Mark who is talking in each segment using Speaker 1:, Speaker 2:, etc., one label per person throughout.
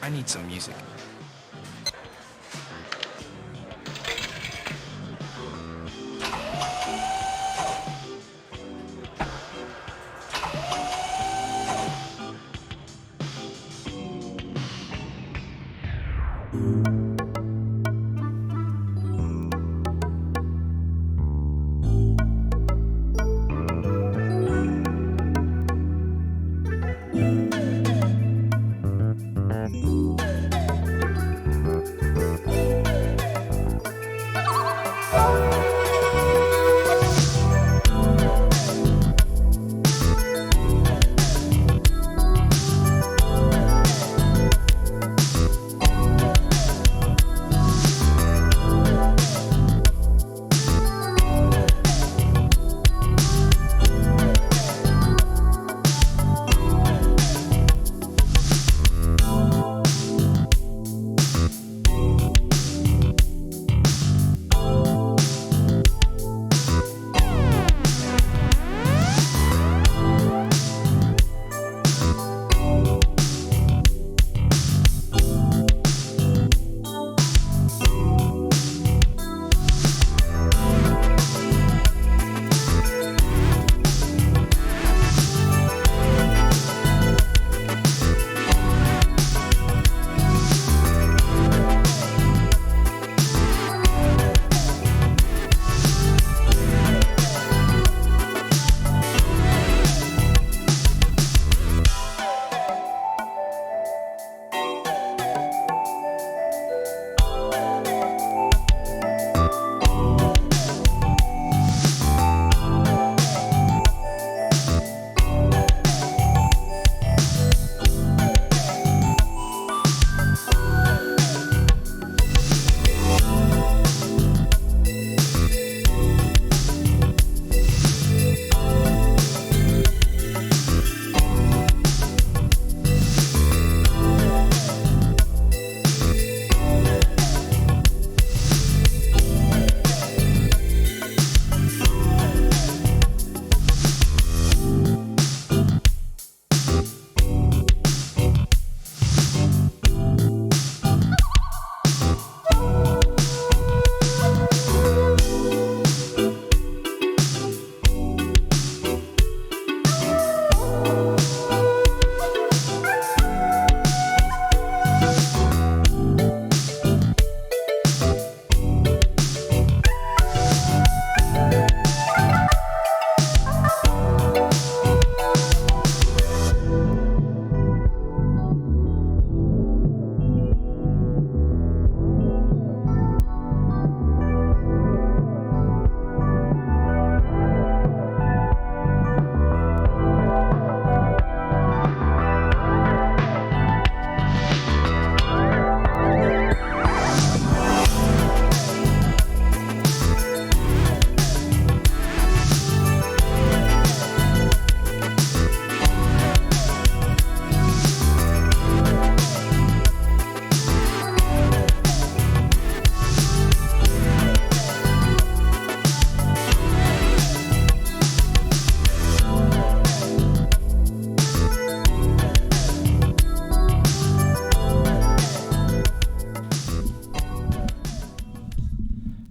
Speaker 1: I need some music.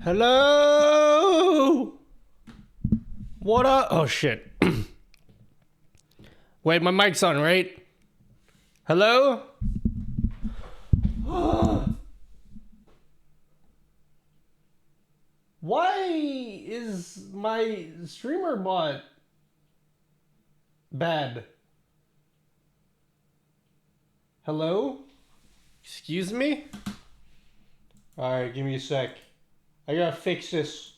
Speaker 2: Hello? What up? Oh, shit. Wait, my mic's on, right? Hello? Why is my streamer bot bad? Hello? Excuse me? Alright, give me a sec. I gotta fix this.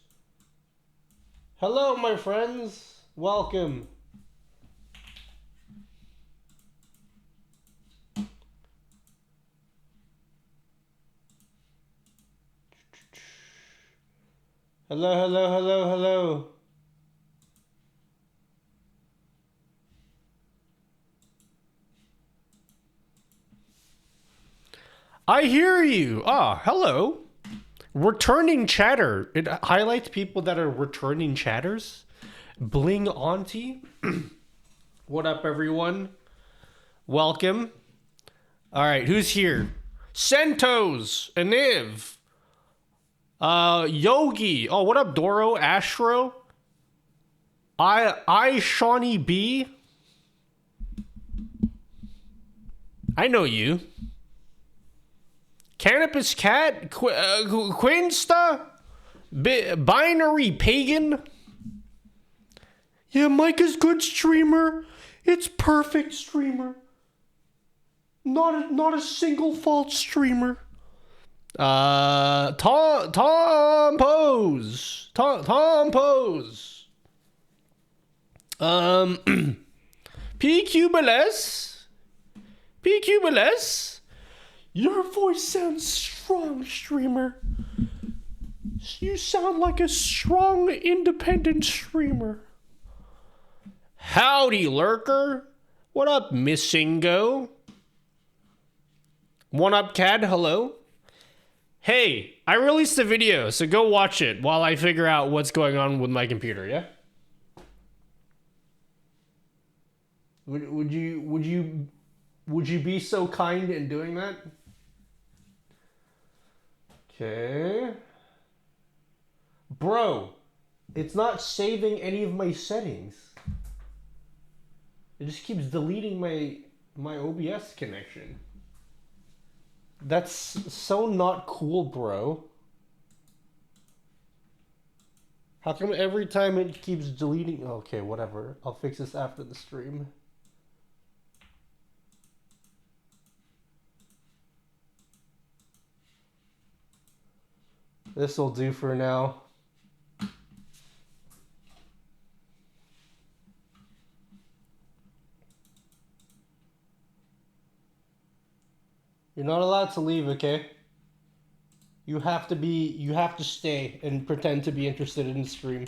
Speaker 2: Hello, my friends. Welcome. Hello, hello, hello, hello. I hear you. Ah, hello. Returning chatter. It highlights people that are returning chatters. Bling Auntie. What up, everyone? Welcome. All right, who's here? Sentos, Aniv, Yogi. Oh, what up, Doro, Astro? Shawnee B. I know you. Cannabis Cat, Quinsta, Binary Pagan. Yeah, Mike is good streamer. It's perfect streamer. Not a single fault streamer. Tom Pose. Tom Pose. P Cubiles. Your voice sounds strong, streamer. You sound like a strong, independent streamer. Howdy, lurker. What up, Missingo? One up, Cad. Hello. Hey, I released a video, so go watch it while I figure out what's going on with my computer. Yeah. Would you be so kind in doing that? Okay. Bro, it's not saving any of my settings. It just keeps deleting my OBS connection. That's so not cool, bro. How come every time it keeps deleting? Okay, whatever. I'll fix this after the stream. This'll do for now. You're not allowed to leave, okay? You have to stay and pretend to be interested in the stream.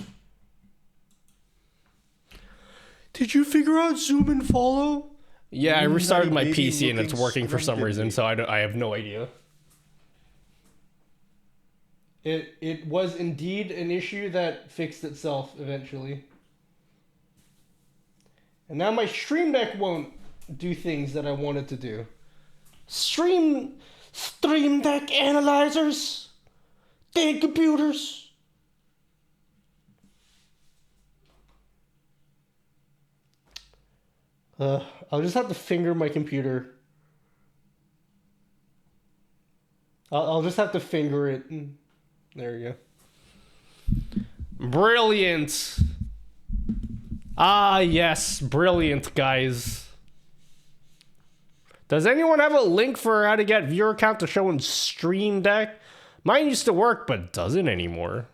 Speaker 2: Did you figure out zoom and follow? Yeah, I restarted my PC and it's working for some reason, so I have no idea. It was indeed an issue that fixed itself eventually. And now my Stream Deck won't do things that I wanted to do. Stream Deck analyzers. Dang computers. I'll just have to finger my computer. I'll just have to finger it. There you go. Brilliant. Ah, yes. Brilliant, guys. Does anyone have a link for how to get viewer count to show in Stream Deck? Mine used to work, but doesn't anymore.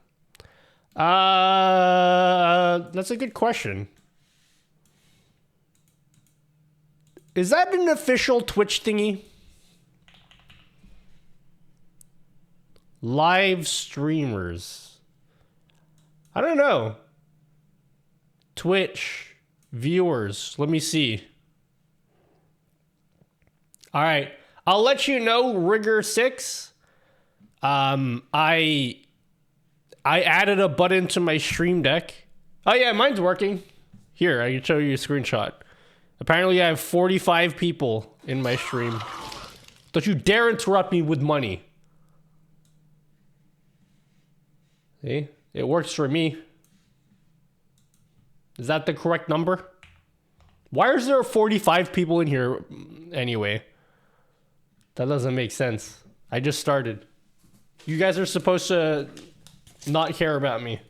Speaker 2: That's a good question. Is that an official Twitch thingy? Live streamers. I don't know. Twitch viewers. Let me see. All right. I'll let you know, Rigger 6. I added a button to my Stream Deck. Oh yeah, mine's working. Here, I can show you a screenshot. Apparently I have 45 people in my stream. Don't you dare interrupt me with money. See? It works for me. Is that the correct number? Why is there 45 people in here anyway? That doesn't make sense. I just started. You guys are supposed to not care about me.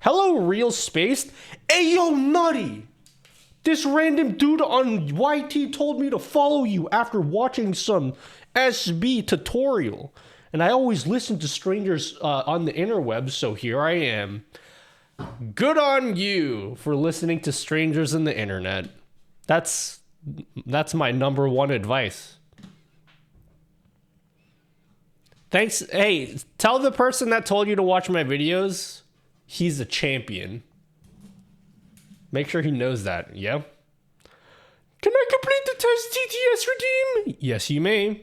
Speaker 2: Hello, Real Spaced. Hey, yo, Nutty. This random dude on YT told me to follow you after watching some SB tutorial. And I always listen to strangers on the interwebs, so here I am. Good on you for listening to strangers in the internet. That's my number one advice. Thanks. Hey, tell the person that told you to watch my videos, he's a champion. Make sure he knows that, yeah? Can I complete the test TTS redeem? Yes, you may.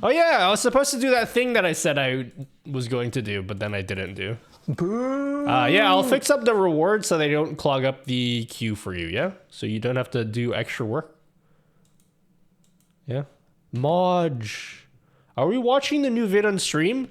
Speaker 2: Oh yeah, I was supposed to do that thing that I said I was going to do, but then I didn't do. Yeah, I'll fix up the rewards so they don't clog up the queue for you, yeah? So you don't have to do extra work. Yeah. Modge. Are we watching the new vid on stream?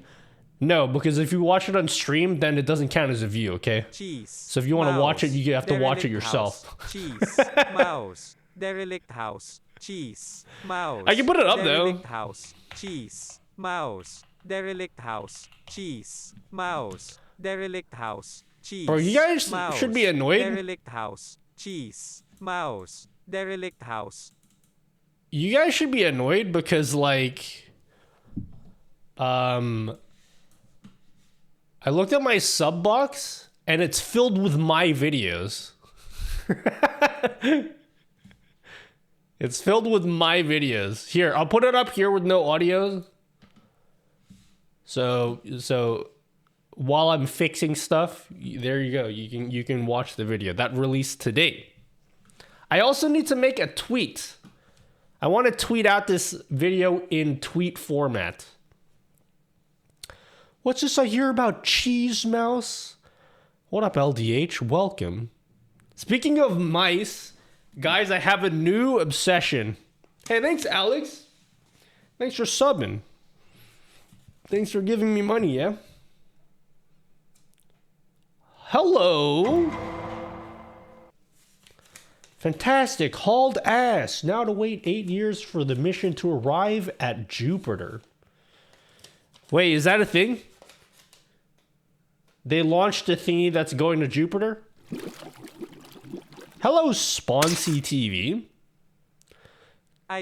Speaker 2: No, because if you watch it on stream, then it doesn't count as a view, okay?
Speaker 1: Cheese.
Speaker 2: So if you want to watch it, you have to watch it
Speaker 1: Derelict
Speaker 2: yourself.
Speaker 1: House. Cheese. Mouse. Derelict house. Cheese. Mouse.
Speaker 2: I can put it up, though.
Speaker 1: Derelict house. Cheese. Mouse. Derelict house. Cheese. Mouse. Derelict house. Cheese.
Speaker 2: Bro, you guys
Speaker 1: mouse.
Speaker 2: should be annoyed.
Speaker 1: Derelict house. Cheese. Mouse. Derelict house.
Speaker 2: You guys should be annoyed because, like, I looked at my sub box and it's filled with my videos. It's filled with my videos. Here, I'll put it up here with no audio. So while I'm fixing stuff, there you go. You can watch the video that released today. I also need to make a tweet. I want to tweet out this video in tweet format. What's this I hear about Cheese Mouse? What up, LDH? Welcome. Speaking of mice, guys, I have a new obsession. Hey, thanks, Alex. Thanks for subbing. Thanks for giving me money, yeah? Hello. Fantastic. Hauled ass. Now to wait 8 years for the mission to arrive at Jupiter. Wait, is that a thing? They launched a thingy that's going to Jupiter? Hello, Sponsy TV.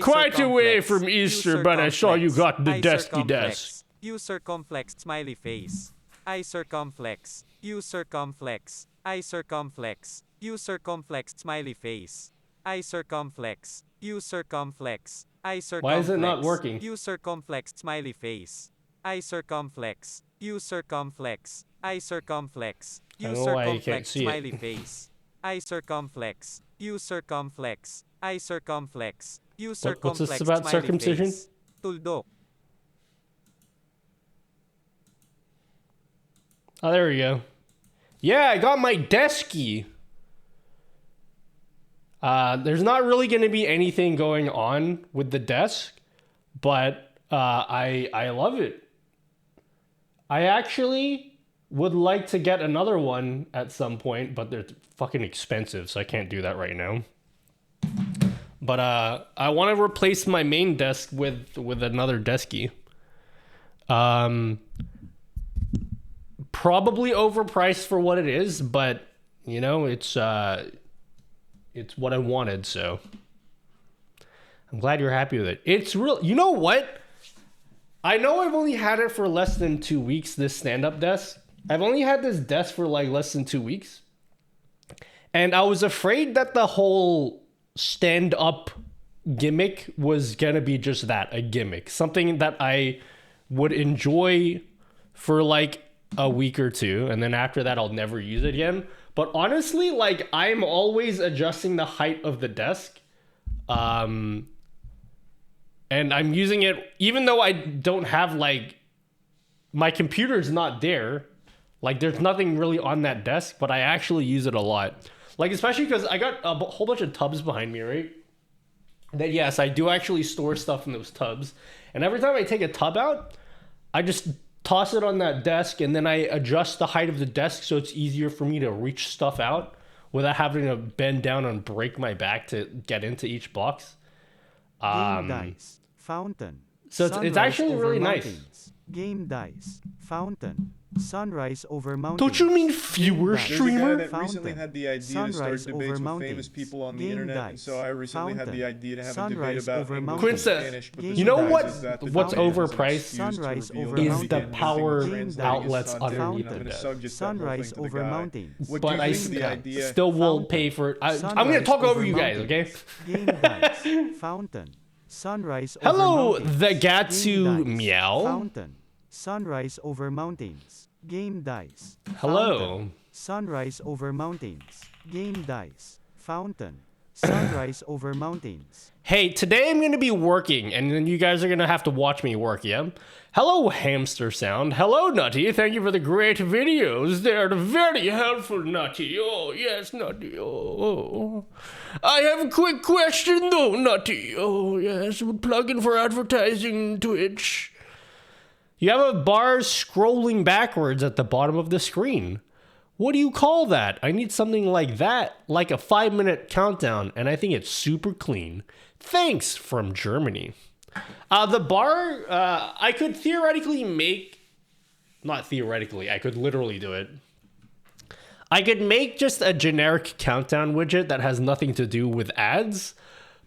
Speaker 2: Quite away from Easter, but I saw you got the desky desk.
Speaker 1: You circumflex, smiley face. I circumflex. You circumflex. I circumflex. You circumflex, smiley face. I circumflex. You circumflex. I circumflex.
Speaker 2: Why is it not working?
Speaker 1: You circumflex, smiley face. I circumflex. You circumflex. I circumflex. You
Speaker 2: I don't know why you can't
Speaker 1: circumflex,
Speaker 2: see it.
Speaker 1: smiley face. I circumflex. You circumflex. I circumflex. You circumflex.
Speaker 2: What's this about
Speaker 1: smiley
Speaker 2: circumcision?
Speaker 1: Face. Tuldok.
Speaker 2: Oh, there we go. Yeah, I got my desky. There's not really going to be anything going on with the desk, but I love it. I actually would like to get another one at some point, but they're fucking expensive, so I can't do that right now. But I want to replace my main desk with another desky. Probably overpriced for what it is, but you know, it's what I wanted, so I'm glad you're happy with it. It's real. You know what? I know I've only had it for less than 2 weeks, this stand-up desk. I've only had this desk for like less than 2 weeks. And I was afraid that the whole stand-up gimmick was gonna be just that, a gimmick. Something that I would enjoy for like a week or two, and then after that I'll never use it again. But honestly, like, I'm always adjusting the height of the desk. And I'm using it, even though I don't have, like, my computer's not there. Like, there's nothing really on that desk, but I actually use it a lot. Like, especially because I got a whole bunch of tubs behind me, right? That, yes, I do actually store stuff in those tubs. And every time I take a tub out, I just toss it on that desk, and then I adjust the height of the desk so it's easier for me to reach stuff out without having to bend down and break my back to get into each box.
Speaker 3: Game dice, fountain.
Speaker 2: So it's actually
Speaker 3: over
Speaker 2: really nice.
Speaker 3: mountains. Game dice, fountain. Sunrise over mountains.
Speaker 2: Don't you mean fewer
Speaker 3: Game dice,
Speaker 4: There's a guy
Speaker 2: streamer?
Speaker 4: that recently
Speaker 3: Fountain.
Speaker 4: had the idea to start
Speaker 3: Sunrise
Speaker 4: debates
Speaker 3: over
Speaker 4: with
Speaker 3: mountains.
Speaker 4: famous people on the
Speaker 3: Game
Speaker 4: internet, and
Speaker 3: dice.
Speaker 4: so I recently had the
Speaker 3: Fountain.
Speaker 4: idea to have
Speaker 3: Sunrise
Speaker 4: a debate
Speaker 3: over
Speaker 4: about
Speaker 3: mountains.
Speaker 4: English
Speaker 2: Quinn
Speaker 4: and
Speaker 2: said,
Speaker 4: Spanish, but
Speaker 3: you
Speaker 4: the
Speaker 3: know
Speaker 4: surprise
Speaker 2: what-
Speaker 4: is that the
Speaker 2: what's
Speaker 4: fountain is an
Speaker 2: overpriced
Speaker 4: excuse to
Speaker 3: Sunrise
Speaker 4: reveal
Speaker 3: over
Speaker 4: that
Speaker 2: is
Speaker 4: he
Speaker 2: the
Speaker 4: didn't
Speaker 2: power
Speaker 4: think he was translating
Speaker 2: outlets
Speaker 4: his content,
Speaker 2: underneath
Speaker 4: and I'm
Speaker 2: the
Speaker 4: gonna
Speaker 2: desk.
Speaker 4: suggest that whole
Speaker 3: Sunrise
Speaker 4: thing to the
Speaker 3: over
Speaker 4: guy.
Speaker 3: mountains.
Speaker 4: What
Speaker 2: But
Speaker 4: do you
Speaker 2: I
Speaker 4: think of the idea?
Speaker 2: still will
Speaker 3: Fountain.
Speaker 2: pay for it. I'm gonna
Speaker 3: Sunrise
Speaker 2: talk over
Speaker 3: over
Speaker 2: you guys, okay?
Speaker 3: mountains. Game dice, fountain. Sunrise over
Speaker 2: Hello,
Speaker 3: mountains.
Speaker 2: the
Speaker 3: Game
Speaker 2: Gatsu
Speaker 3: dice,
Speaker 2: meow.
Speaker 3: Fountain. Sunrise over mountains. Game dice.
Speaker 2: Hello.
Speaker 3: Fountain. Sunrise over mountains. Game dice. Fountain. Sunrise over mountains.
Speaker 2: Hey, today I'm going to be working, and then you guys are going to have to watch me work, yeah? Hello, Hamster Sound. Hello, Nutty. Thank you for the great videos. They're very helpful, Nutty. Oh, yes, Nutty. Oh. I have a quick question, though, Nutty. Oh, yes, we're plugging for advertising Twitch. You have a bar scrolling backwards at the bottom of the screen. What do you call that? I need something like that, like a 5-minute countdown, and I think it's super clean. Thanks, from Germany. The bar, I could theoretically make, not theoretically, I could literally do it. I could make just a generic countdown widget that has nothing to do with ads,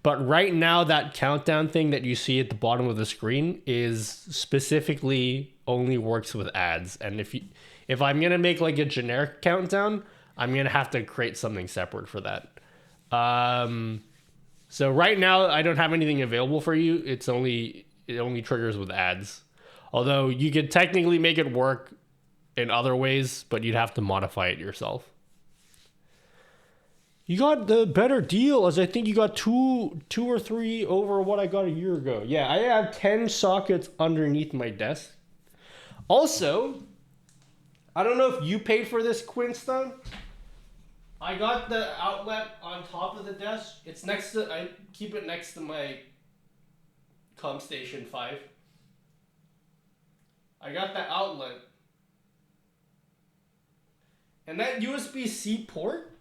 Speaker 2: but right now that countdown thing that you see at the bottom of the screen is specifically only works with ads, and if I'm going to make like a generic countdown, I'm going to have to create something separate for that. So right now I don't have anything available for you. It only triggers with ads. Although you could technically make it work in other ways, but you'd have to modify it yourself. You got the better deal, as I think you got two or three over what I got a year ago. Yeah, I have 10 sockets underneath my desk. Also, I don't know if you paid for this, Quinstone. I got the outlet on top of the desk. It's next to, I keep it next to my ComStation 5. I got the outlet. And that USB-C port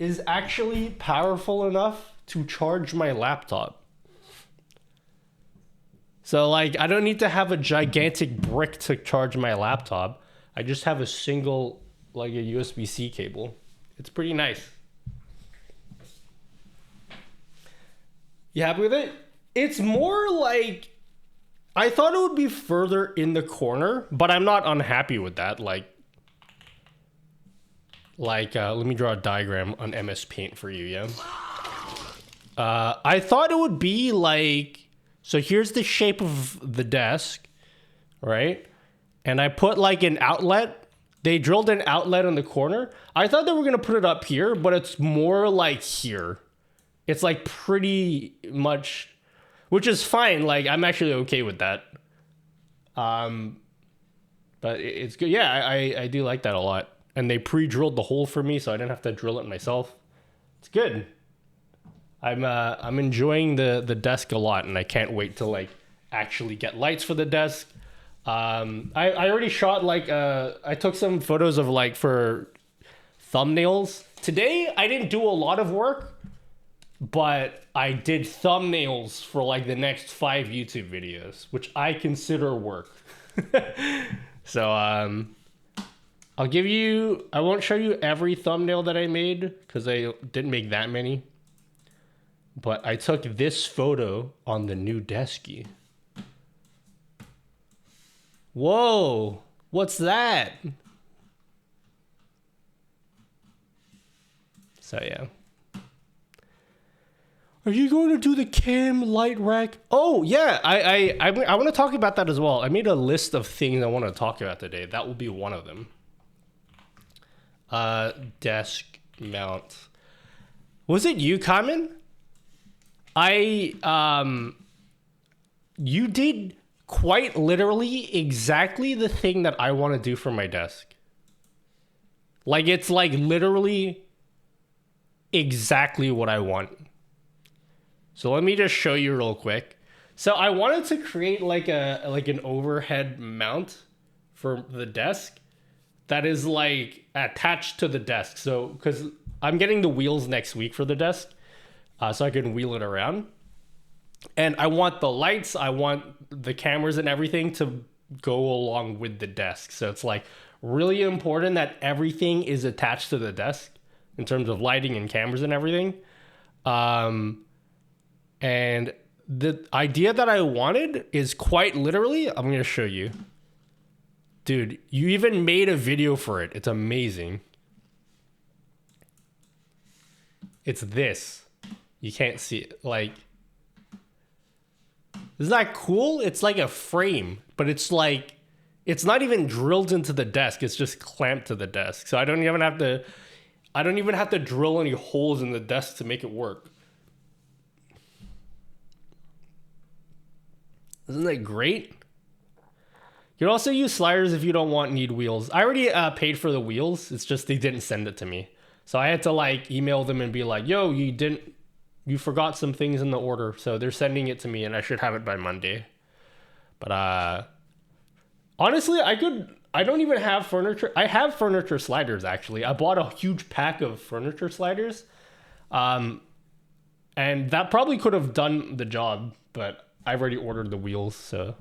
Speaker 2: is actually powerful enough to charge my laptop. So like, I don't need to have a gigantic brick to charge my laptop. I just have a single, like a USB-C cable. It's pretty nice. You happy with it? It's more like, I thought it would be further in the corner, but I'm not unhappy with that. Like, let me draw a diagram on MS Paint for you, yeah? I thought it would be like, so here's the shape of the desk, right? And I put like an outlet. They drilled an outlet in the corner. I thought they were going to put it up here, but it's more like here. It's like pretty much, which is fine. Like, I'm actually okay with that. But it's good. Yeah, I do like that a lot. And they pre-drilled the hole for me, so I didn't have to drill it myself. It's good. I'm enjoying the desk a lot, and I can't wait to like actually get lights for the desk. I already shot like I took some photos of like for thumbnails. Today I didn't do a lot of work, but I did thumbnails for like the next 5 YouTube videos, which I consider work. So I won't show you every thumbnail that I made because I didn't make that many. But I took this photo on the new desky. Whoa, what's that? So yeah. Are you going to do the cam light rack? Oh yeah, I want to talk about that as well. I made a list of things I want to talk about today. That will be one of them. Desk mount. Was it you, Carmen? You did quite literally exactly the thing that I want to do for my desk. Like, it's like literally exactly what I want. So let me just show you real quick. So I wanted to create like an overhead mount for the desk that is like attached to the desk. So, because I'm getting the wheels next week for the desk, so I can wheel it around. And I want the lights, I want the cameras and everything to go along with the desk. So it's like really important that everything is attached to the desk in terms of lighting and cameras and everything. And the idea that I wanted is quite literally, I'm going to show you. Dude, you even made a video for it. It's amazing. It's this. You can't see it. Like, isn't that cool? It's like a frame, but it's like, it's not even drilled into the desk. It's just clamped to the desk. So I don't even have to, I don't even have to drill any holes in the desk to make it work. Isn't that great? You can also use sliders if you don't need wheels. I already paid for the wheels. It's just they didn't send it to me. So I had to like email them and be like, yo, you forgot some things in the order. So they're sending it to me and I should have it by Monday. But honestly, I don't even have furniture. I have furniture sliders actually. I bought a huge pack of furniture sliders. And that probably could have done the job, but I've already ordered the wheels, so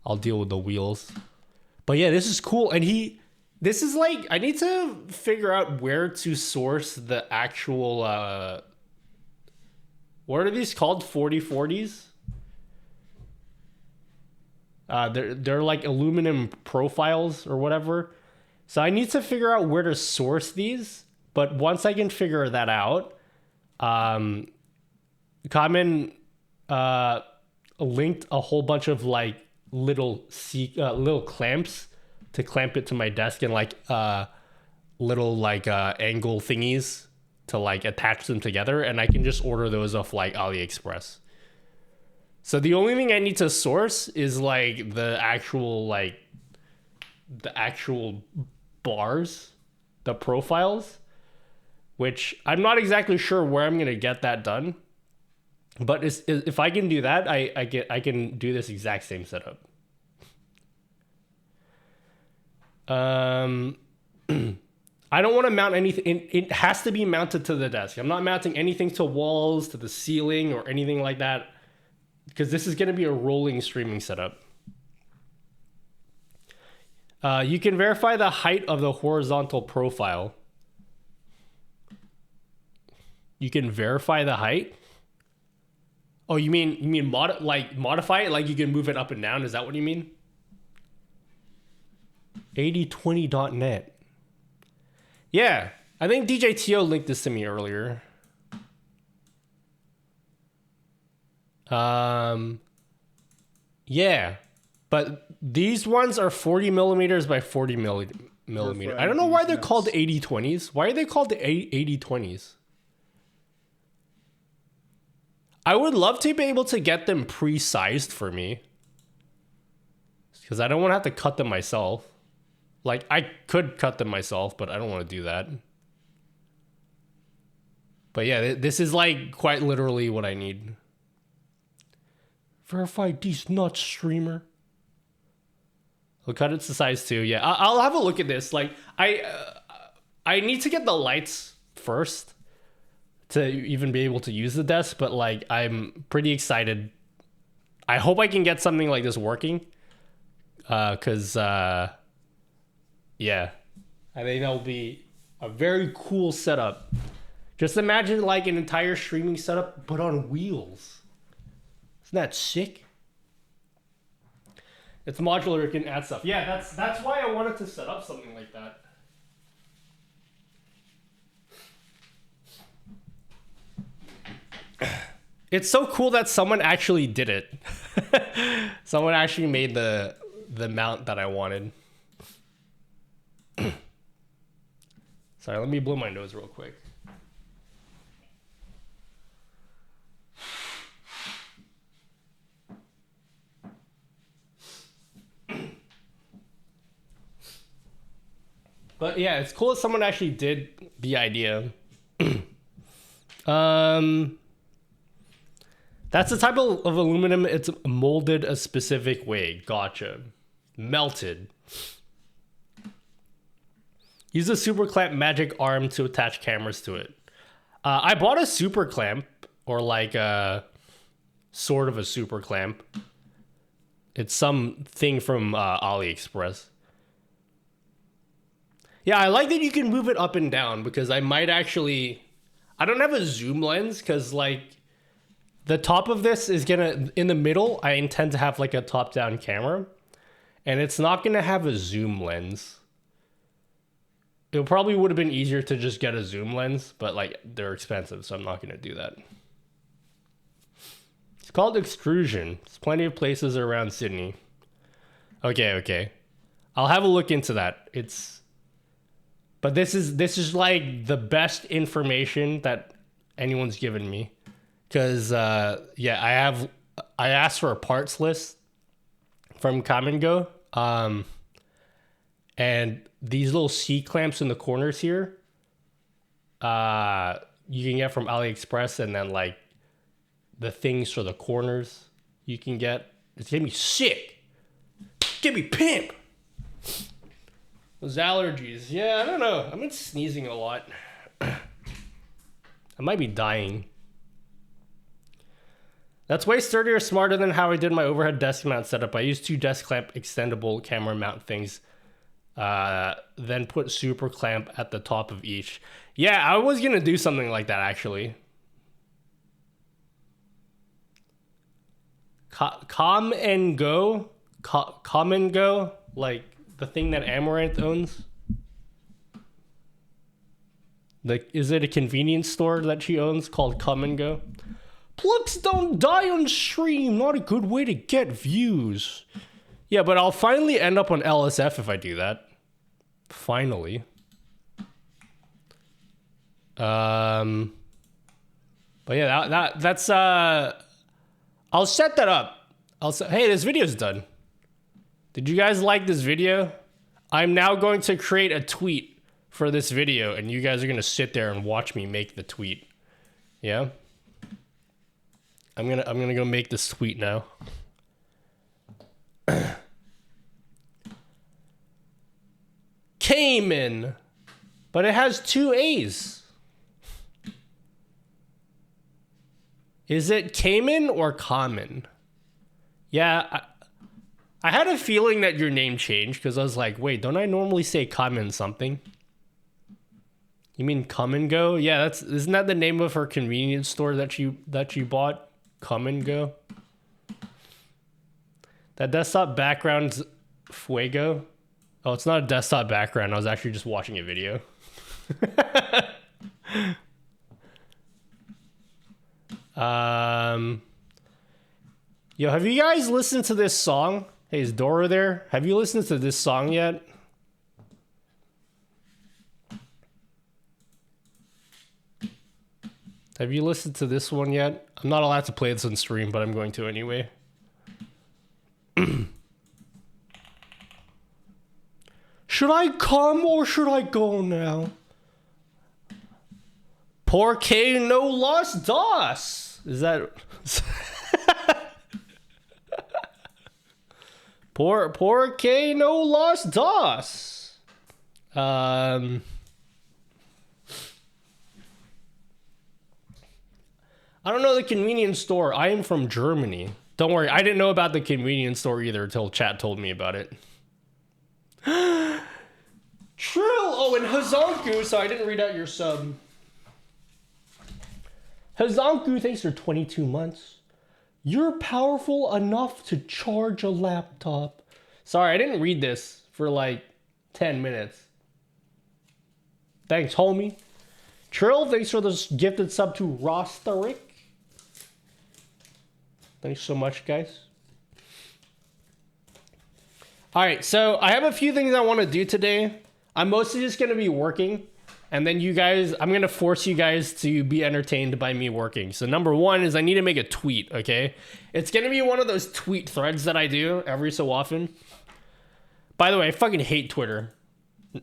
Speaker 2: I'll deal with the wheels. But yeah, this is cool. And this is like, I need to figure out where to source the actual, what are these called? 4040s? They're like aluminum profiles or whatever. So I need to figure out where to source these. But once I can figure that out, Common linked a whole bunch of like little clamps to clamp it to my desk and like little like angle thingies to like attach them together, and I can just order those off like AliExpress. So the only thing I need to source is like the actual bars, the profiles, which I'm not exactly sure where I'm gonna get that done. But if I can do that, I can do this exact same setup. I don't want to mount anything. It has to be mounted to the desk. I'm not mounting anything to walls, to the ceiling, or anything like that, because this is going to be a rolling streaming setup. You can verify the height of the horizontal profile. You can verify the height? Oh, you mean modify it? Like you can move it up and down? Is that what you mean? 8020.net. Yeah, I think DJ Tio linked this to me earlier. Yeah, but these ones are 40 millimeters by 40 millimeter. I don't know why they're called 8020s. Why are they called the 8020s? I would love to be able to get them pre-sized for me, because I don't want to have to cut them myself. Like, I could cut them myself, but I don't want to do that. But yeah, this is like quite literally what I need. Verify these nuts, streamer. I'll cut it to size 2. Yeah, I'll have a look at this. Like, I need to get the lights first to even be able to use the desk, but like I'm pretty excited. I hope I can get something like this working, because yeah, I think that'll be a very cool setup. Just imagine like an entire streaming setup but on wheels. Isn't that sick? It's modular, it can add stuff. Yeah, that's why I wanted to set up something like that. It's so cool that someone actually did it. Someone actually made the mount that I wanted. Sorry, let me blow my nose real quick. But yeah, it's cool that someone actually did the idea. That's the type of aluminum. It's molded a specific way. Gotcha. Melted. Use a super clamp magic arm to attach cameras to it. I bought a super clamp, or like a sort of a super clamp. It's something from AliExpress. Yeah, I like that you can move it up and down, because I might actually... I don't have a zoom lens, because like the top of this is gonna... In the middle, I intend to have like a top-down camera, and it's not gonna have a zoom lens. It probably would have been easier to just get a zoom lens, but like they're expensive, so I'm not gonna do that. It's called extrusion. There's plenty of places around Sydney. Okay. I'll have a look into that. But this is like the best information that anyone's given me. Cause yeah, I asked for a parts list from Come and Go. And these little C clamps in the corners here, you can get from AliExpress, and then like the things for the corners you can get. It's gonna be sick. Give me pimp. Those allergies. Yeah, I don't know. I've been sneezing a lot. I might be dying. That's way sturdier, smarter than how I did my overhead desk mount setup. I used 2 desk clamp extendable camera mount things. Then put super clamp at the top of each. Yeah, I was gonna do something like that actually. Come and Go? Come and Go? Like the thing that Amaranth owns? Like, is it a convenience store that she owns called Come and Go? Plugs don't die on stream. Not a good way to get views. Yeah, but I'll finally end up on LSF if I do that. Finally. But yeah, that's I'll set that up. Hey, this video's done. Did you guys like this video? I'm now going to create a tweet for this video, and you guys are gonna sit there and watch me make the tweet. Yeah? I'm gonna go make this tweet now. Cayman, but it has 2 A's. Is it Cayman or Common? Yeah, I had a feeling that your name changed because I was like, wait, don't I normally say Common something? You mean Come and Go? Yeah, isn't that the name of her convenience store that you bought? Come and Go. That desktop background's Fuego. Oh, it's not a desktop background. I was actually just watching a video. Yo, have you guys listened to this song? Hey, is Dora there? Have you listened to this song yet? Have you listened to this one yet? I'm not allowed to play this on stream, but I'm going to anyway. Should I come or should I go now? Porque no los dos. Is that... Porque no los dos. I don't know the convenience store. I am from Germany. Don't worry, I didn't know about the convenience store either until chat told me about it. Trill! Oh, and Hazanku, so I didn't read out your sub. Hazanku, thanks for 22 months. You're powerful enough to charge a laptop. Sorry, I didn't read this for like 10 minutes. Thanks, homie. Trill, thanks for the gifted sub to Rosterick. Thanks so much, guys. All right, so I have a few things I want to do today. I'm mostly just going to be working, and then you guys, I'm going to force you guys to be entertained by me working. So number one is I need to make a tweet, okay? It's going to be one of those tweet threads that I do every so often. By the way, I fucking hate Twitter.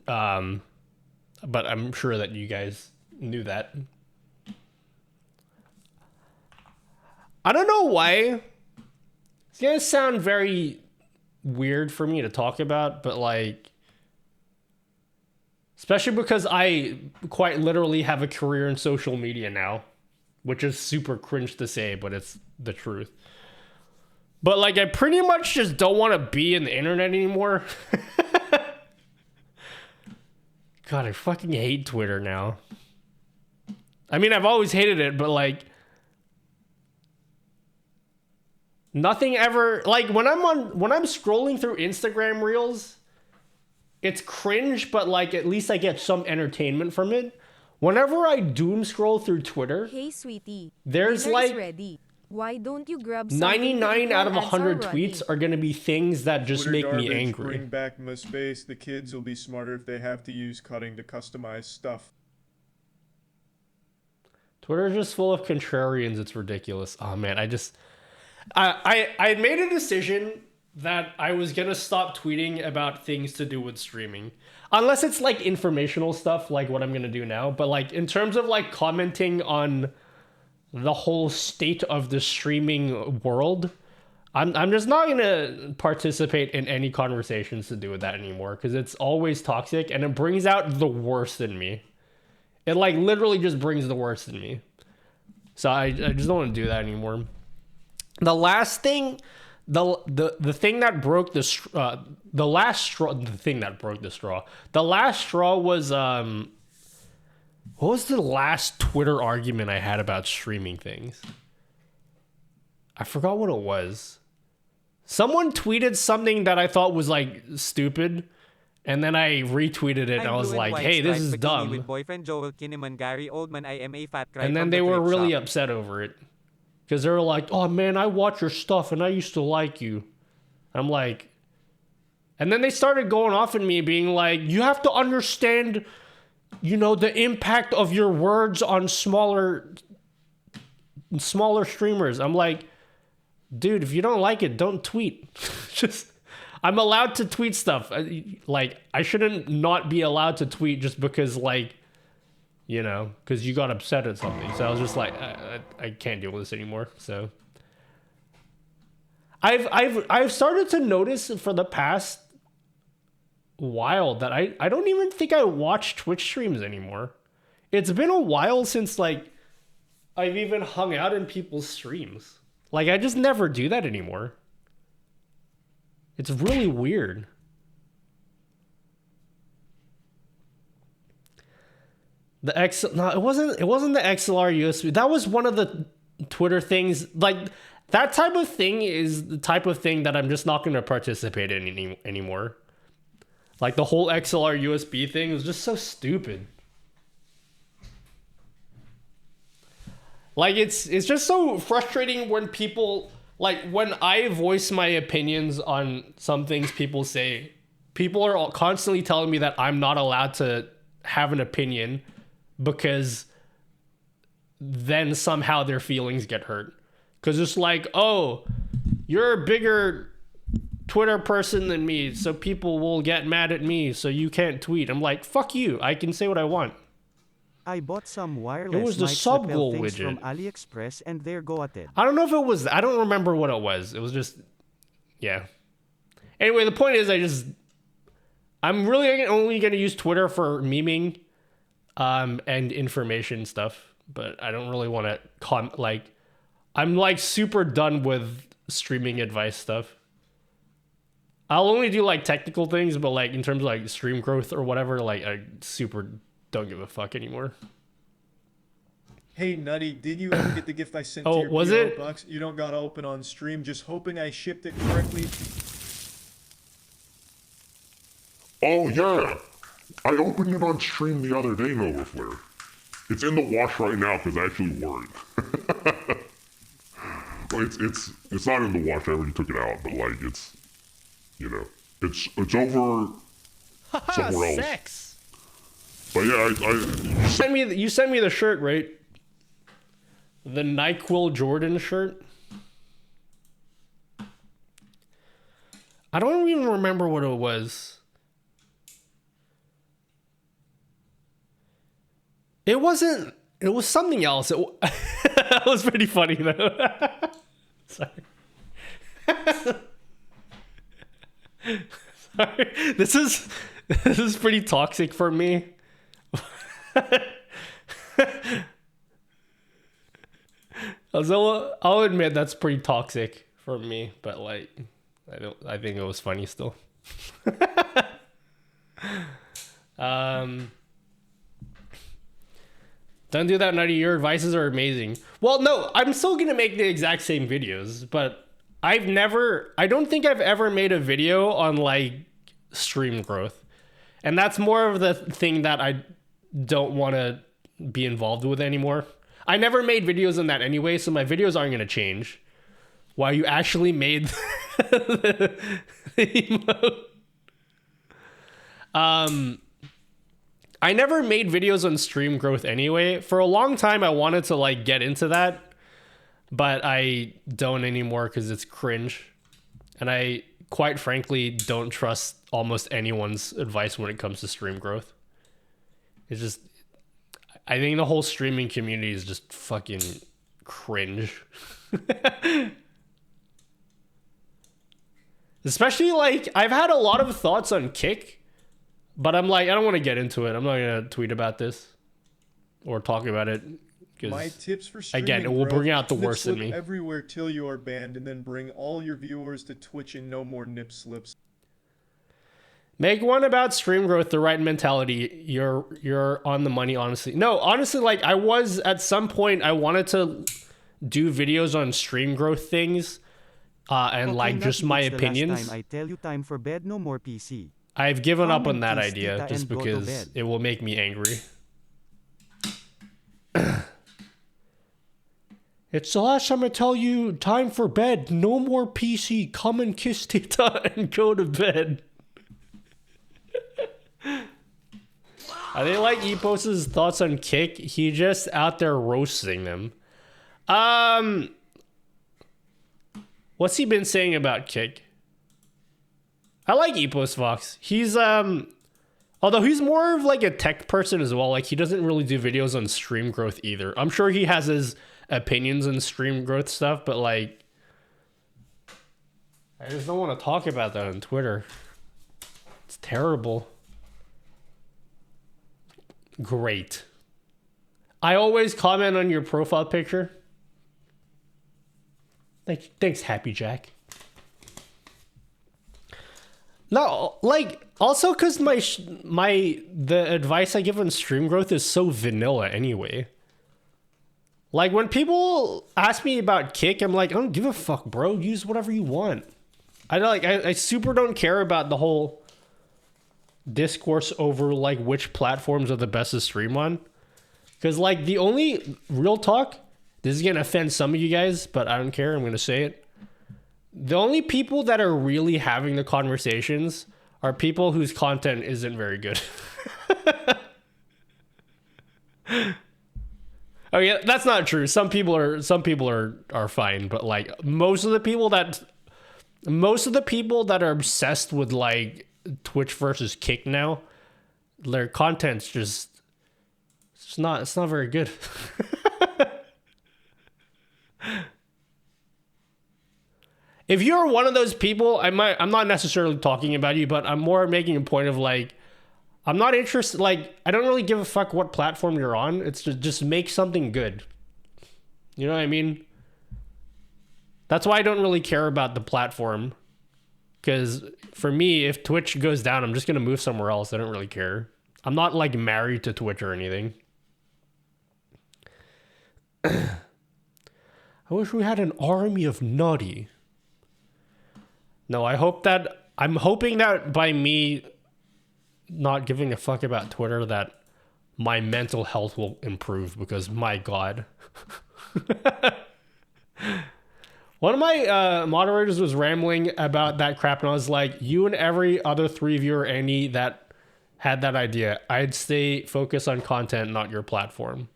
Speaker 2: But I'm sure that you guys knew that. I don't know why. It's going to sound very weird for me to talk about, but like, especially because I quite literally have a career in social media now, which is super cringe to say, but it's the truth. But like, I pretty much just don't want to be in the internet anymore. God, I fucking hate Twitter now. I mean, I've always hated it, but like, nothing ever, like when I'm scrolling through Instagram Reels, it's cringe, but like at least I get some entertainment from it. Whenever I doom scroll through Twitter,
Speaker 4: Hey, sweetie.
Speaker 2: there's
Speaker 4: Dinner
Speaker 2: like
Speaker 4: is ready. Why don't you grab something to eat
Speaker 2: 99
Speaker 4: while
Speaker 2: out of
Speaker 4: ads
Speaker 2: 100
Speaker 4: are
Speaker 2: tweets
Speaker 4: running?
Speaker 2: are going to be things that just
Speaker 5: Twitter
Speaker 2: make me
Speaker 5: garbage,
Speaker 2: angry.
Speaker 5: Bring back MySpace. The kids will be smarter if they have to use cutting to customize stuff.
Speaker 2: Twitter is just full of contrarians. It's ridiculous. Oh man, I made a decision that I was gonna stop tweeting about things to do with streaming, unless it's like informational stuff, like what I'm gonna do now. But like in terms of like commenting on the whole state of the streaming world, I'm just not gonna participate in any conversations to do with that anymore because it's always toxic and it brings out the worst in me. It like literally just brings the worst in me. So I just don't want to do that anymore. The last thing, the thing that broke the last straw, the thing that broke the straw. The last straw was what was the last Twitter argument I had about streaming things? I forgot what it was. Someone tweeted something that I thought was like stupid. And then I retweeted it and I was like, hey, this is dumb.
Speaker 1: With boyfriend Joel Kinnaman, Gary Oldman, I am a fat cry
Speaker 2: And then
Speaker 1: from
Speaker 2: they
Speaker 1: the
Speaker 2: were
Speaker 1: thrift
Speaker 2: really
Speaker 1: shop.
Speaker 2: upset over it. Because they were like, oh man, I watch your stuff and I used to like you. I'm like, and then they started going off at me being like, you have to understand, you know, the impact of your words on smaller streamers. I'm like, dude, if you don't like it, don't tweet. Just, I'm allowed to tweet stuff. Like, I shouldn't not be allowed to tweet just because, like, you know, because you got upset at something. So I was just like, I can't deal with this anymore. So I've started to notice for the past while that I don't even think I watch Twitch streams anymore. It's been a while since like I've even hung out in people's streams. Like I just never do that anymore. It's really weird. The it wasn't the XLR USB. That was one of the Twitter things. Like that type of thing is the type of thing that I'm just not going to participate in anymore. Like the whole XLR USB thing was just so stupid. Like it's just so frustrating when people, like when I voice my opinions on some things people say, people are constantly telling me that I'm not allowed to have an opinion because then somehow their feelings get hurt. Because it's like, oh, you're a bigger Twitter person than me, so people will get mad at me, so you can't tweet. I'm like, fuck you, I can say what I want.
Speaker 3: I bought some wireless
Speaker 2: was the
Speaker 3: mics
Speaker 2: sub
Speaker 3: lapel
Speaker 2: goal
Speaker 3: things
Speaker 2: widget.
Speaker 3: from AliExpress and they're goated.
Speaker 2: I don't know if it was, I don't remember what it was. It was just, yeah. Anyway, the point is I'm really only going to use Twitter for memeing and information stuff, but I don't really want to I'm like super done with streaming advice stuff. I'll only do like technical things, but like in terms of like stream growth or whatever, like I super don't give a fuck anymore.
Speaker 5: Hey, Nutty, did you ever get the gift I sent
Speaker 2: Oh,
Speaker 5: to your
Speaker 2: was
Speaker 5: PO
Speaker 2: it?
Speaker 5: box? You don't gotta open on stream, just hoping I shipped it correctly.
Speaker 6: Oh yeah, I opened it on stream the other day, Nova Flare. It's in the wash right now because I actually wore it. Well, it's not in the wash. I already took it out, but like it's, you know, it's over somewhere else.
Speaker 2: Sex.
Speaker 6: But yeah,
Speaker 2: You sent me the shirt, right? The NyQuil Jordan shirt. I don't even remember what it was. It wasn't. It was something else. It was pretty funny though. Sorry. Sorry. This is pretty toxic for me. I'll admit that's pretty toxic for me, but like I think it was funny still. Don't do that, Nutty. Your advices are amazing. Well, no, I'm still gonna make the exact same videos, but I don't think I've ever made a video on like stream growth. And that's more of the thing that I don't want to be involved with anymore. I never made videos on that anyway, so my videos aren't gonna change. Wow, you actually made the emote. I never made videos on stream growth anyway. For a long time, I wanted to like get into that, but I don't anymore because it's cringe. And I, quite frankly, don't trust almost anyone's advice when it comes to stream growth. It's just, I think the whole streaming community is just fucking cringe. Especially like, I've had a lot of thoughts on Kick, but I'm like, I don't want to get into it. I'm not going to tweet about this or talk about it.
Speaker 5: My tips for streaming,
Speaker 2: again, it will bring out the
Speaker 5: nip
Speaker 2: worst in
Speaker 5: slip
Speaker 2: me.
Speaker 5: everywhere till you are banned, and then bring all your viewers to Twitch and no more nip slips.
Speaker 2: Make one about stream growth, the right mentality. You're on the money, honestly. No, honestly, like I was at some point, I wanted to do videos on stream growth things, and
Speaker 3: Okay,
Speaker 2: like
Speaker 3: Nutty,
Speaker 2: just my
Speaker 3: it's the last
Speaker 2: opinions.
Speaker 3: time I tell you time for bed, no more PC.
Speaker 2: I've given up
Speaker 3: Come
Speaker 2: on that
Speaker 3: and kiss
Speaker 2: idea
Speaker 3: Tita
Speaker 2: just
Speaker 3: and go to
Speaker 2: because
Speaker 3: bed.
Speaker 2: it will make me angry. It's the last time I tell you time for bed, no more PC. Come and kiss Tita and go to bed. I think like Epos' thoughts on Kick. He just out there roasting them. What's he been saying about Kick? I like Epos Fox. He's although he's more of like a tech person as well. Like he doesn't really do videos on stream growth either. I'm sure he has his opinions on stream growth stuff, but like I just don't want to talk about that on Twitter. It's terrible. Great. I always comment on your profile picture. Thanks, Happy Jack. No, like also because the advice I give on stream growth is so vanilla anyway. Like when people ask me about Kick, I'm like, I don't give a fuck, bro. Use whatever you want. I super don't care about the whole discourse over like which platforms are the best to stream on. Because like the only real talk, this is gonna offend some of you guys, but I don't care. I'm gonna say it. The only people that are really having the conversations are people whose content isn't very good. Oh yeah, that's not true. Some people are fine, but like most of the people that are obsessed with like Twitch versus Kick now, their content's just it's not very good. If you're one of those people, I'm not necessarily talking about you, but I'm more making a point of like, I'm not interested, like, I don't really give a fuck what platform you're on. It's just make something good. You know what I mean? That's why I don't really care about the platform. Because for me, if Twitch goes down, I'm just going to move somewhere else. I don't really care. I'm not like married to Twitch or anything. I wish we had an army of Nutty. No, I'm hoping that by me not giving a fuck about Twitter that my mental health will improve because my God. One of my moderators was rambling about that crap and I was like, you and every other 3 viewer Andy that had that idea, I'd stay focused on content, not your platform.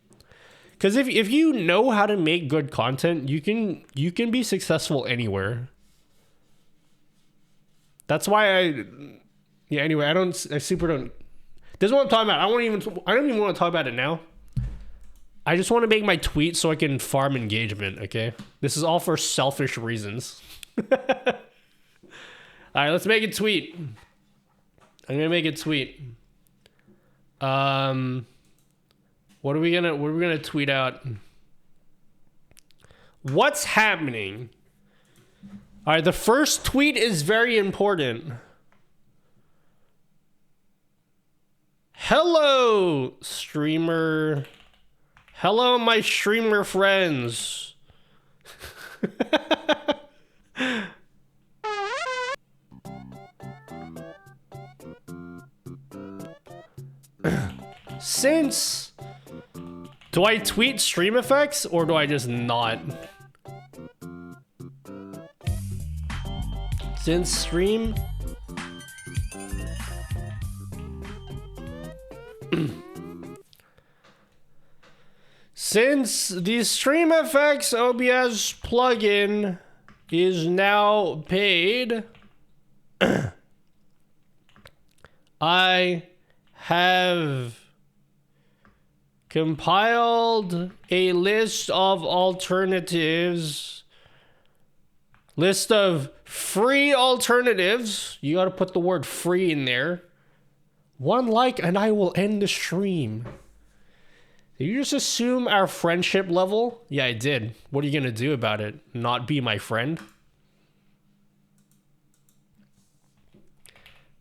Speaker 2: Because if you know how to make good content, you can be successful anywhere. That's why anyway, I super don't. This is what I'm talking about. I don't even want to talk about it now. I just want to make my tweet so I can farm engagement, okay? This is all for selfish reasons. All right, let's make a tweet. I'm gonna make a tweet. What are we gonna tweet out? What's happening? All right, the first tweet is very important. Hello, streamer. Hello, my streamer friends. Since Do I tweet stream effects or do I just not? Since stream... Since the Stream Effects OBS plugin is now paid, I have compiled a list of alternatives, list of free alternatives. You gotta put the word free in there. 1 like and I will end the stream. Did you just assume our friendship level? Yeah, I did. What are you gonna do about it? Not be my friend?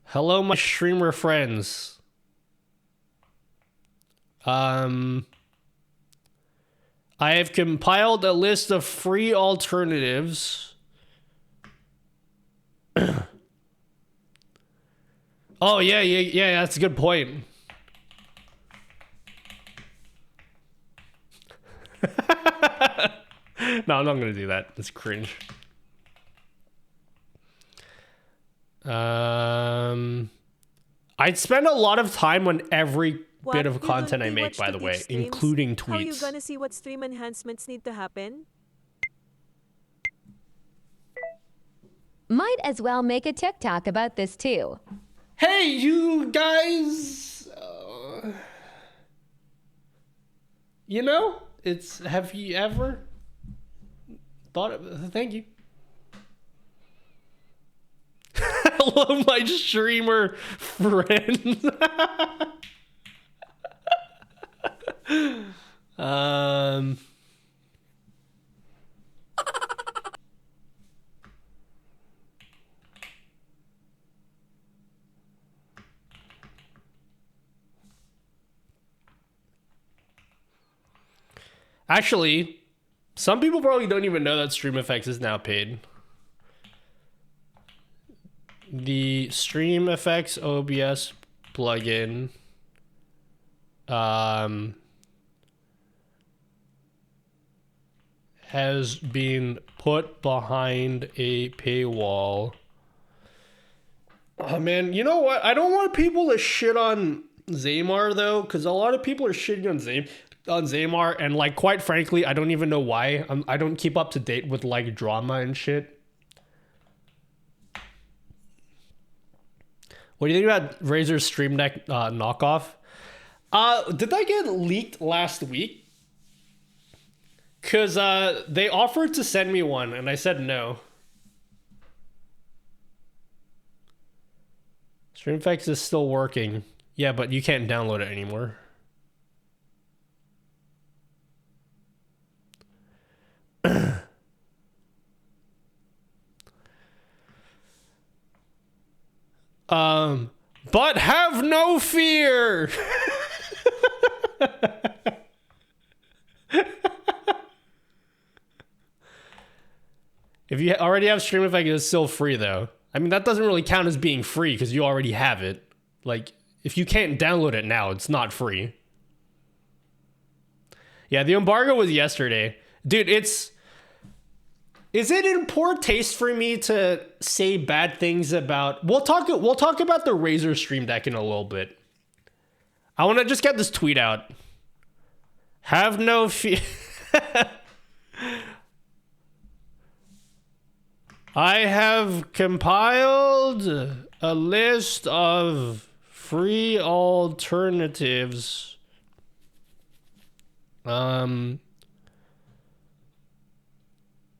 Speaker 2: Hello, my streamer friends. I have compiled a list of free alternatives. Oh, yeah, that's a good point. No, I'm not gonna do that. That's cringe. I'd spend a lot of time on every bit of content I make, by the way, including tweets.
Speaker 4: How are you gonna see what stream enhancements need to happen?
Speaker 7: Might as well make a TikTok about this too.
Speaker 2: Hey, you guys! You know, have you ever thought of... Thank you. Hello, my streamer friends. Actually, some people probably don't even know that Stream Effects is now paid. The Stream Effects OBS plugin has been put behind a paywall. Oh man, you know what? I don't want people to shit on Zaymar though, because a lot of people are shitting on Zaymar, and like quite frankly, I don't even know why. I don't keep up to date with like drama and shit. What do you think about Razer's Stream Deck knockoff? Did that get leaked last week? Cause they offered to send me one and I said no. StreamFX is still working. Yeah, but you can't download it anymore. But have no fear. If you already have Stream Effect, it's still free though. I mean, that doesn't really count as being free because you already have it. Like, if you can't download it now, it's not free. Yeah, the embargo was yesterday. Dude, is it in poor taste for me to say bad things about... We'll talk about the Razer Stream Deck in a little bit. I want to just get this tweet out. Have no fear. I have compiled a list of free alternatives.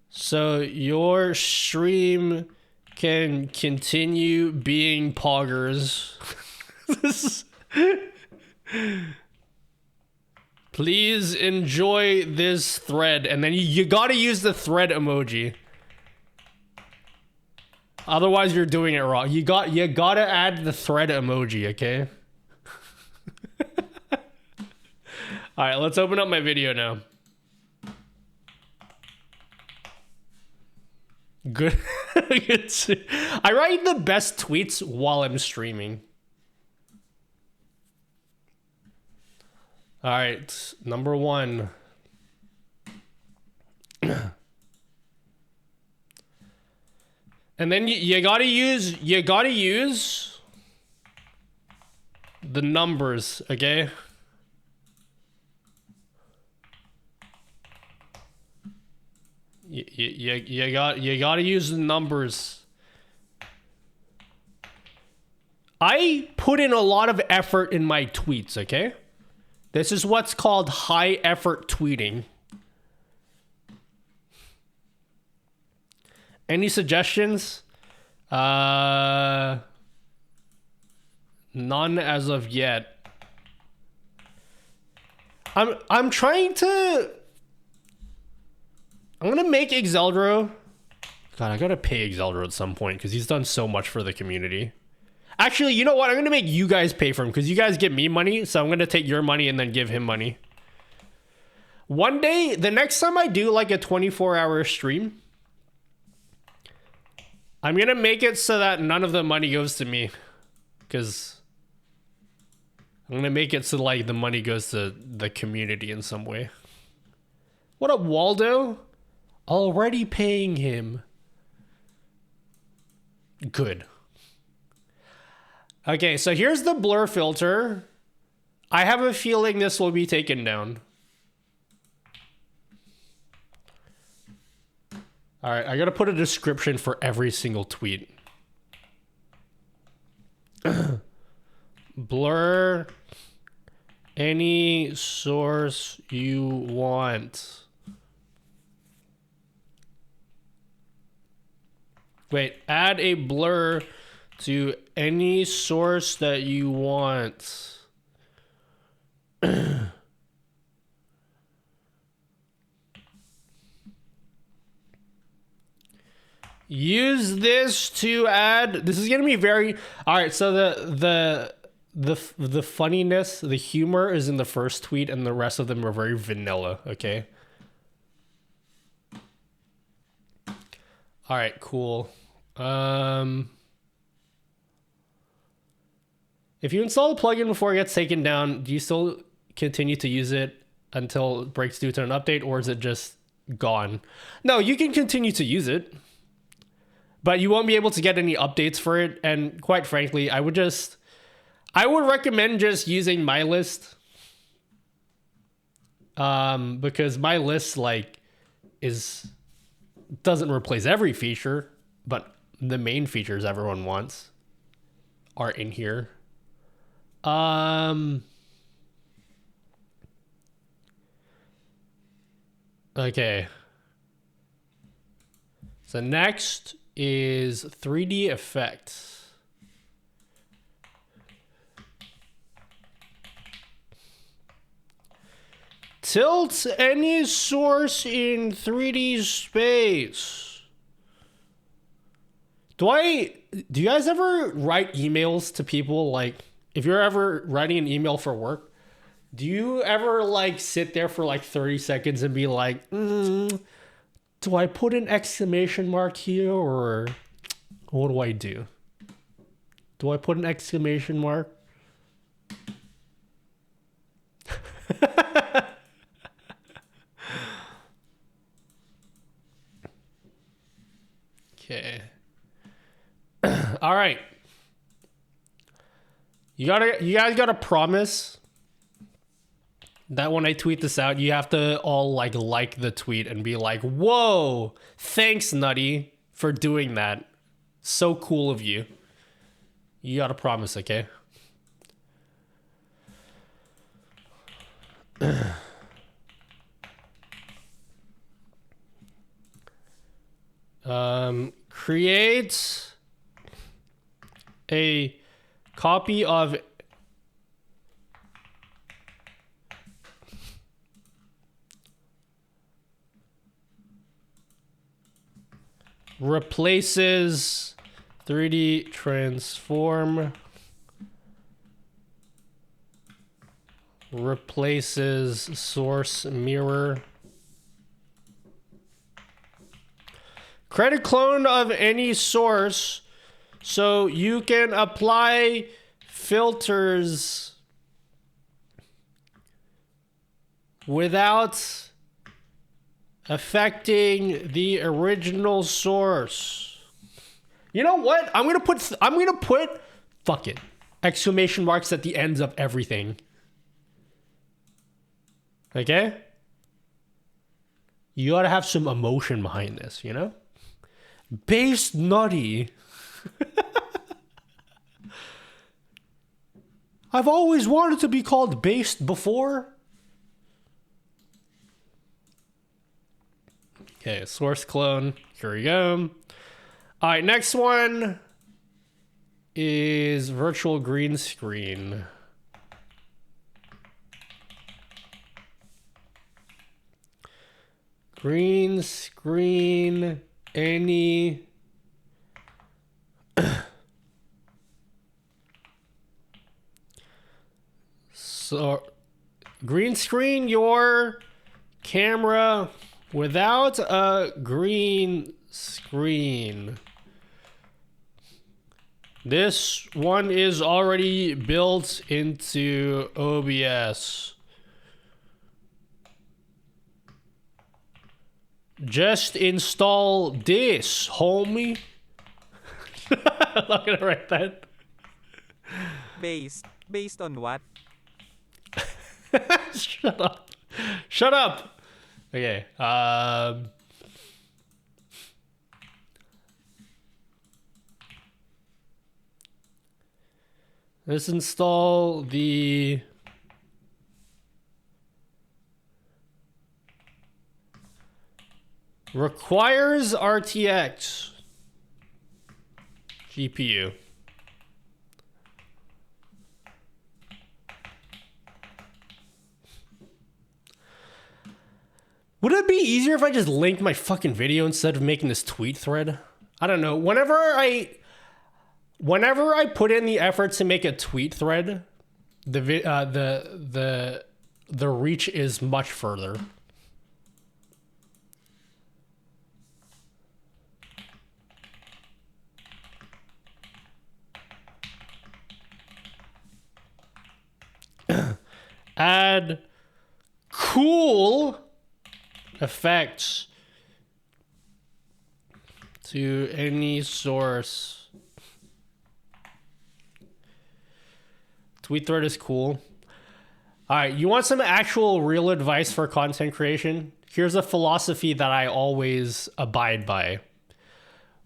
Speaker 2: So your stream can continue being poggers. Please enjoy this thread. And then you gotta use the thread emoji. Otherwise you're doing it wrong. You gotta add the thread emoji, okay? Alright, let's open up my video now. Good. I write the best tweets while I'm streaming. All right, number 1. And then you gotta use the numbers, okay? You gotta use the numbers. I put in a lot of effort in my tweets, okay? This is what's called high effort tweeting. Any suggestions? None as of yet. I'm trying to... I'm gonna make Exeldro... God, I gotta pay Exeldro at some point because he's done so much for the community. Actually, you know what? I'm gonna make you guys pay for him because you guys give me money, so I'm gonna take your money and then give him money. One day, the next time I do like a 24-hour stream, I'm gonna make it so that none of the money goes to me, because I'm gonna make it so like the money goes to the community in some way. What up, Waldo? Already paying him. Good. Okay, so here's the blur filter. I have a feeling this will be taken down. All right, I gotta put a description for every single tweet. Blur any source you want. Wait, add a blur to any source that you want. Use this to add. This is gonna be very. All right, so the funniness, the humor is in the first tweet, and the rest of them are very vanilla. Okay. All right, cool. If you install the plugin before it gets taken down, do you still continue to use it until it breaks due to an update, or is it just gone? No, you can continue to use it, but you won't be able to get any updates for it. And quite frankly, I would recommend just using my list. Because my list doesn't replace every feature, but the main features everyone wants are in here. Okay. So next is 3D effects. Tilt any source in 3D space. Do you guys ever write emails to people? Like, if you're ever writing an email for work, do you ever like sit there for like 30 seconds and be like, do I put an exclamation mark here, or what do I do? Do I put an exclamation mark? Okay. All right. You guys gotta promise that when I tweet this out, you have to all like the tweet and be like, whoa, thanks, Nutty, for doing that. So cool of you. You gotta promise, okay? Create a copy of replaces 3D transform, replaces source mirror, credit clone of any source so you can apply filters without affecting the original source. You know what? I'm gonna put fuck it. Exclamation marks at the ends of everything. Okay? You gotta have some emotion behind this, you know? Based nutty. I've always wanted to be called based before. Okay, source clone. Here we go. All right, next one is virtual green screen. Green screen, any... So, green screen your camera without a green screen. This one is already built into OBS. Just install this, homie. I'm not gonna write that.
Speaker 1: Based on what?
Speaker 2: Shut up. Shut up. Okay. Let's install the requires RTX GPU. Would it be easier if I just linked my fucking video instead of making this tweet thread? I don't know. Whenever I put in the effort to make a tweet thread, the reach is much further. Add cool effects to any source. Tweet thread is cool. All right, you want some actual real advice for content creation? Here's a philosophy that I always abide by.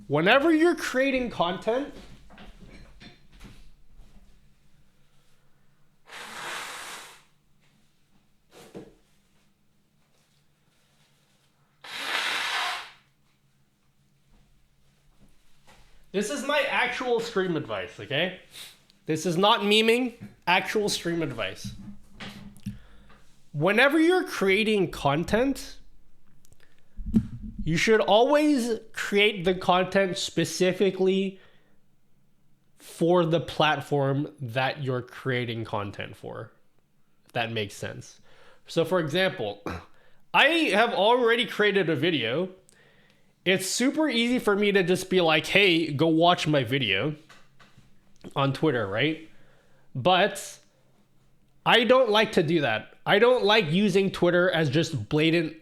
Speaker 2: Whenever you're creating content, this is my actual stream advice, okay? This is not memeing, actual stream advice. Whenever you're creating content, you should always create the content specifically for the platform that you're creating content for, if that makes sense. So for example, I have already created a video. It's super easy for me to just be like, hey, go watch my video on Twitter, right? But I don't like to do that. I don't like using Twitter as just blatant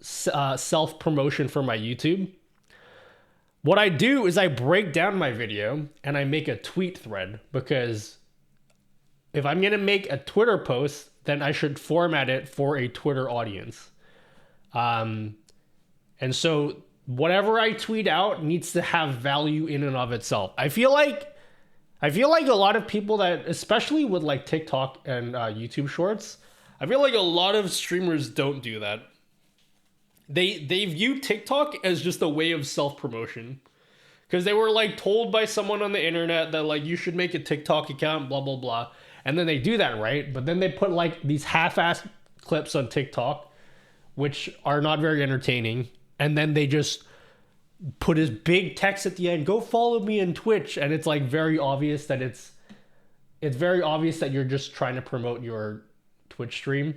Speaker 2: self-promotion for my YouTube. What I do is I break down my video and I make a tweet thread, because if I'm going to make a Twitter post, then I should format it for a Twitter audience. And so whatever I tweet out needs to have value in and of itself. I feel like a lot of people that, especially with like TikTok and YouTube Shorts, I feel like a lot of streamers don't do that. They view TikTok as just a way of self-promotion, because they were like told by someone on the internet that like you should make a TikTok account, blah blah blah, and then they do that, right? But then they put like these half-assed clips on TikTok, which are not very entertaining, and then they just put his big text at the end, go follow me on Twitch, and it's like very obvious that it's very obvious that you're just trying to promote your Twitch stream.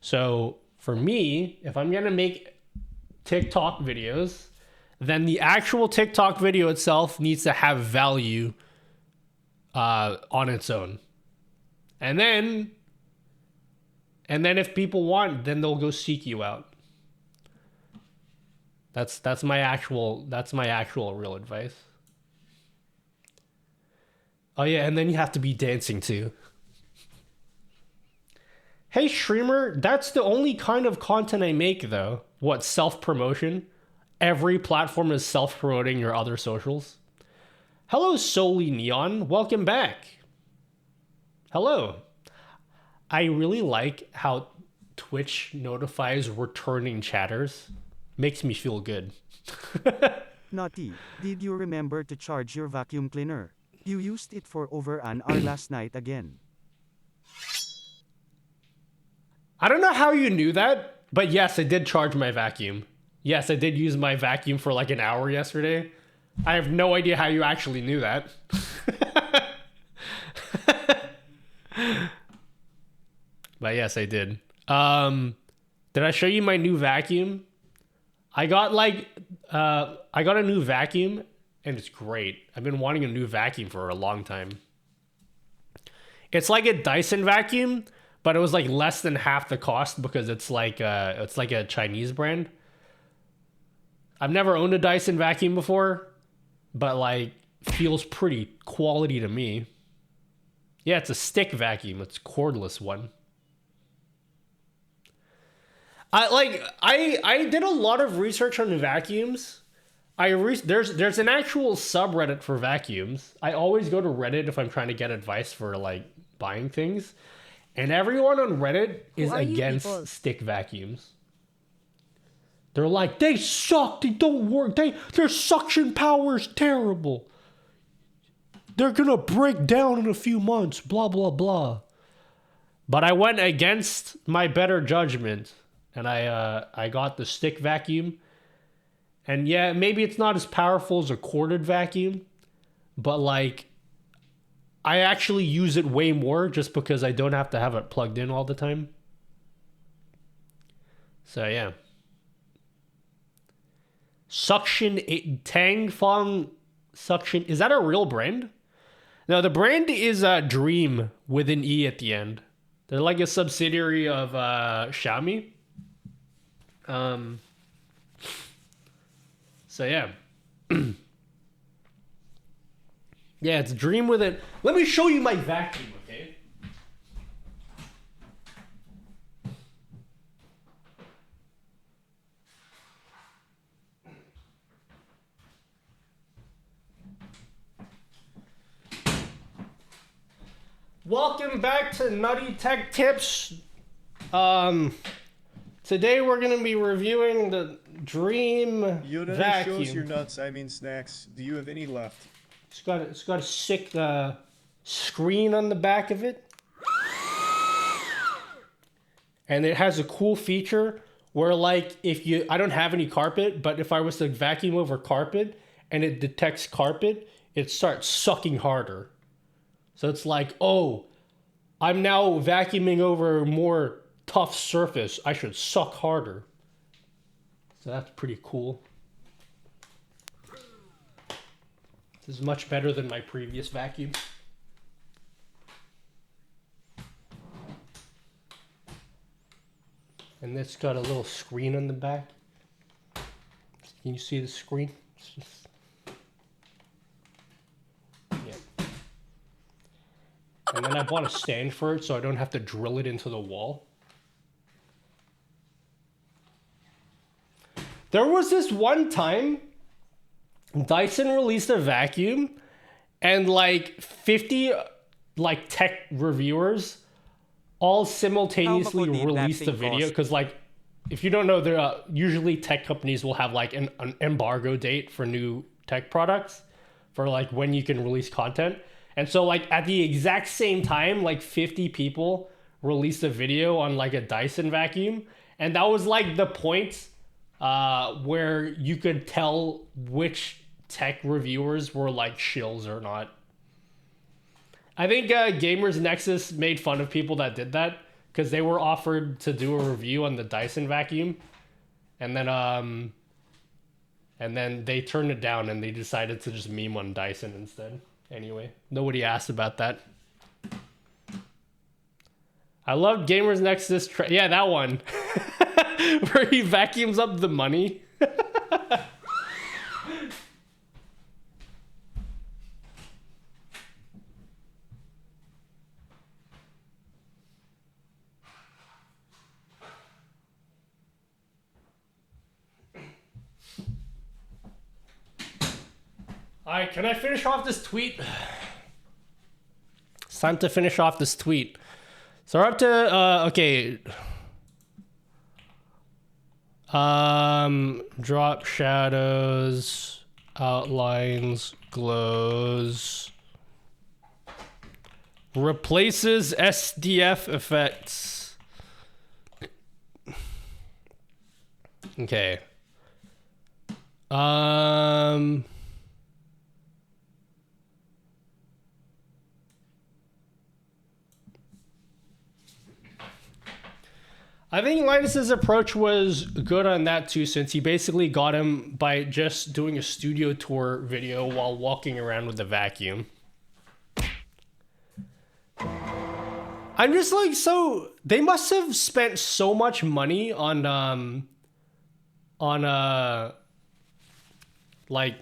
Speaker 2: So for me, if I'm gonna make TikTok videos, then the actual TikTok video itself needs to have value on its own. And then And then if people want, then they'll go seek you out. That's my actual real advice. Oh yeah, and then you have to be dancing too. Hey streamer, that's the only kind of content I make though. What, self-promotion? Every platform is self-promoting your other socials. Hello Soli Neon, welcome back. Hello. I really like how Twitch notifies returning chatters. Makes me feel good.
Speaker 3: Naughty, did you remember to charge your vacuum cleaner? You used it for over an hour last night again.
Speaker 2: I don't know how you knew that, but yes, I did charge my vacuum. Yes, I did use my vacuum for like an hour yesterday. I have no idea how you actually knew that. But yes, I did. Did I show you my new vacuum? I got a new vacuum and it's great. I've been wanting a new vacuum for a long time. It's like a Dyson vacuum, but it was like less than half the cost because it's like a Chinese brand. I've never owned a Dyson vacuum before, but like feels pretty quality to me. Yeah, it's a stick vacuum. It's a cordless one. I did a lot of research on vacuums. There's an actual subreddit for vacuums. I always go to Reddit if I'm trying to get advice for like buying things, and everyone on Reddit is
Speaker 7: are you
Speaker 2: against
Speaker 7: people?
Speaker 2: stick vacuums. They're like, they suck, they don't work, their suction power is terrible. They're gonna break down in a few months, blah blah blah. But I went against my better judgment, and I got the stick vacuum. And yeah, maybe it's not as powerful as a corded vacuum, but like I actually use it way more just because I don't have to have it plugged in all the time. So yeah. Tang Fong Suction. Is that a real brand? No, the brand is Dream with an E at the end. They're like a subsidiary of Xiaomi. So yeah. Yeah, it's Dream with it. Let me show you my vacuum, okay? Welcome back to Nutty Tech Tips. Today we're gonna be reviewing the Dream
Speaker 5: Yoda
Speaker 2: vacuum.
Speaker 5: shows your nuts, I mean snacks. Do you have any left?
Speaker 2: It's got a sick screen on the back of it, and it has a cool feature where like I don't have any carpet, but if I was to vacuum over carpet and it detects carpet, it starts sucking harder. So it's like, oh, I'm now vacuuming over a more tough surface. I should suck harder. So that's pretty cool. This is much better than my previous vacuum. And it's got a little screen on the back. Can you see the screen? It's just... yeah. And then I bought a stand for it so I don't have to drill it into the wall. There was this one time Dyson released a vacuum and like 50 like tech reviewers all simultaneously
Speaker 1: How much would
Speaker 2: released
Speaker 1: that
Speaker 2: the
Speaker 1: thing
Speaker 2: video
Speaker 1: cost?
Speaker 2: because like if you don't know, there usually tech companies will have like an embargo date for new tech products for like when you can release content. And so like at the exact same time, like 50 people released a video on like a Dyson vacuum, and that was like the point where you could tell which tech reviewers were like shills or not. I think Gamers Nexus made fun of people that did that because they were offered to do a review on the Dyson vacuum, and then they turned it down and they decided to just meme on Dyson instead. Anyway, nobody asked about that. I love Gamers Nexus. Yeah, that one. Where he vacuums up the money. Alright, can I finish off this tweet? It's time to finish off this tweet. So we're up to, okay. Drop shadows, outlines, glows. Replaces SDF effects. Okay. I think Linus's approach was good on that too, since he basically got him by just doing a studio tour video while walking around with a vacuum. I'm just like, so they must have spent so much money on like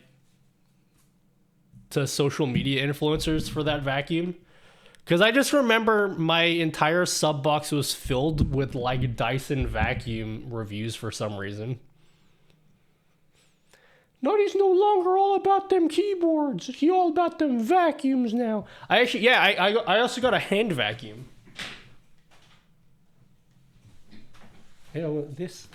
Speaker 2: to social media influencers for that vacuum. Because I just remember my entire sub box was filled with like Dyson vacuum reviews for some reason. Nutty's no longer all about them keyboards. He all about them vacuums now. I actually, yeah, I also got a hand vacuum. You know, this.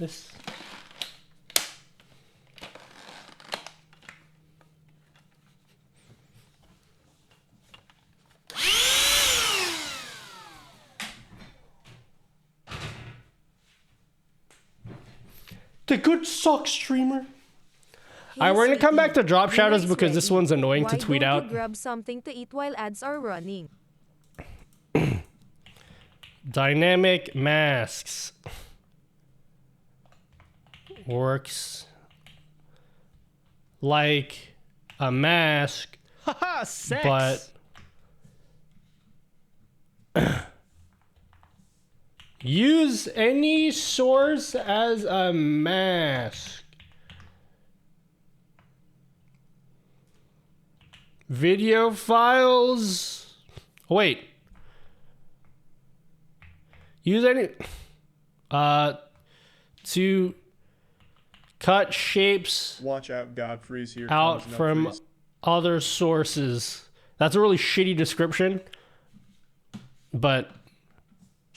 Speaker 2: The good sock streamer. Alright, we're gonna come back to drop shadows because this one's annoying to tweet out.
Speaker 8: Why don't you grab something to eat while ads are running?
Speaker 2: Dynamic masks. Works like a mask,
Speaker 9: Haha, sex.
Speaker 2: but use any source as a mask. Video files. Wait. Use any to cut shapes
Speaker 5: Watch out, Godfrey's here.
Speaker 2: out
Speaker 5: comes
Speaker 2: from
Speaker 5: Nutfreeze.
Speaker 2: other sources. That's a really shitty description. But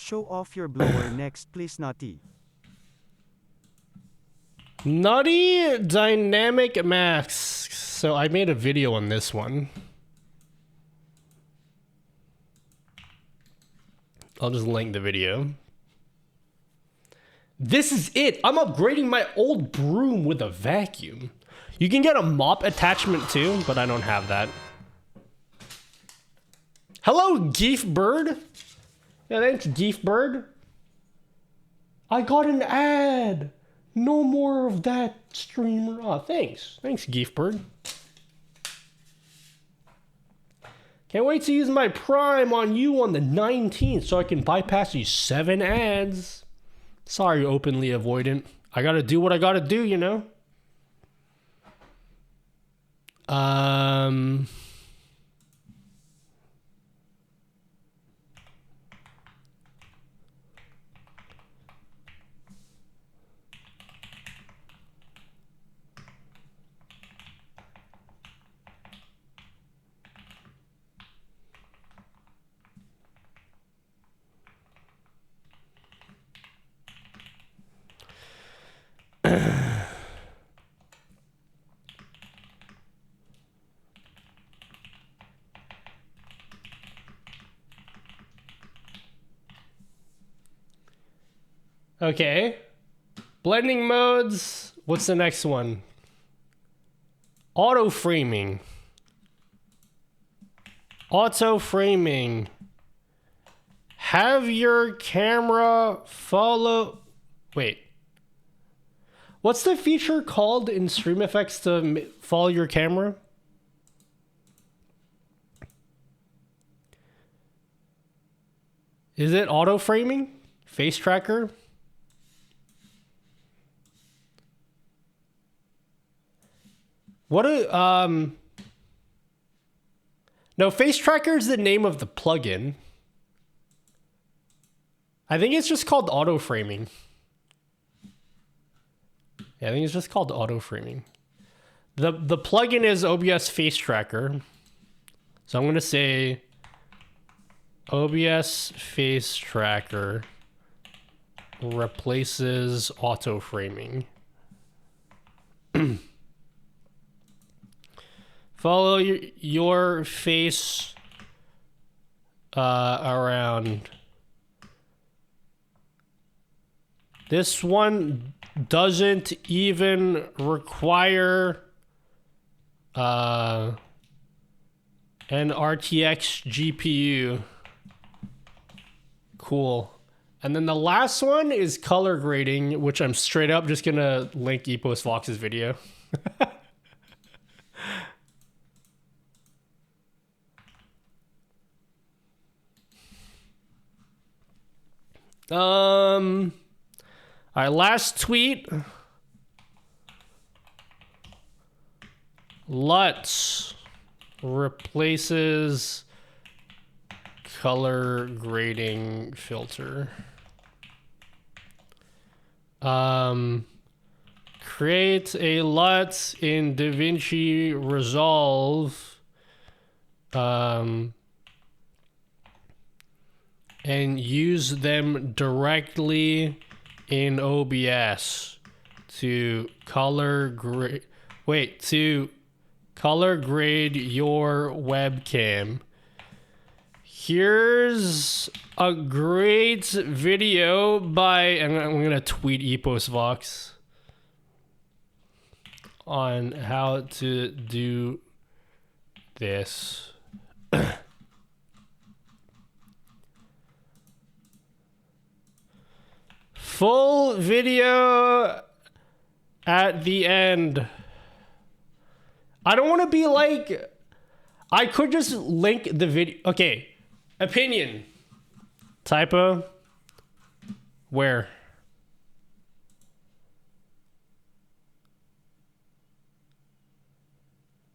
Speaker 3: Show off your blower next, please, Nutty.
Speaker 2: Nutty dynamic masks. So I made a video on this one. I'll just link the video. This is it. I'm upgrading my old broom with a vacuum. You can get a mop attachment too, but I don't have that. Hello, Geef Bird. Yeah, thanks, Geef Bird. I got an ad. No more of that, streamer. Oh, thanks. Thanks, Geef Bird. Can't wait to use my Prime on you on the 19th so I can bypass these 7 ads. Sorry, openly avoidant. I gotta do what I gotta do, you know? Okay. Blending modes. What's the next one? Auto framing. Auto framing. Have your camera follow. Wait. What's the feature called in Stream Effects to follow your camera? Is it auto framing? Face tracker? What a no, face tracker is the name of the plugin. I think it's just called auto framing. Yeah, I think it's just called auto framing. The plugin is OBS face tracker. So I'm gonna say OBS face tracker replaces auto framing. Follow your face around. This one doesn't even require an RTX GPU. Cool. And then the last one is color grading, which I'm straight up just gonna link Epos Vox's video. All right, last tweet. LUTs replaces color grading filter. Create a LUT in DaVinci Resolve. And use them directly in OBS to color grade. Wait, to color grade your webcam. Here's a great video by, and I'm gonna tweet Epos Vox on how to do this. Full video at the end. I don't want to be like, I could just link the video. Okay, opinion. Typo. Where?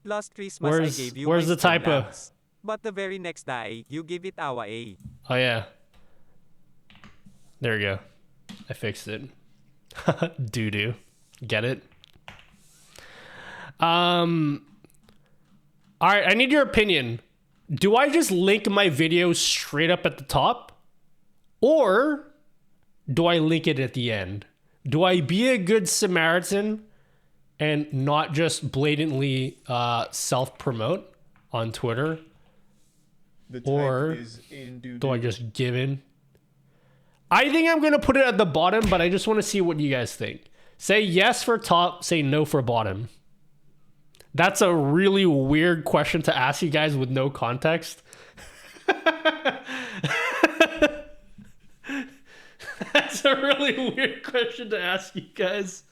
Speaker 1: Last Christmas I gave you
Speaker 2: where's
Speaker 1: my
Speaker 2: the typo?
Speaker 1: Spandex. But the very next day, you give it our A.
Speaker 2: Oh yeah. There we go. I fixed it. Doo-doo. Get it? Alright, I need your opinion. Do I just link my video straight up at the top? Or do I link it at the end? Do I be a good Samaritan and not just blatantly self-promote on Twitter?
Speaker 5: The type
Speaker 2: Or
Speaker 5: is in doo
Speaker 2: do I just give in? I think I'm going to put it at the bottom, but I just want to see what you guys think. Say yes for top, say no for bottom. That's a really weird question to ask you guys with no context. That's a really weird question to ask you guys.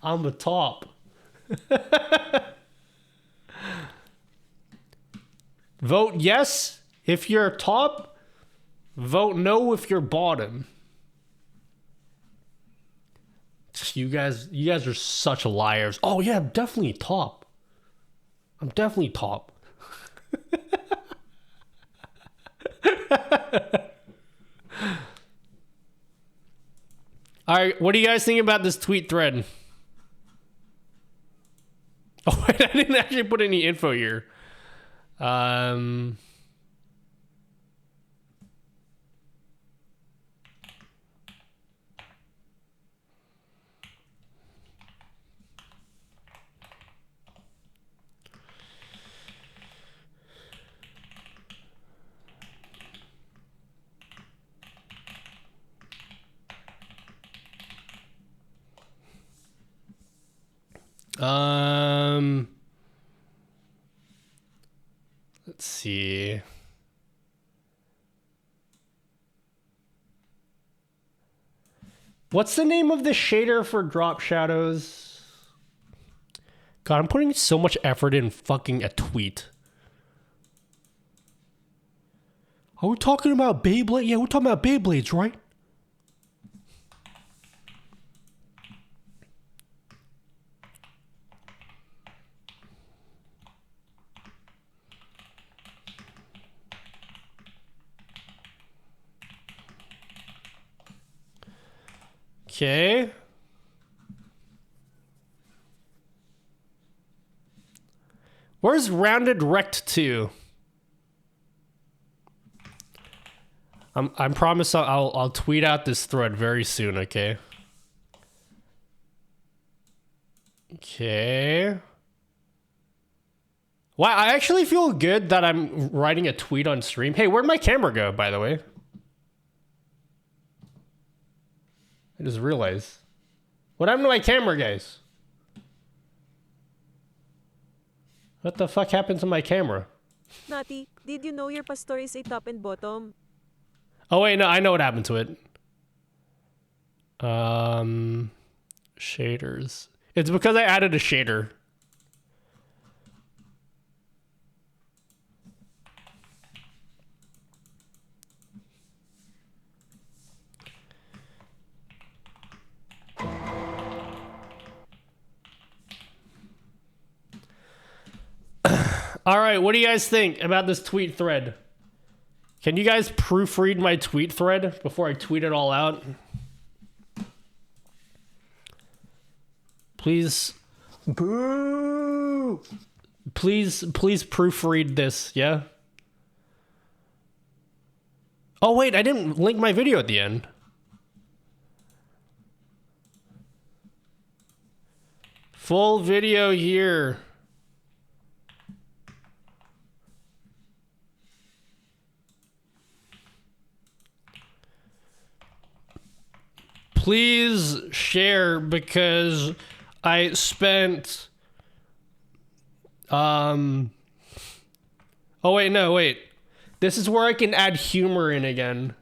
Speaker 2: I'm the top. Vote yes if you're top. Vote no if you're bottom. You guys are such liars. Oh yeah, I'm definitely top. I'm definitely top. All right, what do you guys think about this tweet thread? Oh wait, I didn't actually put any info here. Let's see. What's the name of the shader for drop shadows? God, I'm putting so much effort in fucking a tweet. Are we talking about Beyblade? Yeah, we're talking about Beyblades, right? Okay. Where's Rounded Rect 2? I promise I'll tweet out this thread very soon, okay? Okay. Wow, I actually feel good that I'm writing a tweet on stream. Hey, where'd my camera go, by the way? I just realized. What happened to my camera, guys? What the fuck happened to my camera?
Speaker 4: Nati, did you know your pastor is a top and bottom?
Speaker 2: Oh wait, no, I know what happened to it. Shaders. It's because I added a shader. All right, what do you guys think about this tweet thread? Can you guys proofread my tweet thread before I tweet it all out? Please. Boo! Please proofread this, yeah? Oh, wait, I didn't link my video at the end. Full video here. Please share because I spent oh wait, no, wait. This is where I can add humor in again.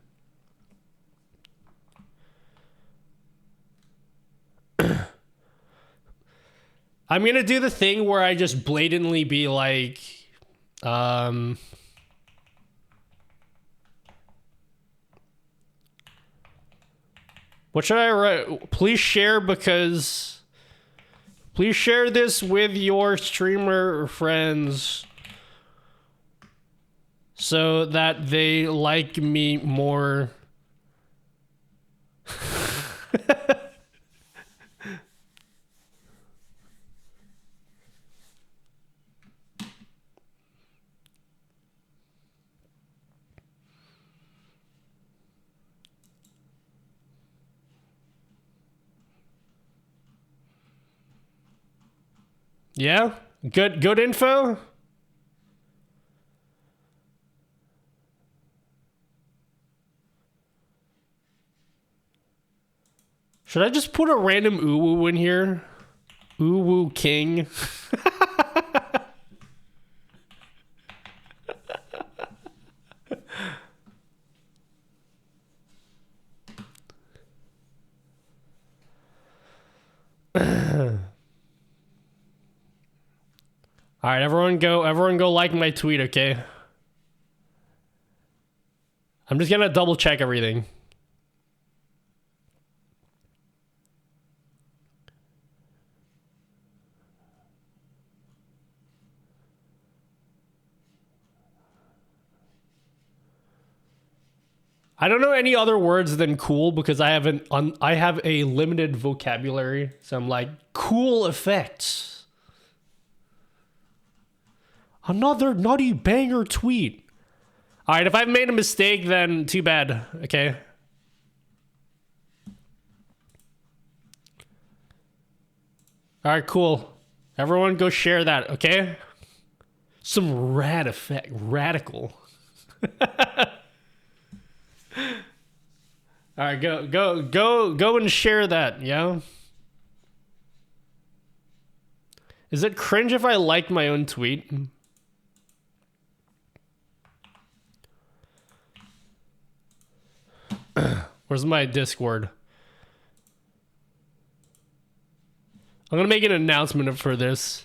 Speaker 2: I'm going to do the thing where I just blatantly be like what should I write? Please share because... Please share this with your streamer friends so that they like me more. Yeah? Good info? Should I just put a random uwu in here? Uwu King. All right, everyone go like my tweet, okay? I'm just gonna double check everything. I don't know any other words than cool because I have a limited vocabulary. So I'm like, cool effects. Another nutty banger tweet. All right, if I've made a mistake, then too bad, okay? All right, cool. Everyone go share that, okay? Some radical. All right, go and share that, yeah? Is it cringe if I like my own tweet? Where's my Discord? I'm gonna make an announcement for this.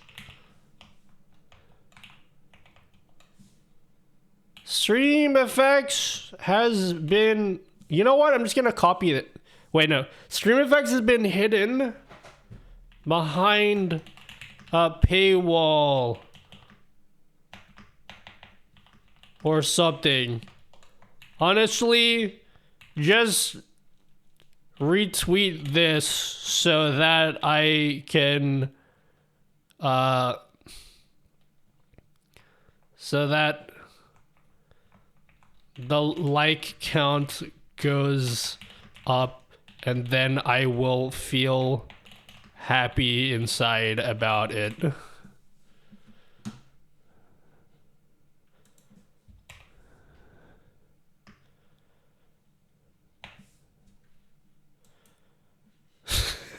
Speaker 2: Stream Effects has been... You know what? I'm just going to copy it. Wait, no. Stream Effects has been hidden behind a paywall. Or something. Honestly, just retweet this so that I can... so that the like count goes up, and then I will feel happy inside about it.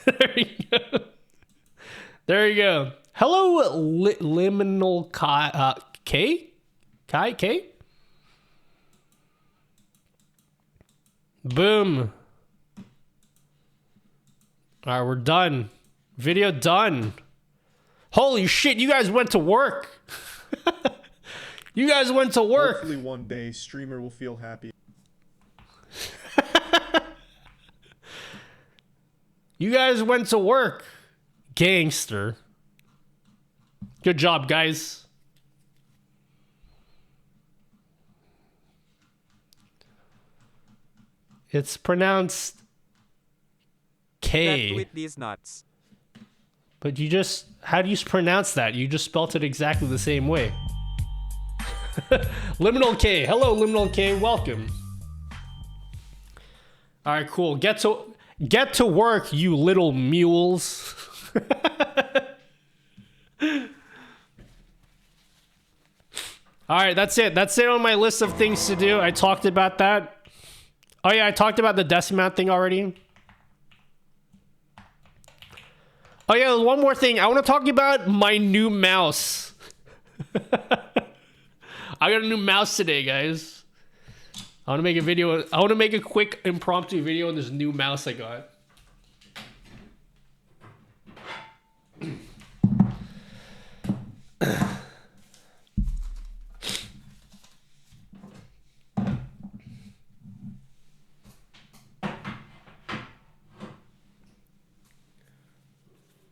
Speaker 2: There you go. There you go. Hello, Liminal K? K? Boom. Alright, we're done. Video done. Holy shit, you guys went to work. You guys went to work.
Speaker 5: Hopefully one day, streamer will feel happy.
Speaker 2: You guys went to work. Gangster. Good job, guys. It's pronounced K.
Speaker 1: That tweet these nuts.
Speaker 2: But you just... How do you pronounce that? You just spelt it exactly the same way. Liminal K. Hello, Liminal K. Welcome. Alright, cool. Get to work, you little mules. Alright, that's it. That's it on my list of things to do. I talked about that. Oh yeah, I talked about the desk mount thing already. Oh yeah, one more thing. I want to talk about my new mouse. I got a new mouse today, guys. I want to make a video. I want to make a quick impromptu video on this new mouse I got.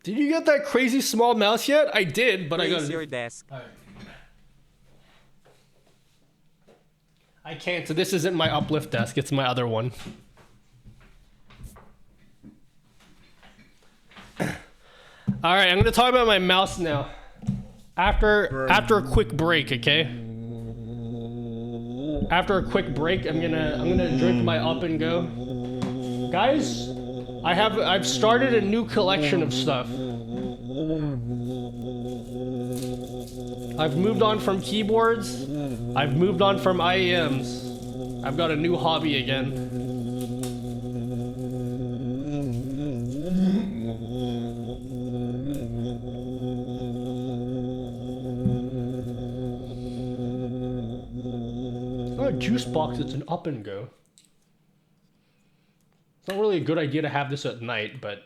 Speaker 2: Did you get that crazy small mouse yet? I did, but I got
Speaker 1: Raise your desk.
Speaker 2: I can't. So this isn't my uplift desk. It's my other one. All right, I'm gonna talk about my mouse now. After a quick break, okay? After a quick break, I'm gonna drink my up and go. Guys, I've started a new collection of stuff. I've moved on from keyboards. I've moved on from IEMs. I've got a new hobby again. It's not a juice box, it's an up and go. It's not really a good idea to have this at night, but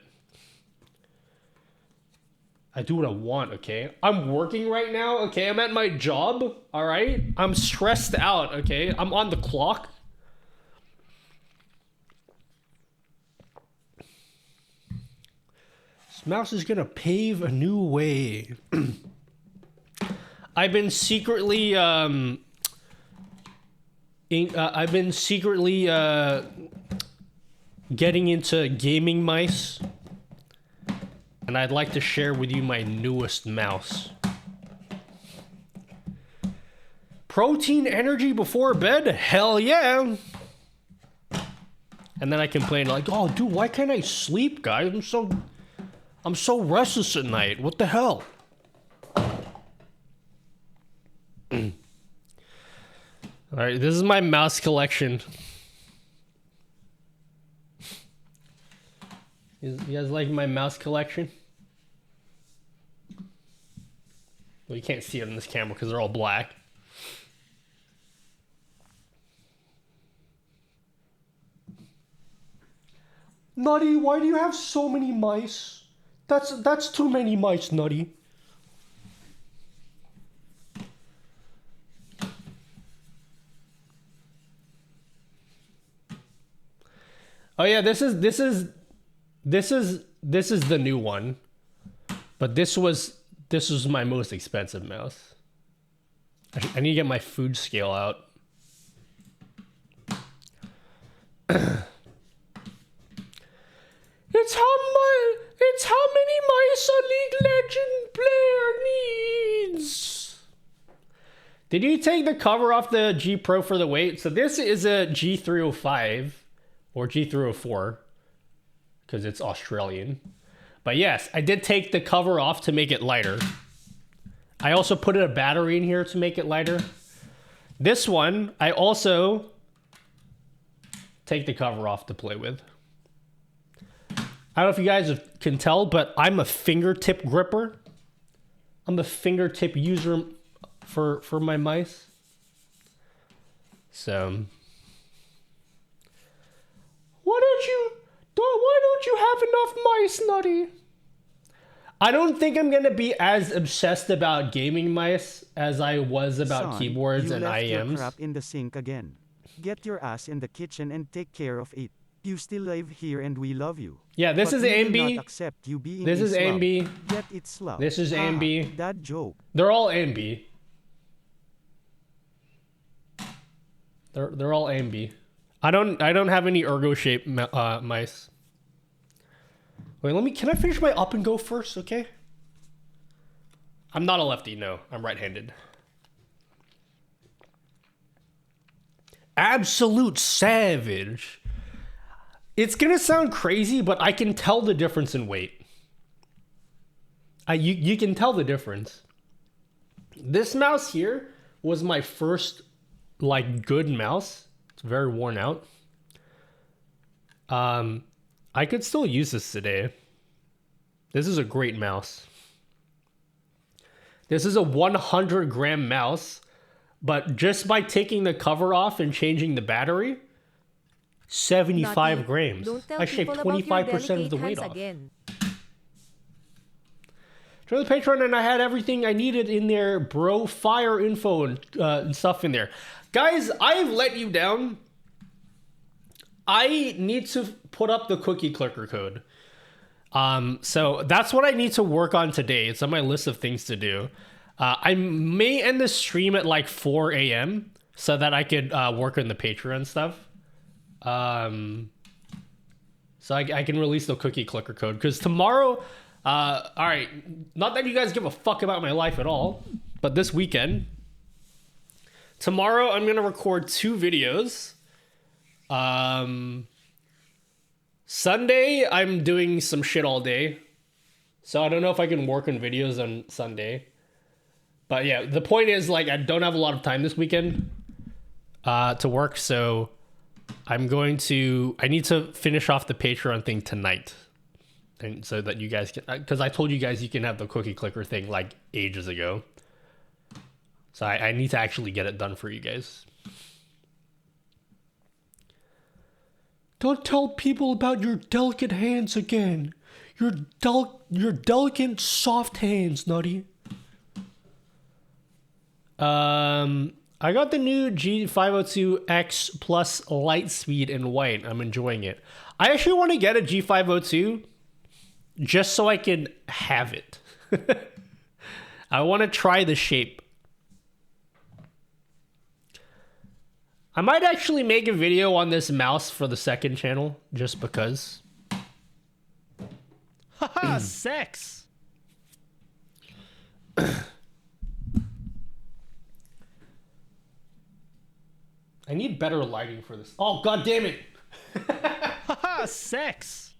Speaker 2: I do what I want, okay? I'm working right now, okay? I'm at my job, all right? I'm stressed out, okay? I'm on the clock. This mouse is gonna pave a new way. I've been secretly, getting into gaming mice. And I'd like to share with you my newest mouse. Protein energy before bed? Hell yeah! And then I complain like, oh dude, why can't I sleep, guys? I'm so restless at night. What the hell? Alright, this is my mouse collection. You guys like my mouse collection? Well, you can't see it in this camera because they're all black. Nutty, why do you have so many mice? That's too many mice, Nutty. Oh yeah, this is the new one. But this was my most expensive mouse. I need to get my food scale out. It's how many mice a League Legend player needs. Did you take the cover off the G Pro for the weight? So this is a G305 or G304 because it's Australian. But yes, I did take the cover off to make it lighter. I also put a battery in here to make it lighter. This one, I also take the cover off to play with. I don't know if you guys can tell, but I'm a fingertip gripper. I'm a fingertip user for my mice. So, why don't you have enough mice, Nutty? I don't think I'm gonna be as obsessed about gaming mice as I was about
Speaker 3: Son,
Speaker 2: keyboards
Speaker 3: you
Speaker 2: and
Speaker 3: left your
Speaker 2: IEMs.
Speaker 3: crap in the sink again. Get your ass in the kitchen and take care of it. You still live here and we love you.
Speaker 2: Yeah, this
Speaker 3: But
Speaker 2: is
Speaker 3: we will
Speaker 2: AMB.
Speaker 3: not accept you being
Speaker 2: This
Speaker 3: a
Speaker 2: is
Speaker 3: slub.
Speaker 2: AMB.
Speaker 3: Get it slub.
Speaker 2: This is
Speaker 3: Haha,
Speaker 2: AMB.
Speaker 3: That joke.
Speaker 2: They're all AMB. They're all AMB. I don't have any ergo shape mice. Wait, can I finish my up and go first, okay? I'm not a lefty, no. I'm right-handed. Absolute savage. It's gonna sound crazy, but I can tell the difference in weight. You can tell the difference. This mouse here was my first, like, good mouse. It's very worn out. I could still use this today. This is a great mouse. This is a 100-gram mouse, but just by taking the cover off and changing the battery, 75
Speaker 8: Naughty.
Speaker 2: grams.
Speaker 8: Don't tell
Speaker 2: I shaved
Speaker 8: people about your
Speaker 2: 25% of the
Speaker 8: delicate
Speaker 2: weight
Speaker 8: hands
Speaker 2: off.
Speaker 8: again.
Speaker 2: Join the Patreon, and I had everything I needed in there, bro. Fire info and stuff in there. Guys, I've let you down. I need to put up the cookie clicker code. So that's what I need to work on today. It's on my list of things to do. I may end the stream at like 4 a.m. so that I could work on the Patreon stuff. So I can release the cookie clicker code. Because tomorrow, all right, not that you guys give a fuck about my life at all, but this weekend, tomorrow I'm going to record 2 videos. Sunday, I'm doing some shit all day. So I don't know if I can work on videos on Sunday. But yeah, the point is, like, I don't have a lot of time this weekend to work. So I need to finish off the Patreon thing tonight. And so that you guys can, because I told you guys you can have the cookie clicker thing like ages ago. So I need to actually get it done for you guys. Don't tell people about your delicate hands again. Your delicate, soft hands, Nutty. I got the new G502X Plus Lightspeed in white. I'm enjoying it. I actually want to get a G502 just so I can have it. I want to try the shape. I might actually make a video on this mouse for the second channel, just because. Haha, sex! I need better lighting for this. Oh, god damn it! Haha, sex!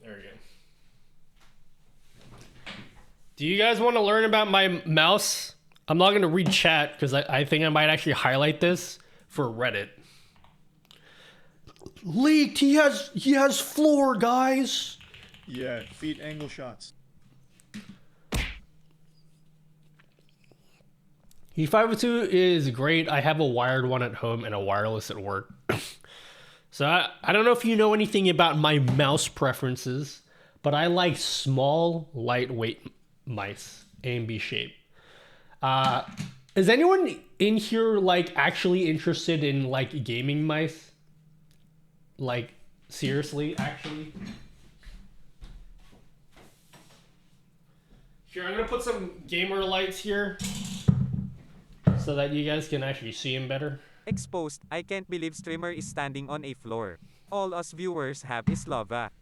Speaker 2: There we go. Do you guys want to learn about my mouse? I'm not going to read chat because I think I might actually highlight this for Reddit. Leaked. He has floor, guys.
Speaker 5: Yeah, feet angle shots.
Speaker 2: E502 is great. I have a wired one at home and a wireless at work. So I don't know if you know anything about my mouse preferences, but I like small, lightweight mice, A and B shape. Is anyone in here like actually interested in like gaming mice? Like seriously, actually? Here, I'm gonna put some gamer lights here so that you guys can actually see him better.
Speaker 1: Exposed, I can't believe streamer is standing on a floor. All us viewers have is lava.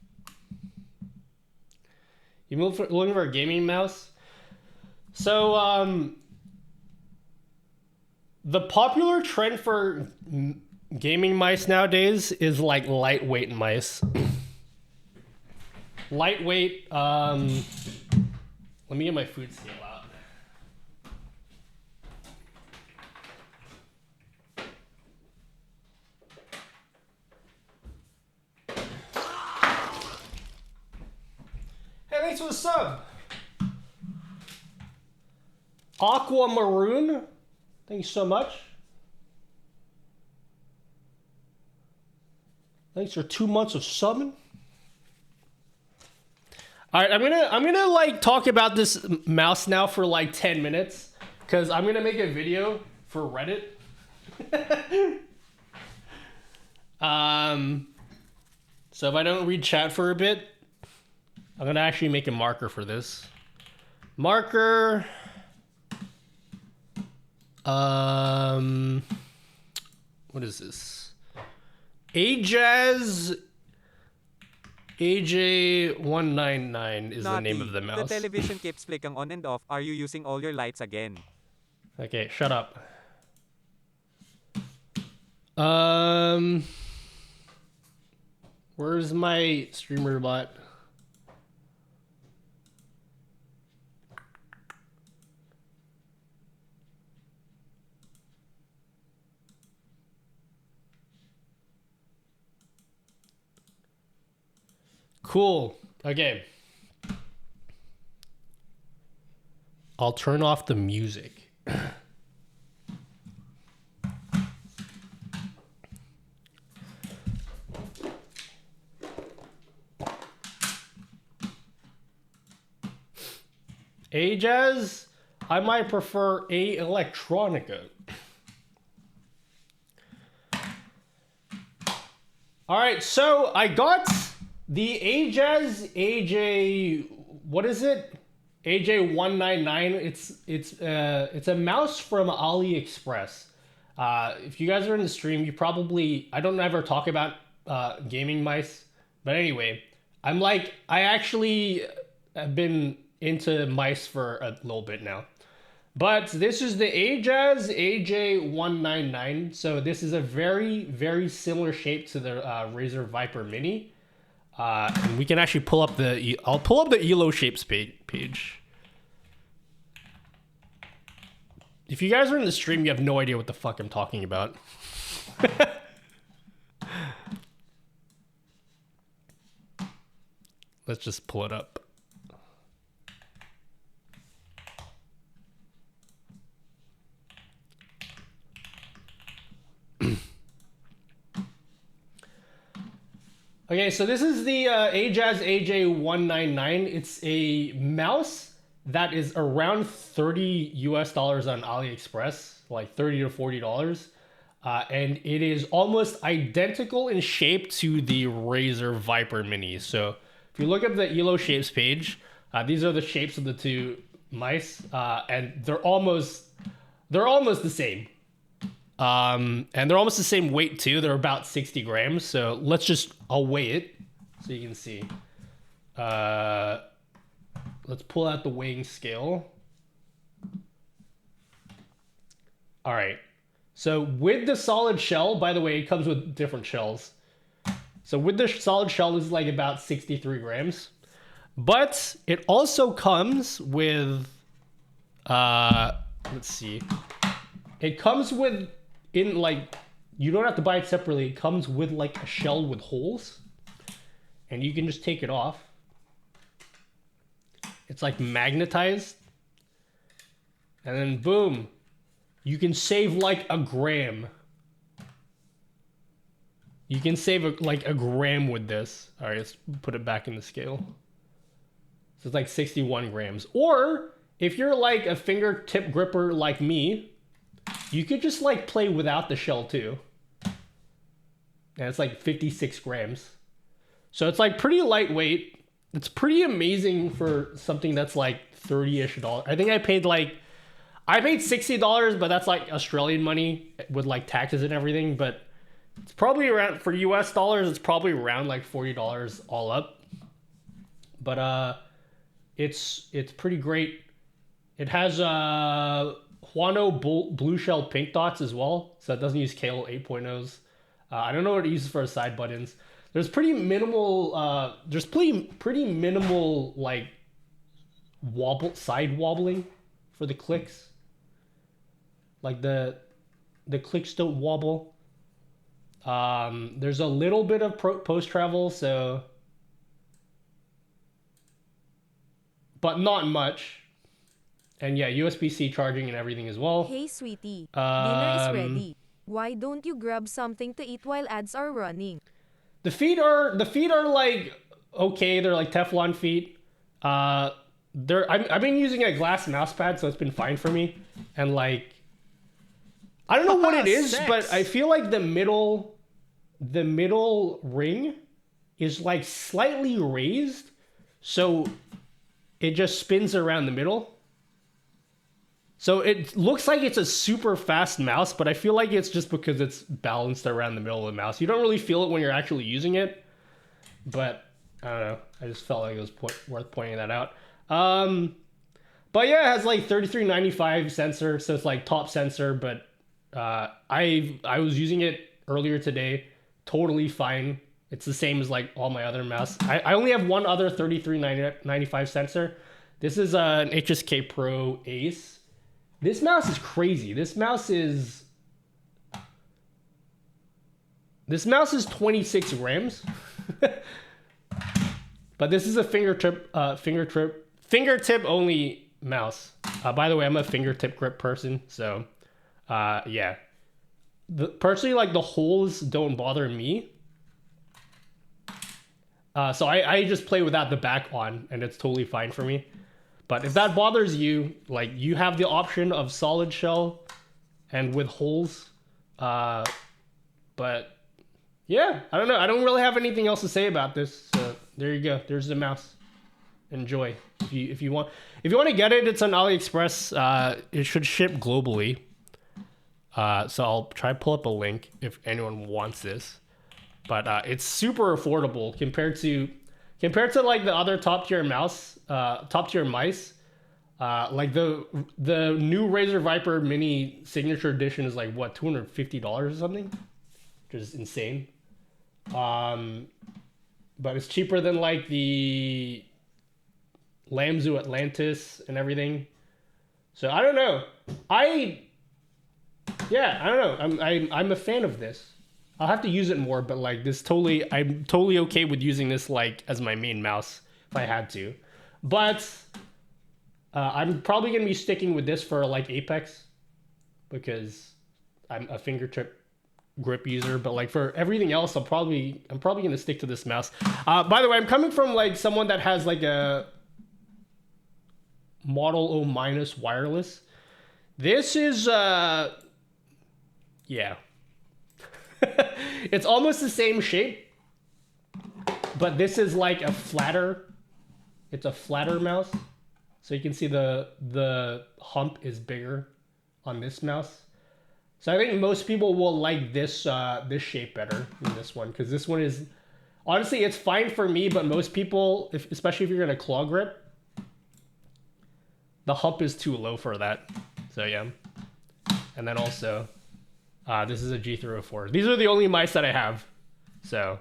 Speaker 2: You looking for a gaming mouse? So, the popular trend for gaming mice nowadays is like lightweight mice. Lightweight, let me get my food scale out. Hey, thanks for the sub. Aqua Maroon, thank you so much. Thanks for 2 months of subbing. All right, I'm gonna like talk about this mouse now for like 10 minutes because I'm gonna make a video for Reddit. So if I don't read chat for a bit, I'm gonna actually make a marker for this. Marker. What is this? Ajaz AJ199 is the name of the mouse.
Speaker 1: The television keeps flicking on and off. Are you using all your lights again?
Speaker 2: Okay, shut up. Where's my streamer bot? Cool. Okay. I'll turn off the music. Ajaz, I might prefer a electronica. All right, so I got the Ajaz AJ, what is it? AJ199. It's a mouse from AliExpress. If you guys are in the stream, you probably, I don't ever talk about gaming mice, but anyway, I actually have been into mice for a little bit now. But this is the Ajaz AJ199. So this is a very, very similar shape to the Razer Viper Mini. And we can actually pull up I'll pull up the Elo Shapes page. If you guys are in the stream, you have no idea what the fuck I'm talking about. Let's just pull it up. Okay, so this is the Ajaz AJ199. It's a mouse that is around $30 US on AliExpress, like $30 to $40. And it is almost identical in shape to the Razer Viper Mini. So if you look up the Elo Shapes page, these are the shapes of the two mice, and they're almost the same. And they're almost the same weight too. They're about 60 grams. So I'll weigh it so you can see. Let's pull out the weighing scale. All right. So with the solid shell, by the way, it comes with different shells. So with the solid shell, this is like about 63 grams. But it also comes with, let's see. It comes with, you don't have to buy it separately. It comes with like a shell with holes. And you can just take it off. It's like magnetized. And then boom. You can save like a gram. You can save like a gram with this. All right, let's put it back in the scale. So it's like 61 grams. Or if you're like a fingertip gripper like me, You could just like play without the shell too. And it's like 56 grams. So it's like pretty lightweight. It's pretty amazing for something that's like 30-ish dollars. I think I paid $60, but that's like Australian money with like taxes and everything. But it's probably around, for US dollars, it's probably around like $40 all up. But it's pretty great. It has Huano blue shell pink dots as well, so it doesn't use KL 8.0s. I don't know what it uses for side buttons. There's pretty minimal like side wobbling for the clicks. Like the clicks don't wobble. There's a little bit of post travel, so, but not much. And yeah, USB-C charging and everything as well.
Speaker 8: Hey sweetie, dinner is ready. Why don't you grab something to eat while ads are running?
Speaker 2: The feet are like okay. They're like Teflon feet. I've been using a glass mouse pad, so it's been fine for me. And like, I don't know what it is, but I feel like the middle ring is like slightly raised, so it just spins around the middle. So it looks like it's a super fast mouse, but I feel like it's just because it's balanced around the middle of the mouse. You don't really feel it when you're actually using it, but I don't know. I just felt like it was worth pointing that out. But yeah, it has like 3395 sensor, so it's like top sensor, but I was using it earlier today, totally fine. It's the same as like all my other mouse. I only have one other 3395 sensor. This is an HSK Pro Ace. This mouse is crazy. This mouse is 26 grams. But this is a fingertip only mouse. By the way, I'm a fingertip grip person, so yeah. Personally, like the holes don't bother me. So I just play without the back on, and it's totally fine for me. But if that bothers you, like, you have the option of solid shell and with holes. But yeah, I don't know. I don't really have anything else to say about this. So there you go. There's the mouse. Enjoy. If you want to get it, it's on AliExpress. It should ship globally. So I'll try to pull up a link if anyone wants this. But it's super affordable compared to like the other top tier mice. Like the new Razer Viper Mini Signature Edition is like what, $250 or something, which is insane. But it's cheaper than like the Lamzu Atlantis and everything. So I don't know. I don't know. I'm a fan of this. I'll have to use it more, but like I'm totally okay with using this like as my main mouse if I had to. But I'm probably gonna be sticking with this for like Apex because I'm a fingertip grip user. But like for everything else, I'm probably gonna stick to this mouse. By the way, I'm coming from like someone that has like a Model O minus wireless. This is yeah. It's almost the same shape, but this is like it's a flatter mouse. So you can see the hump is bigger on this mouse. So I think most people will like this shape better than this one, because this one is, honestly, it's fine for me, but most people, especially if you're gonna claw grip, the hump is too low for that. So yeah. And then also, this is a G304. These are the only mice that I have. So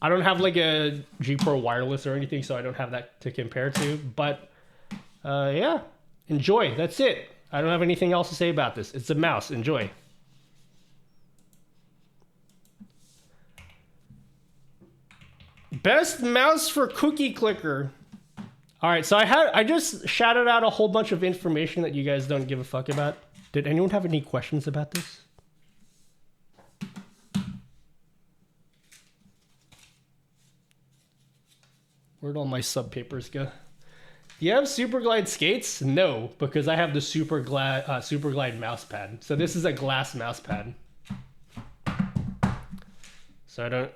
Speaker 2: I don't have like a G Pro wireless or anything, so I don't have that to compare to. But yeah, enjoy. That's it. I don't have anything else to say about this. It's a mouse. Enjoy. Best mouse for Cookie Clicker. All right, so I just shouted out a whole bunch of information that you guys don't give a fuck about. Did anyone have any questions about this? Where'd all my sub papers go? Do you have Superglide skates? No, because I have the Superglide mouse pad. So this is a glass mouse pad. So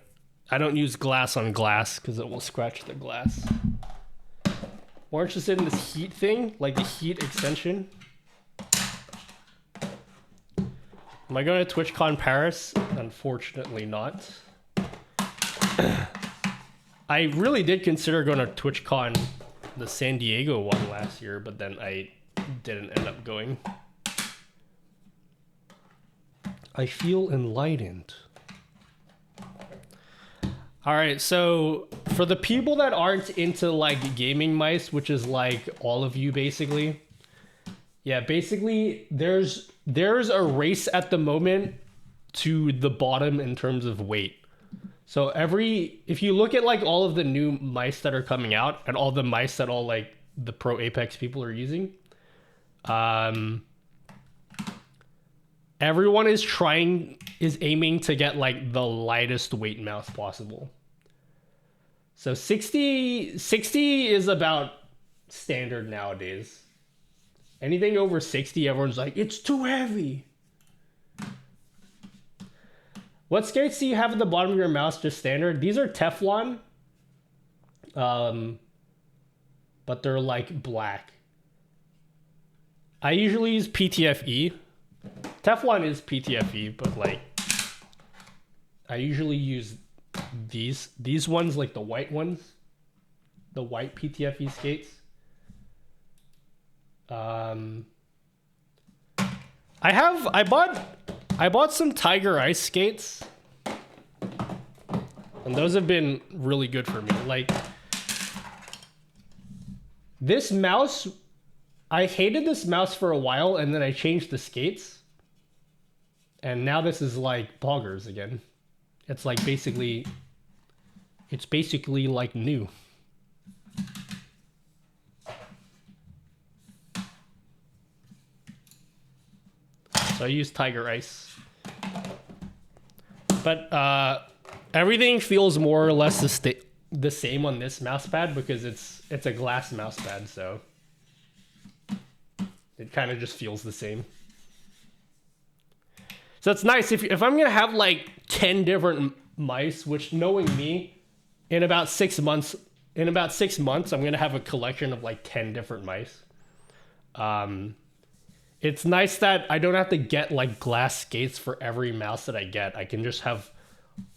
Speaker 2: I don't use glass on glass because it will scratch the glass. More interested in this heat thing, like the heat extension. Am I going to TwitchCon Paris? Unfortunately not. I really did consider going to TwitchCon the San Diego one last year, but then I didn't end up going. I feel enlightened. All right, so for the people that aren't into like gaming mice, which is like all of you basically, yeah, basically there's a race at the moment to the bottom in terms of weight. So if you look at like all of the new mice that are coming out and all the mice that all like the pro Apex people are using, everyone is aiming to get like the lightest weight mouse possible. So 60 is about standard nowadays. Anything over 60, everyone's like, it's too heavy. What skates do you have at the bottom of your mouse, just standard? These are Teflon. But they're like black. I usually use PTFE. Teflon is PTFE, but like I usually use these ones, like the white ones. The white PTFE skates. I bought some Tiger Ice skates, and those have been really good for me. Like, this mouse, I hated this mouse for a while, and then I changed the skates, and now this is like boggers again. It's like basically like new. So I use Tiger Ice. But everything feels more or less the same on this mouse pad because it's a glass mouse pad, so it kind of just feels the same. So it's nice if I'm gonna have like 10 different mice, which knowing me, in about 6 months I'm gonna have a collection of like 10 different mice. It's nice that I don't have to get like glass skates for every mouse that I get. I can just have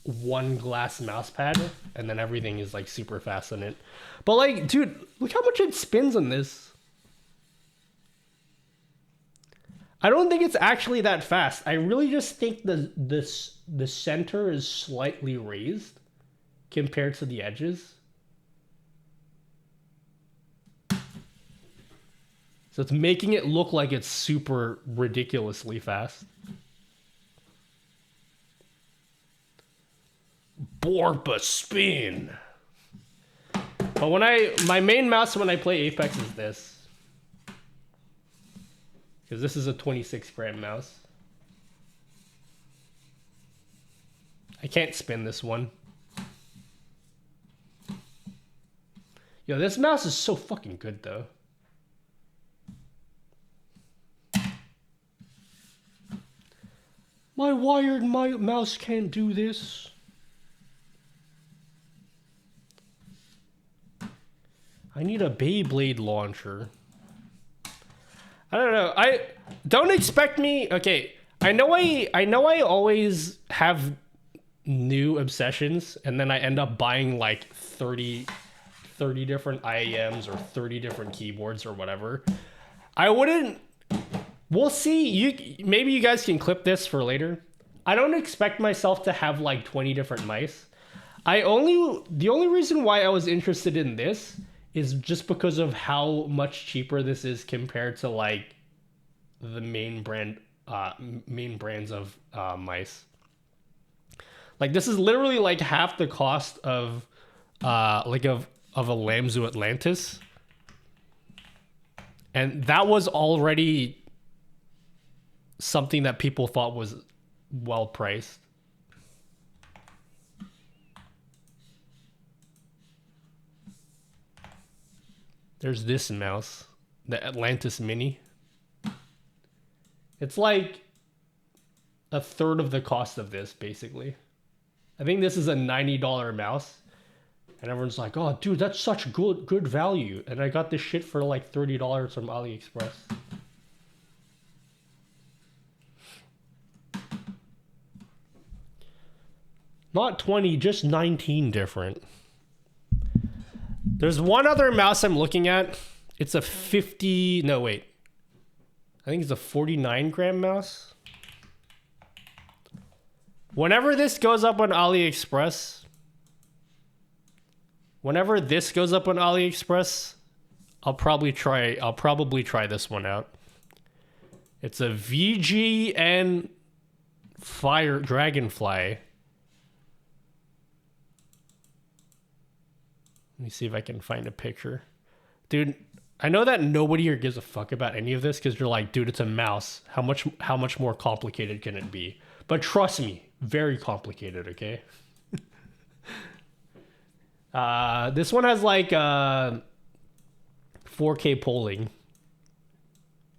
Speaker 2: one glass mouse pad and then everything is like super fast on it. But like, dude, look how much it spins on this. I don't think it's actually that fast. I really just think the center is slightly raised compared to the edges. So it's making it look like it's super ridiculously fast. Borpa spin. But my main mouse when I play Apex is this. Because this is a 26 gram mouse. I can't spin this one. Yo, this mouse is so fucking good though. My wired mouse can't do this. I need a Beyblade launcher. I don't know. I don't expect me. Okay, I know I always have new obsessions, and then I end up buying like 30 different IEMs or 30 different keyboards or whatever. I wouldn't. We'll see. Maybe you guys can clip this for later. I don't expect myself to have like 20 different mice. The only reason why I was interested in this is just because of how much cheaper this is compared to like the main brands of mice. Like this is literally like half the cost of a Lamzu Atlantis, and that was already something that people thought was well priced. There's this mouse, the Atlantis Mini. It's like a third of the cost of this, basically. I think this is a $90 mouse. And everyone's like, oh, dude, that's such good value. And I got this shit for like $30 from AliExpress. Not 20, just 19 different. There's one other mouse I'm looking at. It's a 50... No, wait. I think it's a 49 gram mouse. Whenever this goes up on AliExpress... Whenever this goes up on AliExpress, I'll probably try this one out. It's a VGN Fire Dragonfly. Let me see if I can find a picture. Dude, I know that nobody here gives a fuck about any of this because you're like, dude, it's a mouse. How much more complicated can it be? But trust me, very complicated, okay? This one has like 4K polling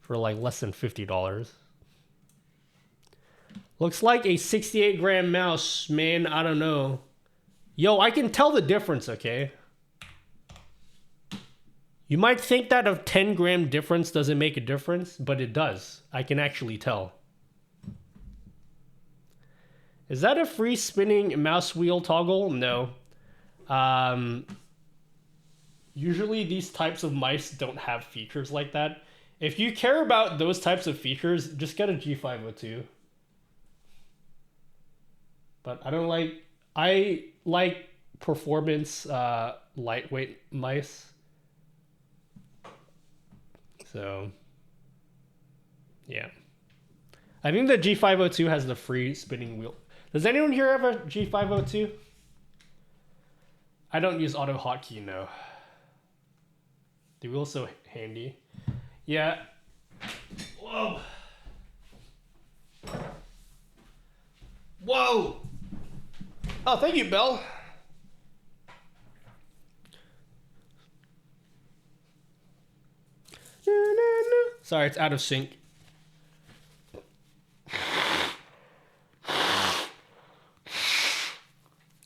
Speaker 2: for like less than $50. Looks like a 68 gram mouse, man. I don't know. Yo, I can tell the difference, okay? You might think that a 10 gram difference doesn't make a difference, but it does. I can actually tell. Is that a free spinning mouse wheel toggle? No. Usually these types of mice don't have features like that. If you care about those types of features, just get a G502. But I like performance lightweight mice. So yeah. I think the G502 has the free spinning wheel. Does anyone here have a G502? I don't use auto hotkey, no. The wheel's so handy. Yeah. Whoa. Whoa. Oh, thank you, Belle. Sorry, it's out of sync.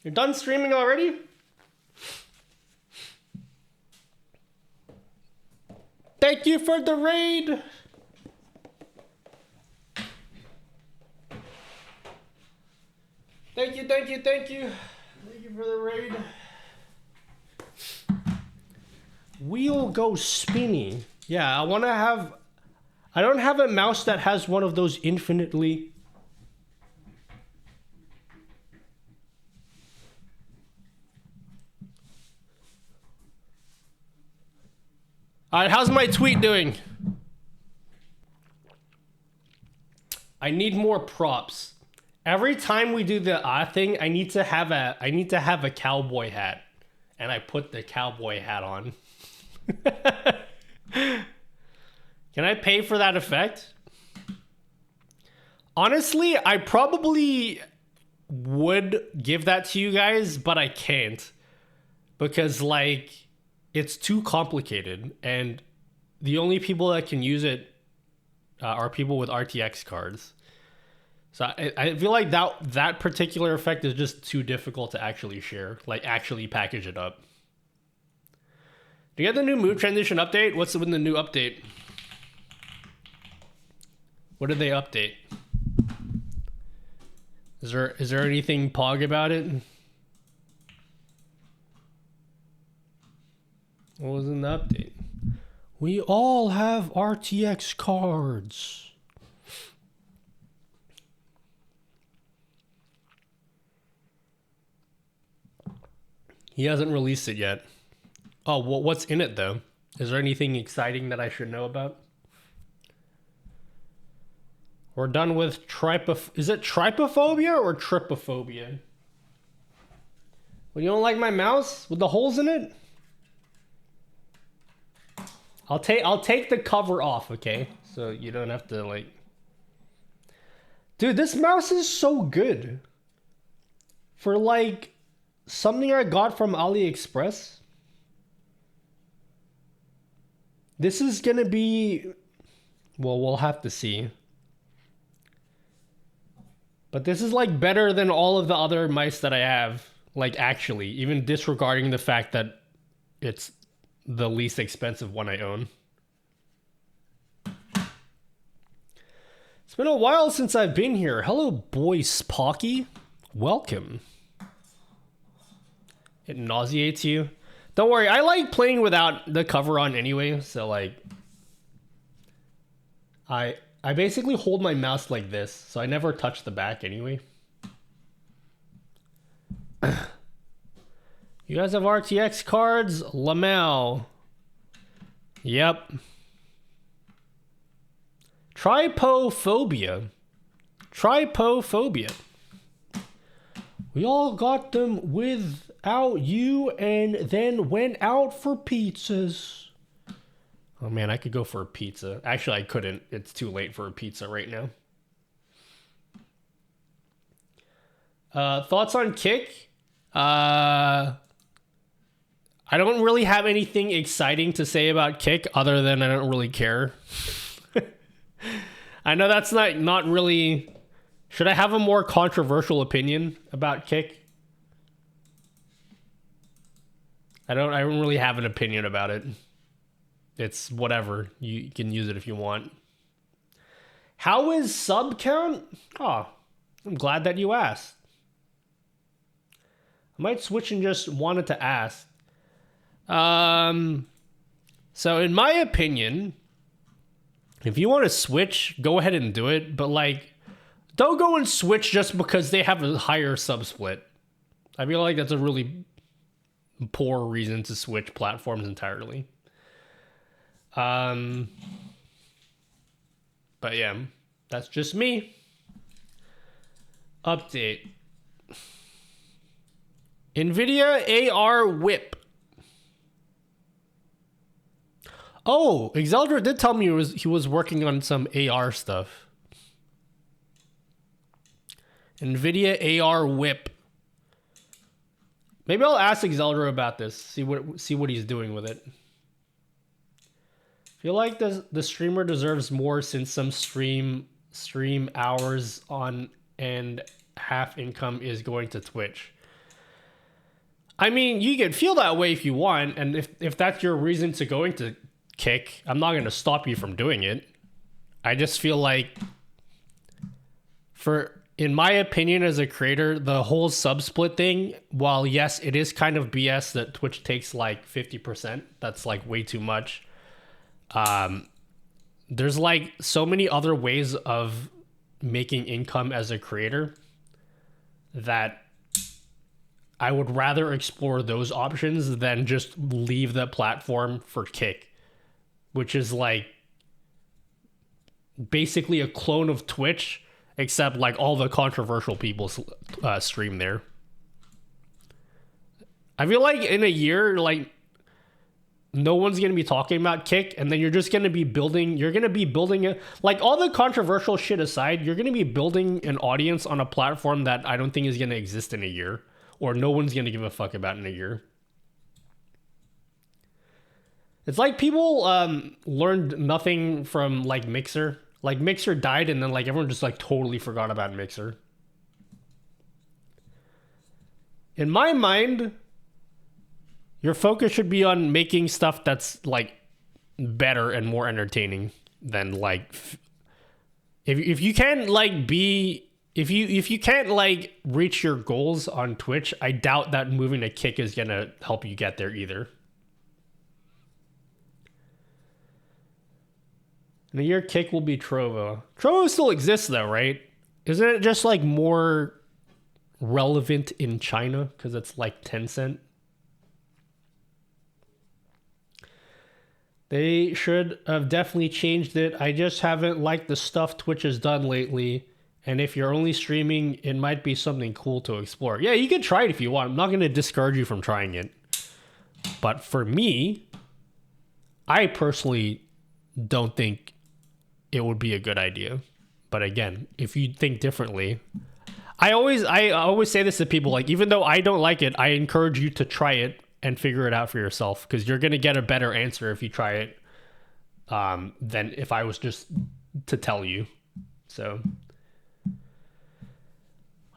Speaker 2: You're done streaming already? Thank you for the raid. Thank you. Thank you for the raid. Wheel goes spinning. Yeah, I don't have a mouse that has one of those infinitely. All right, how's my tweet doing? I need more props. Every time we do the thing, I need to have a cowboy hat, and I put the cowboy hat on. Can I pay for that effect? Honestly, I probably would give that to you guys, but I can't because like it's too complicated, and the only people that can use it are people with RTX cards. So I feel like that particular effect is just too difficult to actually share, like actually package it up. Do you get the new mood transition update? What's with the new update? What did they update? Is there anything pog about it? What was in the update? We all have RTX cards. He hasn't released it yet. Oh, well, what's in it though? Is there anything exciting that I should know about? We're done with is it trypophobia or trypophobia? Well, you don't like my mouse with the holes in it? I'll take the cover off, okay? So you don't have to like. Dude, this mouse is so good. For like something I got from AliExpress. This is gonna be, well, we'll have to see. But this is like better than all of the other mice that I have. Like actually, even disregarding the fact that it's the least expensive one I own. It's been a while since I've been here. Hello, boy Spocky. Welcome. It nauseates you. Don't worry, I like playing without the cover on anyway, so like I basically hold my mouse like this, so I never touch the back anyway. You guys have RTX cards? Lamau. Yep. Trypophobia. Trypophobia. We all got them without you and then went out for pizzas. Oh man, I could go for a pizza. Actually, I couldn't. It's too late for a pizza right now. Thoughts on Kick? I don't really have anything exciting to say about Kick other than I don't really care. I know that's not really... Should I have a more controversial opinion about Kick? I don't really have an opinion about it. It's whatever. You can use it if you want. How is sub count? Oh, I'm glad that you asked. I might switch and just wanted to ask. So in my opinion, if you want to switch, go ahead and do it. But like, don't go and switch just because they have a higher sub split. I feel like that's a really poor reason to switch platforms entirely. But yeah, that's just me. Update. NVIDIA AR Whip. Oh, Exeldra did tell me he was working on some AR stuff. NVIDIA AR Whip. Maybe I'll ask Exeldra about this. See what he's doing with it. Feel like the streamer deserves more since some stream hours on and half income is going to Twitch. I mean, you can feel that way if you want, and if that's your reason to going to Kick, I'm not going to stop you from doing it. I just feel like, in my opinion as a creator, the whole sub split thing, while yes, it is kind of BS that Twitch takes like 50%, that's like way too much. There's like so many other ways of making income as a creator that I would rather explore those options than just leave the platform for Kick, which is like basically a clone of Twitch, except like all the controversial people stream there. I feel like in a year, like no one's going to be talking about Kick, and then you're just going to be building, like all the controversial shit aside, you're going to be building an audience on a platform that I don't think is going to exist in a year, or no one's going to give a fuck about in a year. It's like people learned nothing from like Mixer. Like Mixer died and then like everyone just like totally forgot about Mixer. In my mind, your focus should be on making stuff that's like better and more entertaining than like if you can't like be if you can't like reach your goals on Twitch, I doubt that moving to Kick is gonna help you get there either. In a year, Kick will be Trovo. Trovo still exists though, right? Isn't it just like more relevant in China because it's like Tencent? They should have definitely changed it. I just haven't liked the stuff Twitch has done lately. And if you're only streaming, it might be something cool to explore. Yeah, you can try it if you want. I'm not going to discourage you from trying it. But for me, I personally don't think it would be a good idea. But again, if you think differently, I always say this to people, like, even though I don't like it, I encourage you to try it and figure it out for yourself, because you're going to get a better answer if you try it than if I was just to tell you. So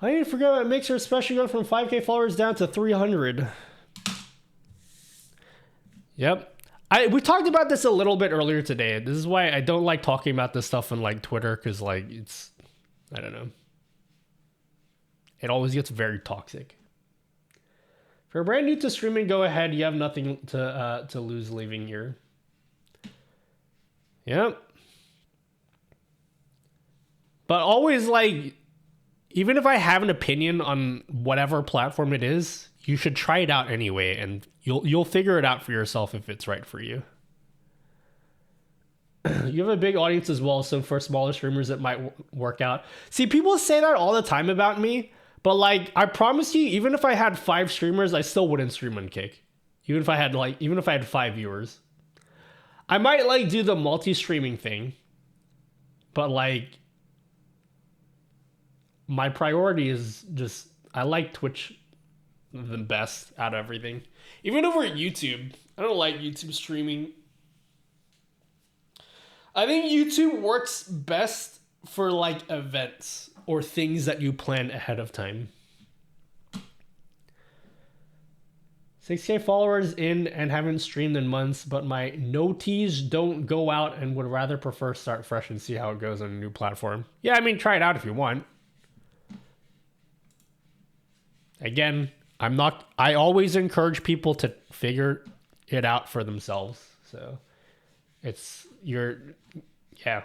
Speaker 2: I didn't forget about Mixer, especially going from 5K followers down to 300. Yep. We talked about this a little bit earlier today. This is why I don't like talking about this stuff on like Twitter, because like it's, I don't know. It always gets very toxic. If you're brand new to streaming, go ahead. You have nothing to lose leaving here. Yep. But always like, even if I have an opinion on whatever platform it is, you should try it out anyway, and you'll figure it out for yourself if it's right for you. You have a big audience as well, so for smaller streamers it might work out. See, people say that all the time about me, but like I promise you, even if I had 5 streamers, I still wouldn't stream on Kick. Even if I had 5 viewers. I might like do the multi-streaming thing, but like my priority is just, I like Twitch the best out of everything. Even over YouTube, I don't like YouTube streaming. I think YouTube works best for like events or things that you plan ahead of time. 6K followers in and haven't streamed in months, but my noties don't go out and would rather prefer start fresh and see how it goes on a new platform. Yeah, I mean, try it out if you want. Again, I always encourage people to figure it out for themselves. So yeah.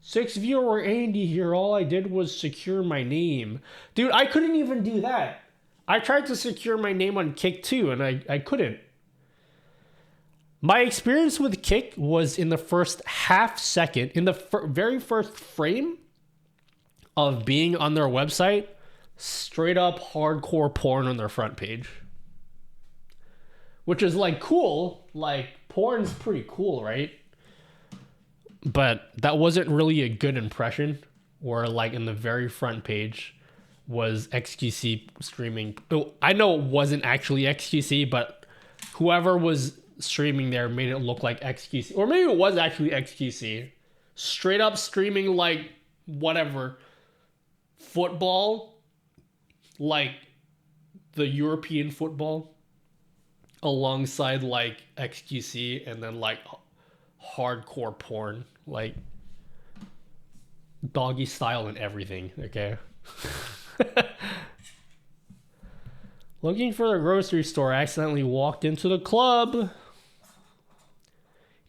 Speaker 2: 6 viewer Andy here. All I did was secure my name. Dude, I couldn't even do that. I tried to secure my name on Kick too, and I couldn't. My experience with Kick was in the first half second, in the very first frame of being on their website, straight up hardcore porn on their front page. Which is like cool. Like porn's pretty cool, right? But that wasn't really a good impression. Where like in the very front page was XQC streaming. I know it wasn't actually XQC, but whoever was streaming there made it look like XQC. Or maybe it was actually XQC. Straight up streaming like whatever. Football. Like the European football. Alongside like XQC and then like hardcore porn. Like doggy style and everything. Okay. Looking for the grocery store, accidentally walked into the club.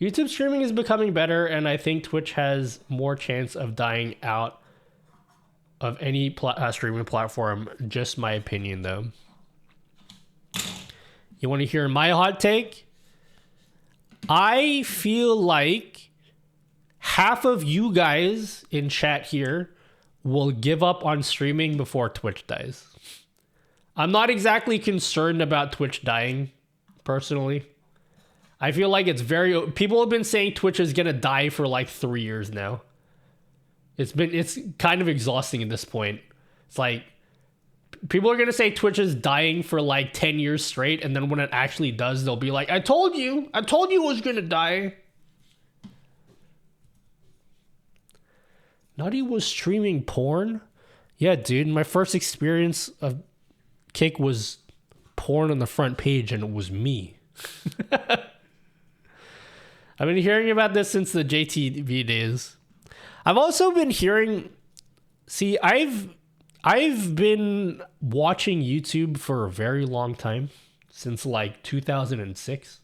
Speaker 2: YouTube streaming is becoming better, and I think Twitch has more chance of dying out of any streaming platform. Just my opinion, though. You want to hear my hot take? I feel like half of you guys in chat here will give up on streaming before Twitch dies. I'm not exactly concerned about Twitch dying, personally. I feel like it's people have been saying Twitch is gonna die for like 3 years now. It's kind of exhausting at this point. It's like people are gonna say Twitch is dying for like 10 years straight, and then when it actually does, they'll be like, I told you it was gonna die. Nutty was streaming porn? Yeah, dude, my first experience of Kick was porn on the front page, and it was me. I've been hearing about this since the JTV days. I've also been hearing... See, I've been watching YouTube for a very long time. Since like 2006.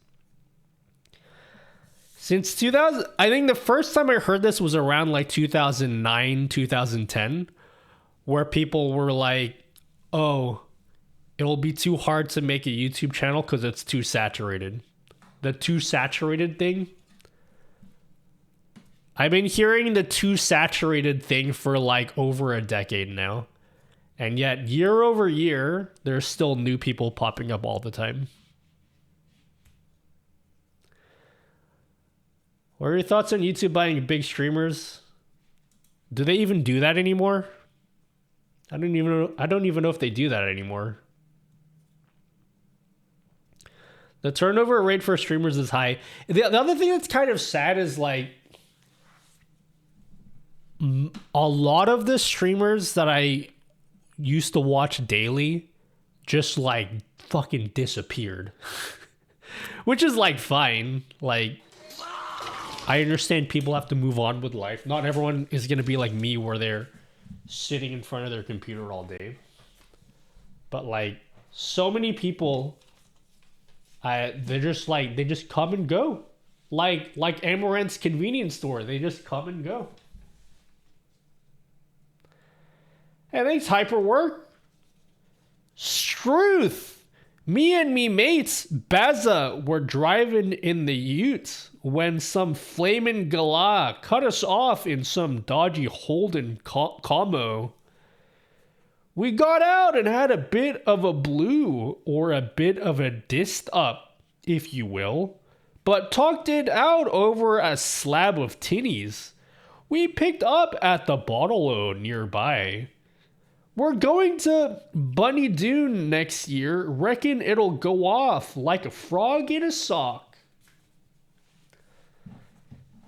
Speaker 2: Since 2000... I think the first time I heard this was around like 2009, 2010. Where people were like, oh, it'll be too hard to make a YouTube channel because it's too saturated. The too saturated thing. I've been hearing the too saturated thing for like over a decade now. And yet, year over year, there's still new people popping up all the time. What are your thoughts on YouTube buying big streamers? Do they even do that anymore? I don't even know if they do that anymore. The turnover rate for streamers is high. The other thing that's kind of sad is like a lot of the streamers that I used to watch daily just like fucking disappeared. Which is like fine. Like I understand people have to move on with life. Not everyone is going to be like me where they're sitting in front of their computer all day. But like so many people they're just like they just come and go. Like Amaranth's convenience store, they just come and go. Hey, thanks Hyperwork. Struth. Me and me mates, Baza, were driving in the ute when some flamin' galah cut us off in some dodgy Holden combo. We got out and had a bit of a blue, or a bit of a dist up, if you will, but talked it out over a slab of tinnies. We picked up at the Bottle-O nearby. We're going to Bunny Dune next year. Reckon it'll go off like a frog in a sock.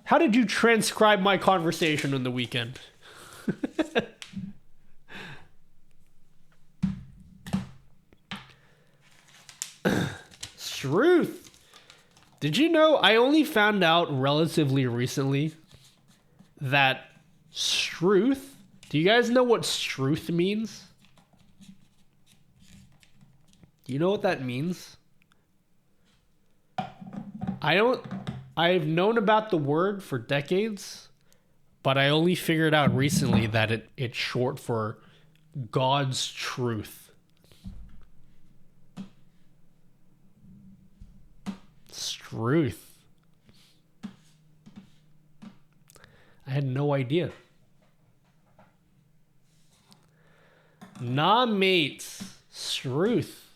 Speaker 2: How did you transcribe my conversation on the weekend? Truth. Did you know I only found out relatively recently that struth? Do you guys know what struth means? Do you know what that means? I've known about the word for decades, but I only figured out recently that it's short for God's truth. Struth. I had no idea. Nah, mates. Struth.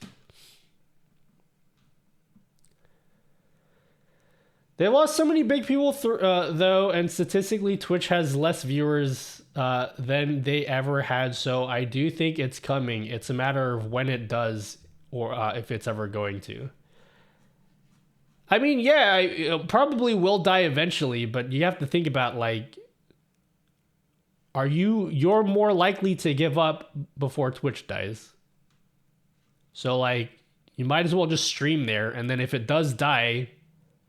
Speaker 2: They lost so many big people though, and statistically Twitch has less viewers than they ever had, so I do think it's coming. It's a matter of when it does, or if it's ever going to. I mean, yeah, it probably will die eventually, but you have to think about, like, you're more likely to give up before Twitch dies. So, like, you might as well just stream there, and then if it does die,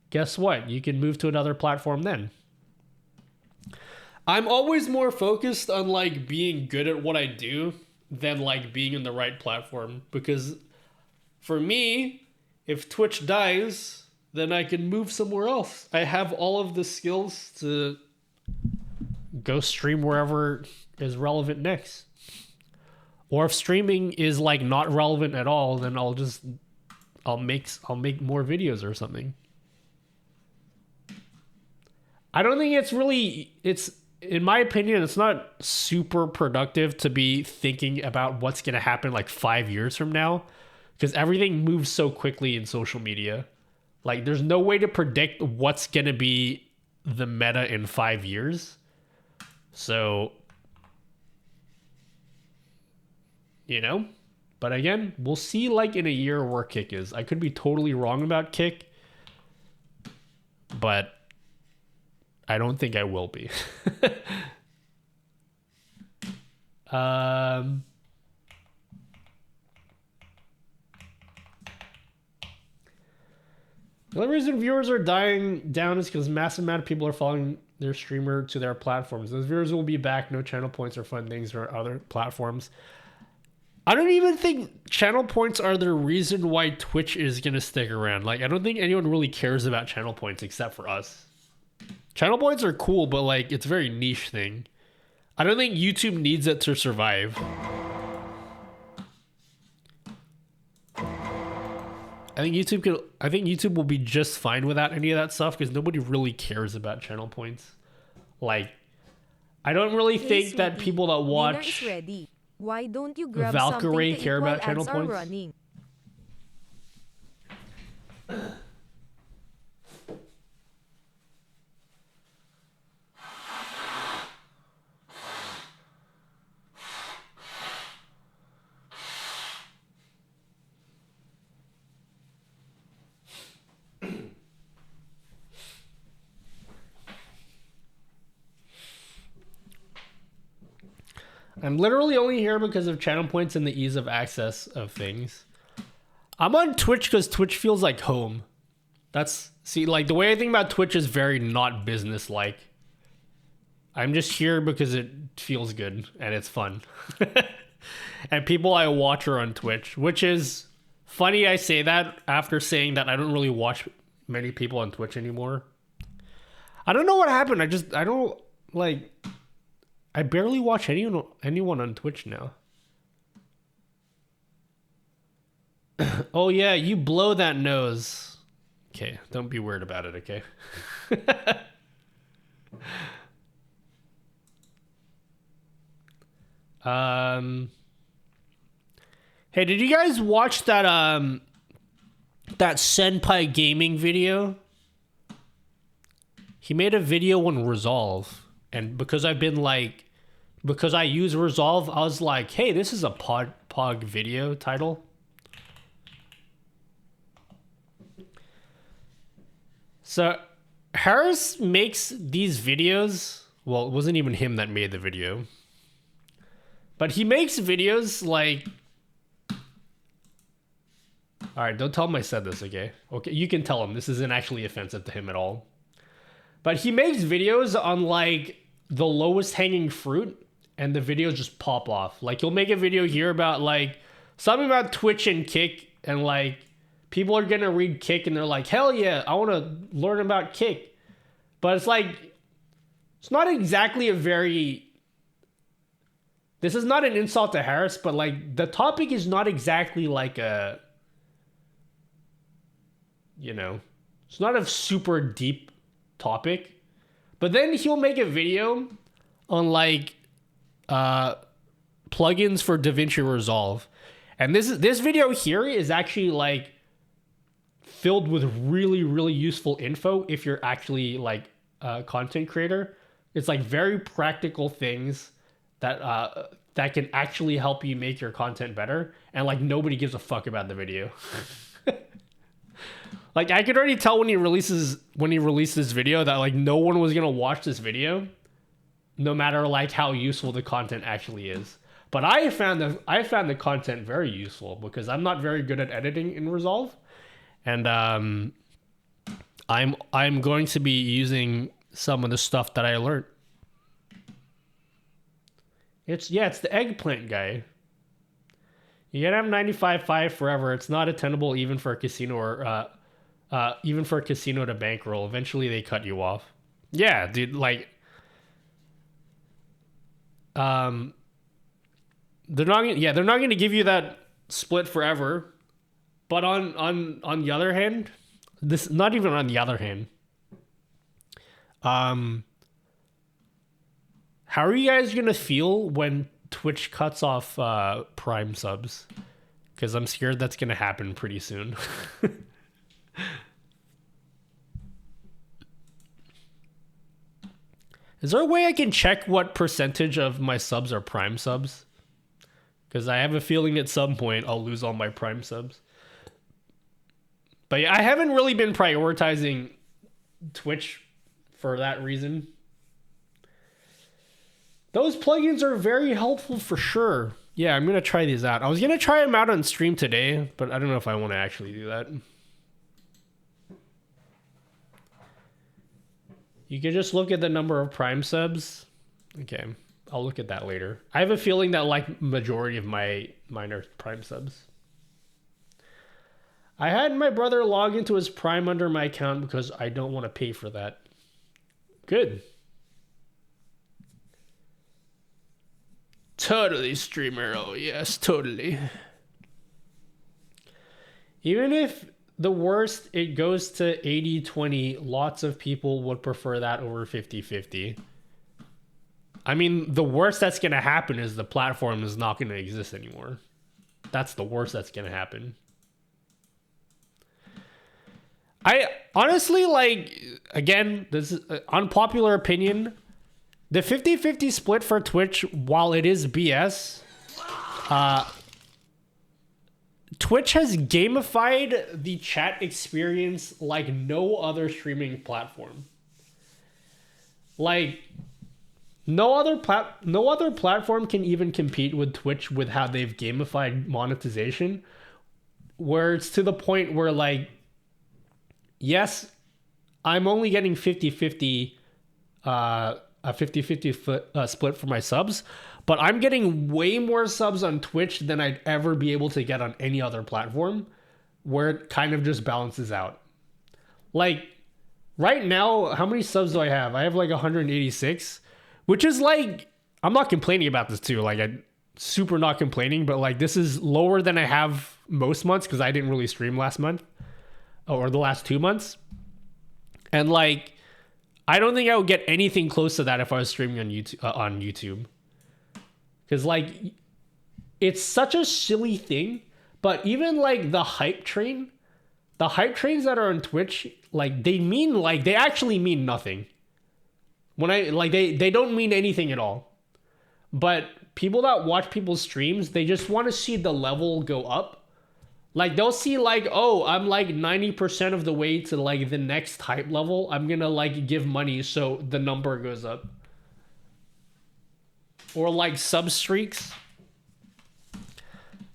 Speaker 2: guess what? You can move to another platform then. I'm always more focused on, like, being good at what I do than, like, being in the right platform. Because for me, if Twitch dies, then I can move somewhere else. I have all of the skills to go stream wherever is relevant next. Or if streaming is like not relevant at all, then I'll make more videos or something. I don't think it's in my opinion, it's not super productive to be thinking about what's going to happen like 5 years from now, because everything moves so quickly in social media. Like, there's no way to predict what's going to be the meta in 5 years. So, you know? But again, we'll see, like, in a year where Kick is. I could be totally wrong about Kick, but I don't think I will be. The only reason viewers are dying down is because massive amount of people are following their streamer to their platforms. Those viewers will be back. No channel points or fun things or other platforms. I don't even think channel points are the reason why Twitch is going to stick around. Like, I don't think anyone really cares about channel points except for us. Channel points are cool, but like, it's a very niche thing. I don't think YouTube needs it to survive. I think YouTube will be just fine without any of that stuff because nobody really cares about channel points. Like, I don't really think that people that watch
Speaker 8: Dinner is ready. Why don't you grab
Speaker 2: Valkyrie
Speaker 8: something to
Speaker 2: care
Speaker 8: eat while
Speaker 2: about channel
Speaker 8: ads are
Speaker 2: points?
Speaker 8: running?
Speaker 2: I'm literally only here because of channel points and the ease of access of things. I'm on Twitch because Twitch feels like home. See, like the way I think about Twitch is very not business-like. I'm just here because it feels good and it's fun. And people I watch are on Twitch, which is funny I say that after saying that I don't really watch many people on Twitch anymore. I don't know what happened. I barely watch anyone on Twitch now. Oh yeah, you blow that nose. Okay, don't be weird about it, okay? Hey, did you guys watch that that Senpai Gaming video? He made a video on Resolve, and because I use Resolve, I was like, hey, this is a Pog video title. So Harris makes these videos. Well, it wasn't even him that made the video, but he makes videos like, all right, don't tell him I said this, okay? Okay, you can tell him this isn't actually offensive to him at all. But he makes videos on like the lowest hanging fruit, and the videos just pop off. Like he'll make a video here about like something about Twitch and Kick, and like people are gonna read Kick and they're like, hell yeah, I want to learn about Kick. But it's like, it's not exactly a very, this is not an insult to Harris, but like the topic is not exactly like a, you know, it's not a super deep topic. But then he'll make a video on like plugins for DaVinci Resolve. And this video here is actually like filled with really, really useful info if you're actually like a content creator. It's like very practical things that that can actually help you make your content better. And like nobody gives a fuck about the video. Like I could already tell when he released this video that like no one was gonna watch this video, no matter like how useful the content actually is. But I found the content very useful because I'm not very good at editing in Resolve, and I'm going to be using some of the stuff that I learned. It's the eggplant guy. You can have 95.5 forever. It's not attainable even for a casino or even for a casino to bankroll. Eventually they cut you off. Yeah, dude, like they're not going to give you that split forever. But on the other hand, this not even on the other hand. How are you guys going to feel when Twitch cuts off Prime subs? Cuz I'm scared that's going to happen pretty soon. Is there a way I can check what percentage of my subs are Prime subs? Because I have a feeling at some point I'll lose all my Prime subs. But yeah, I haven't really been prioritizing Twitch for that reason. Those plugins are very helpful for sure. Yeah, I'm going to try these out. I was going to try them out on stream today, but I don't know if I want to actually do that. You can just look at the number of Prime subs. Okay, I'll look at that later. I have a feeling that like majority of mine are Prime subs. I had my brother log into his Prime under my account because I don't want to pay for that. Good. Totally, streamer. Oh yes, totally. Even if the worst, it goes to 80-20. Lots of people would prefer that over 50-50. I mean, the worst that's going to happen is the platform is not going to exist anymore. That's the worst that's going to happen. I honestly, like, again, this is unpopular opinion. The 50-50 split for Twitch, while it is BS, Twitch has gamified the chat experience like no other streaming platform. Like, No other platform can even compete with Twitch with how they've gamified monetization, where it's to the point where, like, yes, I'm only getting 50-50 a 50-50 split for my subs, but I'm getting way more subs on Twitch than I'd ever be able to get on any other platform, where it kind of just balances out. Like, right now, how many subs do I have? I have like 186, which is like, I'm not complaining about this too. Like, I'm super not complaining, but like, this is lower than I have most months because I didn't really stream last month or the last 2 months. And like, I don't think I would get anything close to that if I was streaming on YouTube. Because like, it's such a silly thing, but even like the hype trains that are on Twitch, like they actually mean nothing. When they don't mean anything at all. But people that watch people's streams, they just want to see the level go up. Like, they'll see like, oh, I'm like 90% of the way to like the next hype level. I'm gonna like give money so the number goes up. Or like sub streaks.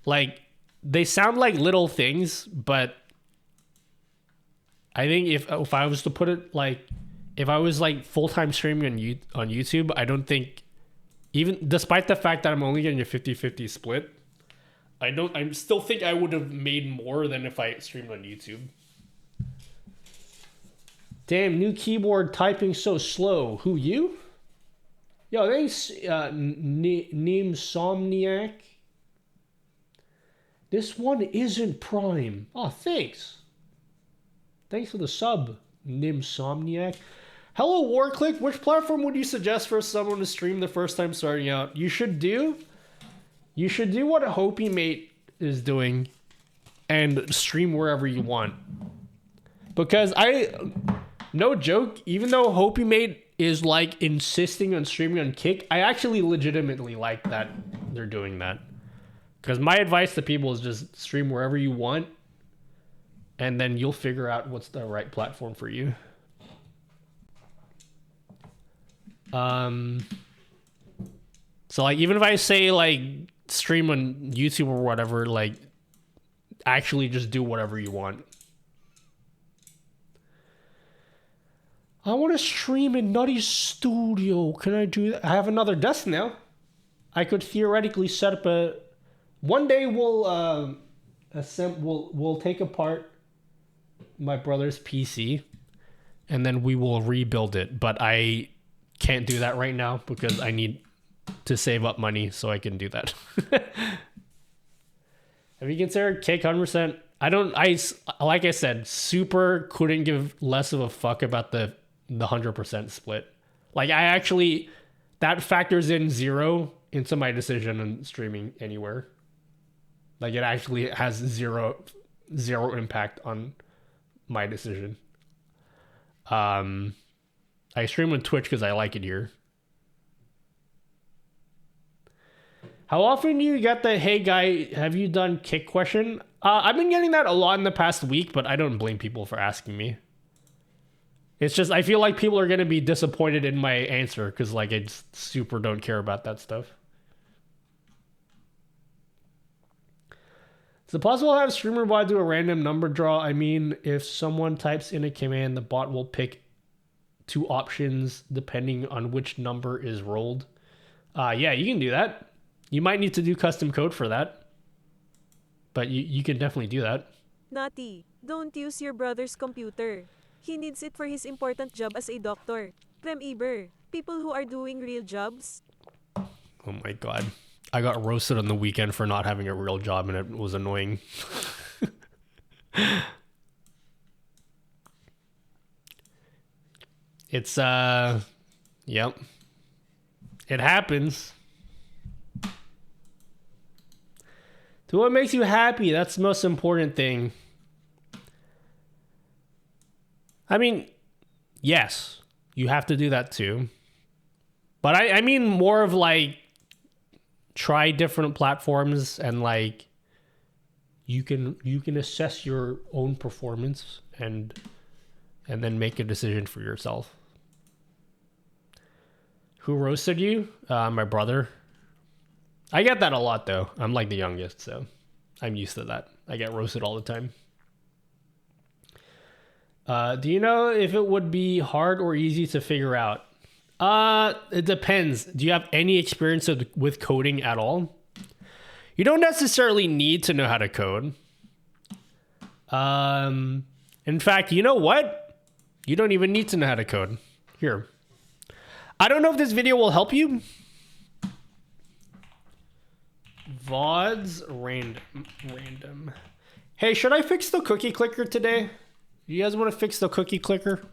Speaker 2: Like, they sound like little things, but I think if I was to put it like, if I was like full-time streaming on YouTube, I don't think, even despite the fact that I'm only getting a 50-50 split, I still think I would have made more than if I streamed on YouTube. Damn, new keyboard typing so slow. Who, you? Yo, thanks, Nimsomniac. This one isn't Prime. Oh, thanks. Thanks for the sub, Nimsomniac. Hello, Warclick. Which platform would you suggest for someone to stream the first time starting out? You should do what Hopi Mate is doing and stream wherever you want. Because no joke, even though Hopi Mate is like insisting on streaming on Kick, I actually legitimately like that they're doing that. Because my advice to people is just stream wherever you want, and then you'll figure out what's the right platform for you. So like, even if I say like stream on YouTube or whatever, like actually just do whatever you want. I want to stream in Nutty Studio. Can I do that? I have another desk now. I could theoretically set up one day we'll take apart my brother's PC and then we will rebuild it, but I can't do that right now because I need to save up money so I can do that. Have you considered Kick 100%? Like I said, super couldn't give less of a fuck about the 100% split. Like, that factors in 0 into my decision on streaming anywhere. Like, it actually has zero impact on my decision. I stream on Twitch because I like it here. How often do you get the "Hey guy, have you done Kick" question? I've been getting that a lot in the past week, but I don't blame people for asking me. It's just, I feel like people are going to be disappointed in my answer because like, I just super don't care about that stuff. Is it possible to have StreamerBot do a random number draw? I mean, if someone types in a command, the bot will pick 2 options depending on which number is rolled. Yeah, you can do that. You might need to do custom code for that. But you can definitely do that.
Speaker 4: Naughty, don't use your brother's computer. He needs it for his important job as a doctor. Clem Eber, people who are doing real jobs.
Speaker 2: Oh my god. I got roasted on the weekend for not having a real job and it was annoying. It's, yep. It happens. Do what makes you happy. That's the most important thing. I mean, yes, you have to do that too. But I mean more of like, try different platforms and like, you can assess your own performance and then make a decision for yourself. Who roasted you? My brother. I get that a lot though. I'm like the youngest, so I'm used to that. I get roasted all the time. Do you know if it would be hard or easy to figure out? It depends. Do you have any experience with coding at all? You don't necessarily need to know how to code. In fact, you know what? You don't even need to know how to code. Here. I don't know if this video will help you. VODs random. Hey, should I fix the cookie clicker today? You guys want to fix the cookie clicker?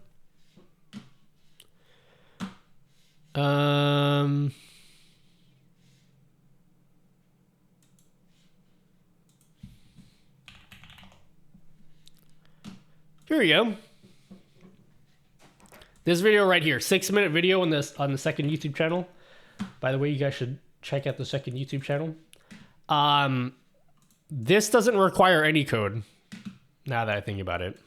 Speaker 2: Here you go. This video right here, 6-minute video on the second YouTube channel. By the way, you guys should check out the second YouTube channel. This doesn't require any code. Now that I think about it.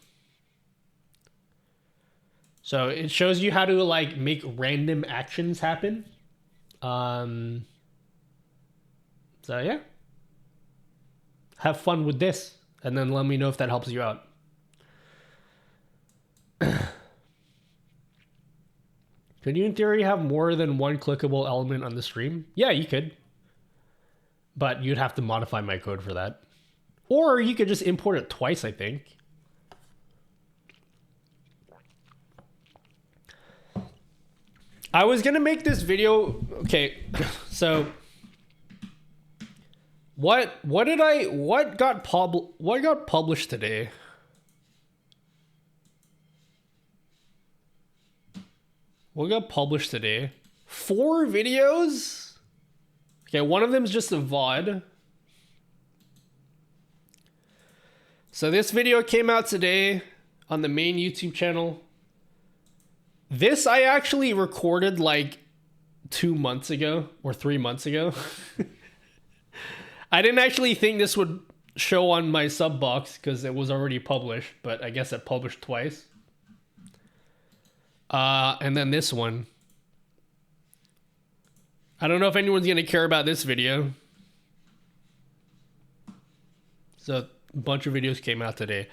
Speaker 2: So it shows you how to like make random actions happen. So yeah. Have fun with this and then let me know if that helps you out. Could you in theory have more than one clickable element on the stream? Yeah, you could. But you'd have to modify my code for that. Or you could just import it twice, I think. I was gonna make this video. Okay, so what got published today? What got published today? 4 videos? Okay, one of them is just a VOD. So this video came out today on the main YouTube channel. This I actually recorded like 2 months ago or 3 months ago. I didn't actually think this would show on my sub box because it was already published, but I guess it published twice. And then this one. I don't know if anyone's gonna care about this video. So a bunch of videos came out today.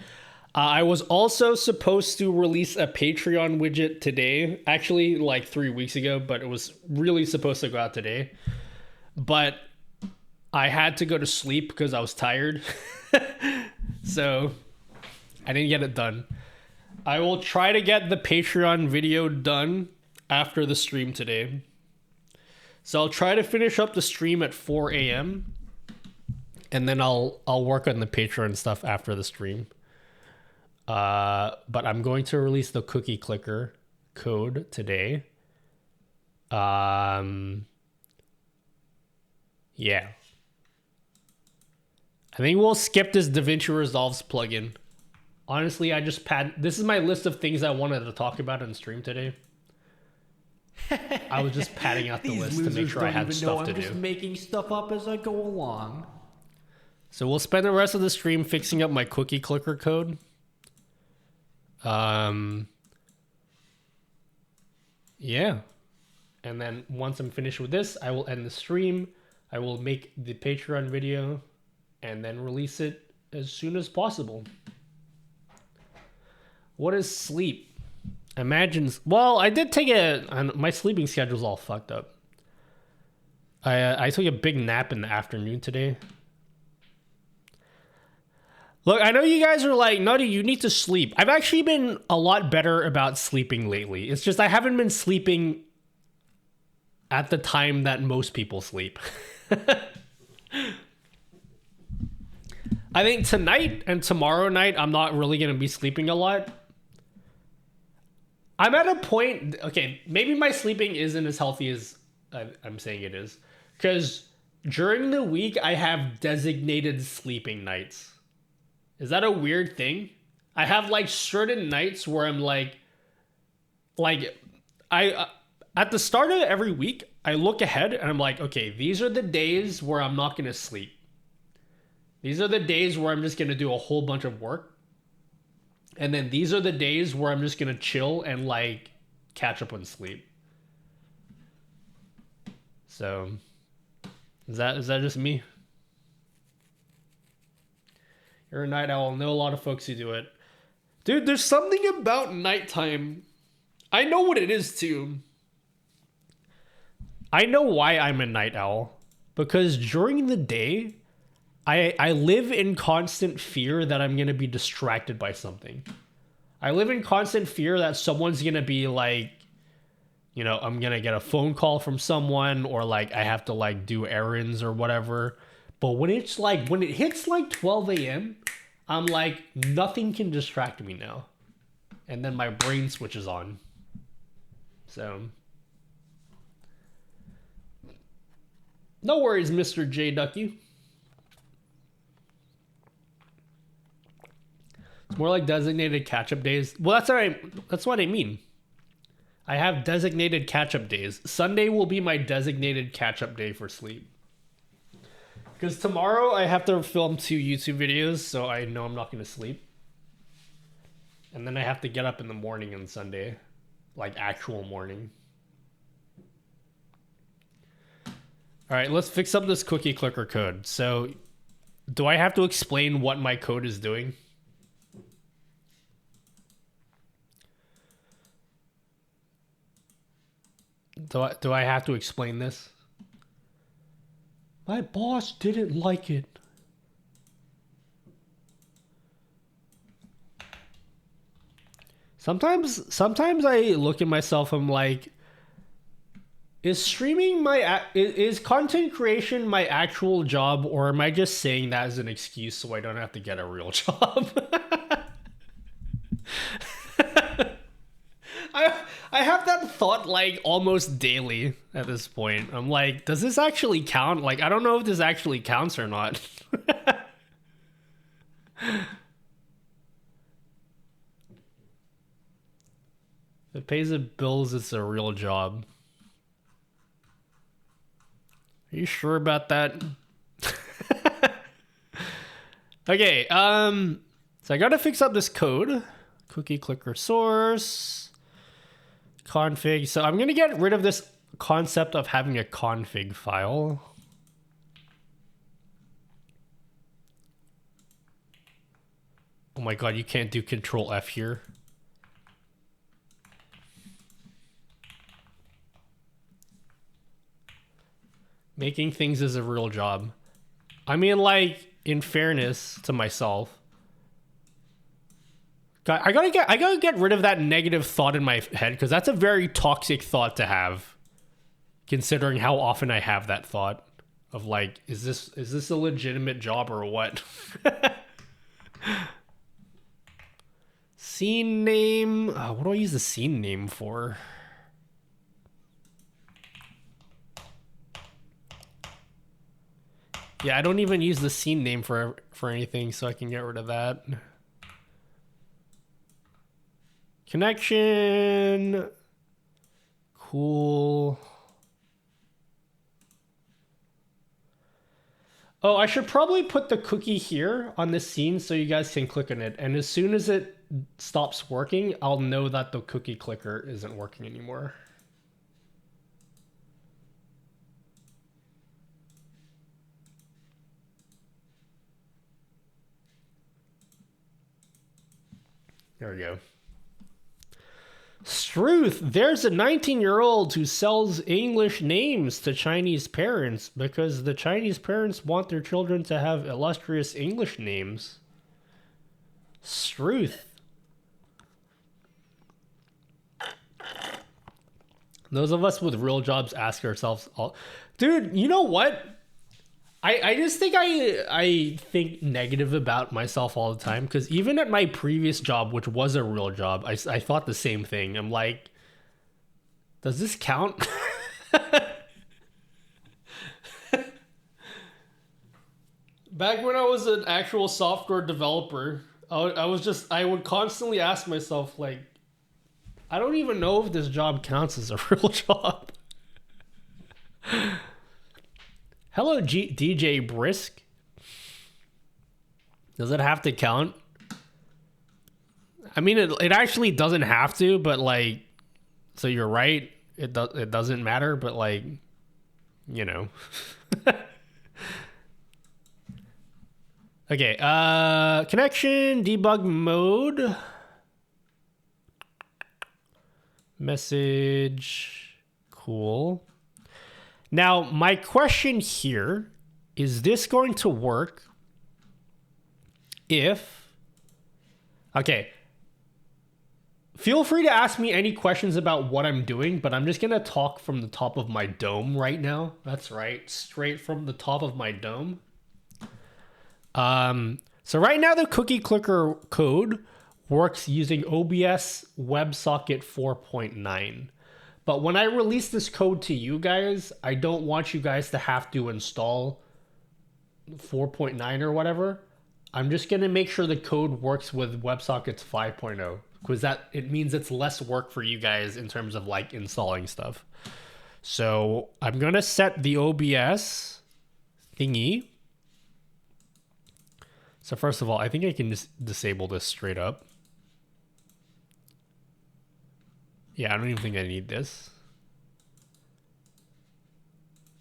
Speaker 2: I was also supposed to release a Patreon widget today, actually like 3 weeks ago, but it was really supposed to go out today. But I had to go to sleep because I was tired. So I didn't get it done. I will try to get the Patreon video done after the stream today. So I'll try to finish up the stream at 4 a.m. and then I'll work on the Patreon stuff after the stream. But I'm going to release the cookie clicker code today. Yeah. I think we'll skip this DaVinci Resolves plugin. Honestly, this is my list of things I wanted to talk about on stream today. I was just padding out the list to make sure I had stuff to do. I'm just making stuff up as I go along. So we'll spend the rest of the stream fixing up my cookie clicker code. Yeah. And then once I'm finished with this, I will end the stream. I will make the Patreon video and then release it as soon as possible. What is sleep? Well, I did take my sleeping schedule's all fucked up. I took a big nap in the afternoon today. Look, I know you guys are like, Nutty, you need to sleep. I've actually been a lot better about sleeping lately. It's just I haven't been sleeping at the time that most people sleep. I think tonight and tomorrow night, I'm not really going to be sleeping a lot. I'm at a point, okay, maybe my sleeping isn't as healthy as I'm saying it is. Because during the week, I have designated sleeping nights. Is that a weird thing? I have like certain nights where I'm like at the start of every week, I look ahead and I'm like, okay, these are the days where I'm not going to sleep. These are the days where I'm just going to do a whole bunch of work. And then these are the days where I'm just going to chill and like catch up on sleep. So is that just me? You're a night owl. Know a lot of folks who do it. Dude, there's something about nighttime. I know what it is too. I know why I'm a night owl. Because during the day, I live in constant fear that I'm going to be distracted by something. I live in constant fear that someone's going to be like, you know, I'm going to get a phone call from someone, or like I have to like do errands or whatever. But when it's like, when it hits like 12 a.m., I'm like, nothing can distract me now. And then my brain switches on. So, no worries, Mr. J. Ducky. It's more like designated catch-up days. Well, that's what I mean. I have designated catch-up days. Sunday will be my designated catch-up day for sleep. Because tomorrow I have to film 2 YouTube videos, so I know I'm not going to sleep. And then I have to get up in the morning on Sunday. Like actual morning. Alright, let's fix up this cookie clicker code. So, do I have to explain what my code is doing? Do I have to explain this? My boss didn't like it. Sometimes I look at myself, I'm like, is streaming is content creation my actual job, or am I just saying that as an excuse so I don't have to get a real job? I have that thought like almost daily at this point. I'm like, does this actually count? Like, I don't know if this actually counts or not. If it pays the bills, it's a real job. Are you sure about that? Okay, so I gotta fix up this code. Cookie clicker source. Config. So I'm gonna get rid of this concept of having a config file. Oh my god, you can't do Control F here. Making things is a real job. I mean, like, in fairness to myself, I gotta get rid of that negative thought in my head, because that's a very toxic thought to have, considering how often I have that thought of like, is this a legitimate job or what? Scene name. What do I use the scene name for? Yeah, I don't even use the scene name for anything, so I can get rid of that. Connection. Cool. Oh, I should probably put the cookie here on this scene so you guys can click on it. And as soon as it stops working, I'll know that the cookie clicker isn't working anymore. There we go. Struth, there's a 19-year-old who sells English names to Chinese parents because the Chinese parents want their children to have illustrious English names. Struth. Those of us with real jobs ask ourselves, dude, you know what? I just think I think negative about myself all the time, because even at my previous job, which was a real job, I thought the same thing. I'm like, does this count? Back when I was an actual software developer, I would constantly ask myself, like, I don't even know if this job counts as a real job. Hello, DJ Brisk. Does it have to count? I mean, it actually doesn't have to, but like, so you're right. It doesn't matter, but like, you know. Okay, connection, debug mode. Message. Cool. Now, my question here, is this going to work if... Okay. Feel free to ask me any questions about what I'm doing, but I'm just going to talk from the top of my dome right now. That's right, straight from the top of my dome. So right now the cookie clicker code works using OBS WebSocket 4.9. But when I release this code to you guys, I don't want you guys to have to install 4.9 or whatever. I'm just going to make sure the code works with WebSockets 5.0 because it means it's less work for you guys in terms of like installing stuff. So I'm going to set the OBS thingy. So first of all, I think I can just disable this straight up. Yeah, I don't even think I need this.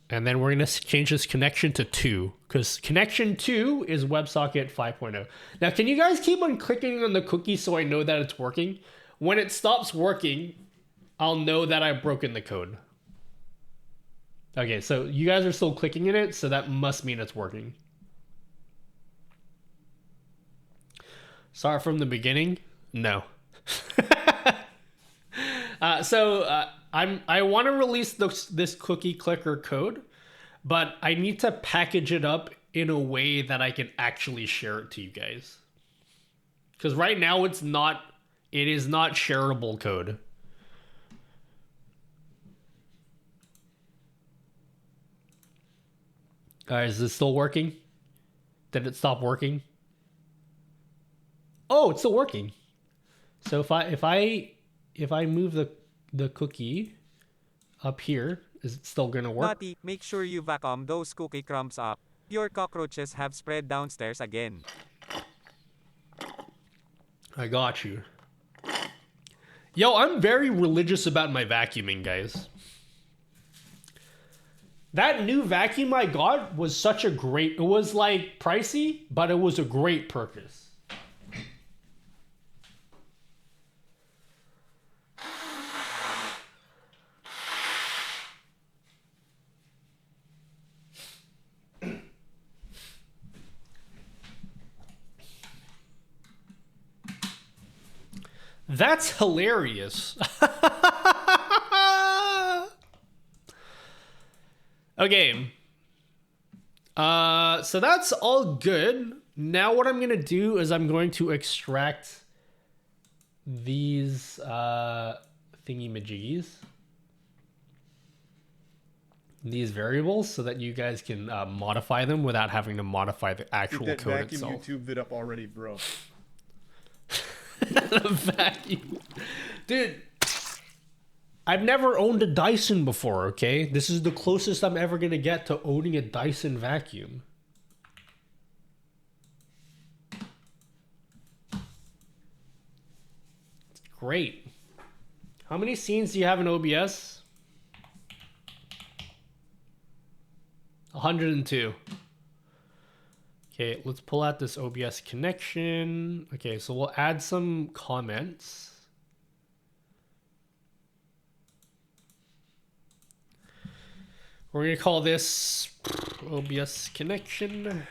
Speaker 2: And then we're going to change this connection to 2 because connection 2 is WebSocket 5.0. Now, can you guys keep on clicking on the cookie so I know that it's working? When it stops working, I'll know that I've broken the code. Okay, so you guys are still clicking in it, so that must mean it's working. Start from the beginning? No. I want to release this cookie clicker code, but I need to package it up in a way that I can actually share it to you guys. Because right now it is not shareable code. Is this still working? Did it stop working? Oh, it's still working. So if I move the cookie up here, is it still gonna work?
Speaker 1: Naughty, make sure you vacuum those cookie crumbs up. Your cockroaches have spread downstairs again.
Speaker 2: I got you. Yo, I'm very religious about my vacuuming, guys. That new vacuum I got was it was like pricey, but it was a great purchase. That's hilarious. Okay. So that's all good. Now what I'm going to do is I'm going to extract these thingy-majiggies. These variables so that you guys can modify them without having to modify the actual
Speaker 5: Dude, that
Speaker 2: code
Speaker 5: vacuum
Speaker 2: itself.
Speaker 5: YouTube vid up already, bro.
Speaker 2: The vacuum. Dude, I've never owned a Dyson before, okay? This is the closest I'm ever going to get to owning a Dyson vacuum. It's great. How many scenes do you have in OBS? 102. Okay, let's pull out this OBS connection. Okay, so we'll add some comments. We're going to call this OBS connection.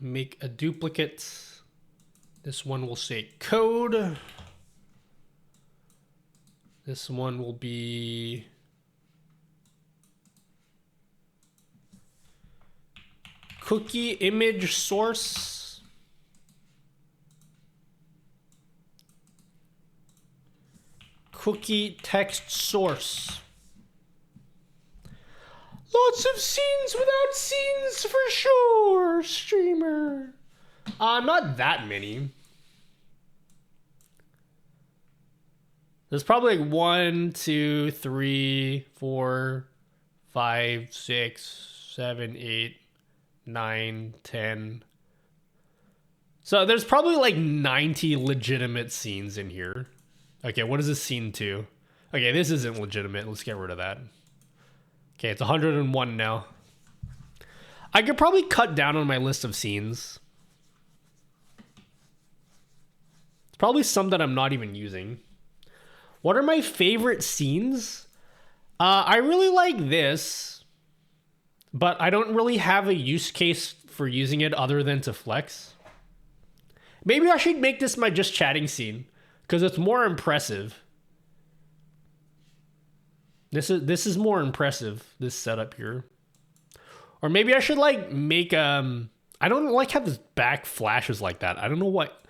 Speaker 2: Make a duplicate. This one will say code. This one will be cookie image source. Cookie text source. Lots of scenes without scenes for sure, streamer. Not that many. There's probably like 1, 2, 3, 4, 5, 6, 7, 8, 9, 10, So there's probably like 90 legitimate scenes in here. Okay, what is this scene 2? Okay, this isn't legitimate. Let's get rid of that. Okay, it's 101 now. I could probably cut down on my list of scenes. It's probably some that I'm not even using. What are my favorite scenes? I really like this, but I don't really have a use case for using it other than to flex. Maybe I should make this my just chatting scene because it's more impressive. This is more impressive, this setup here. Or maybe I should like make I don't like how this back flashes like that. I don't know what.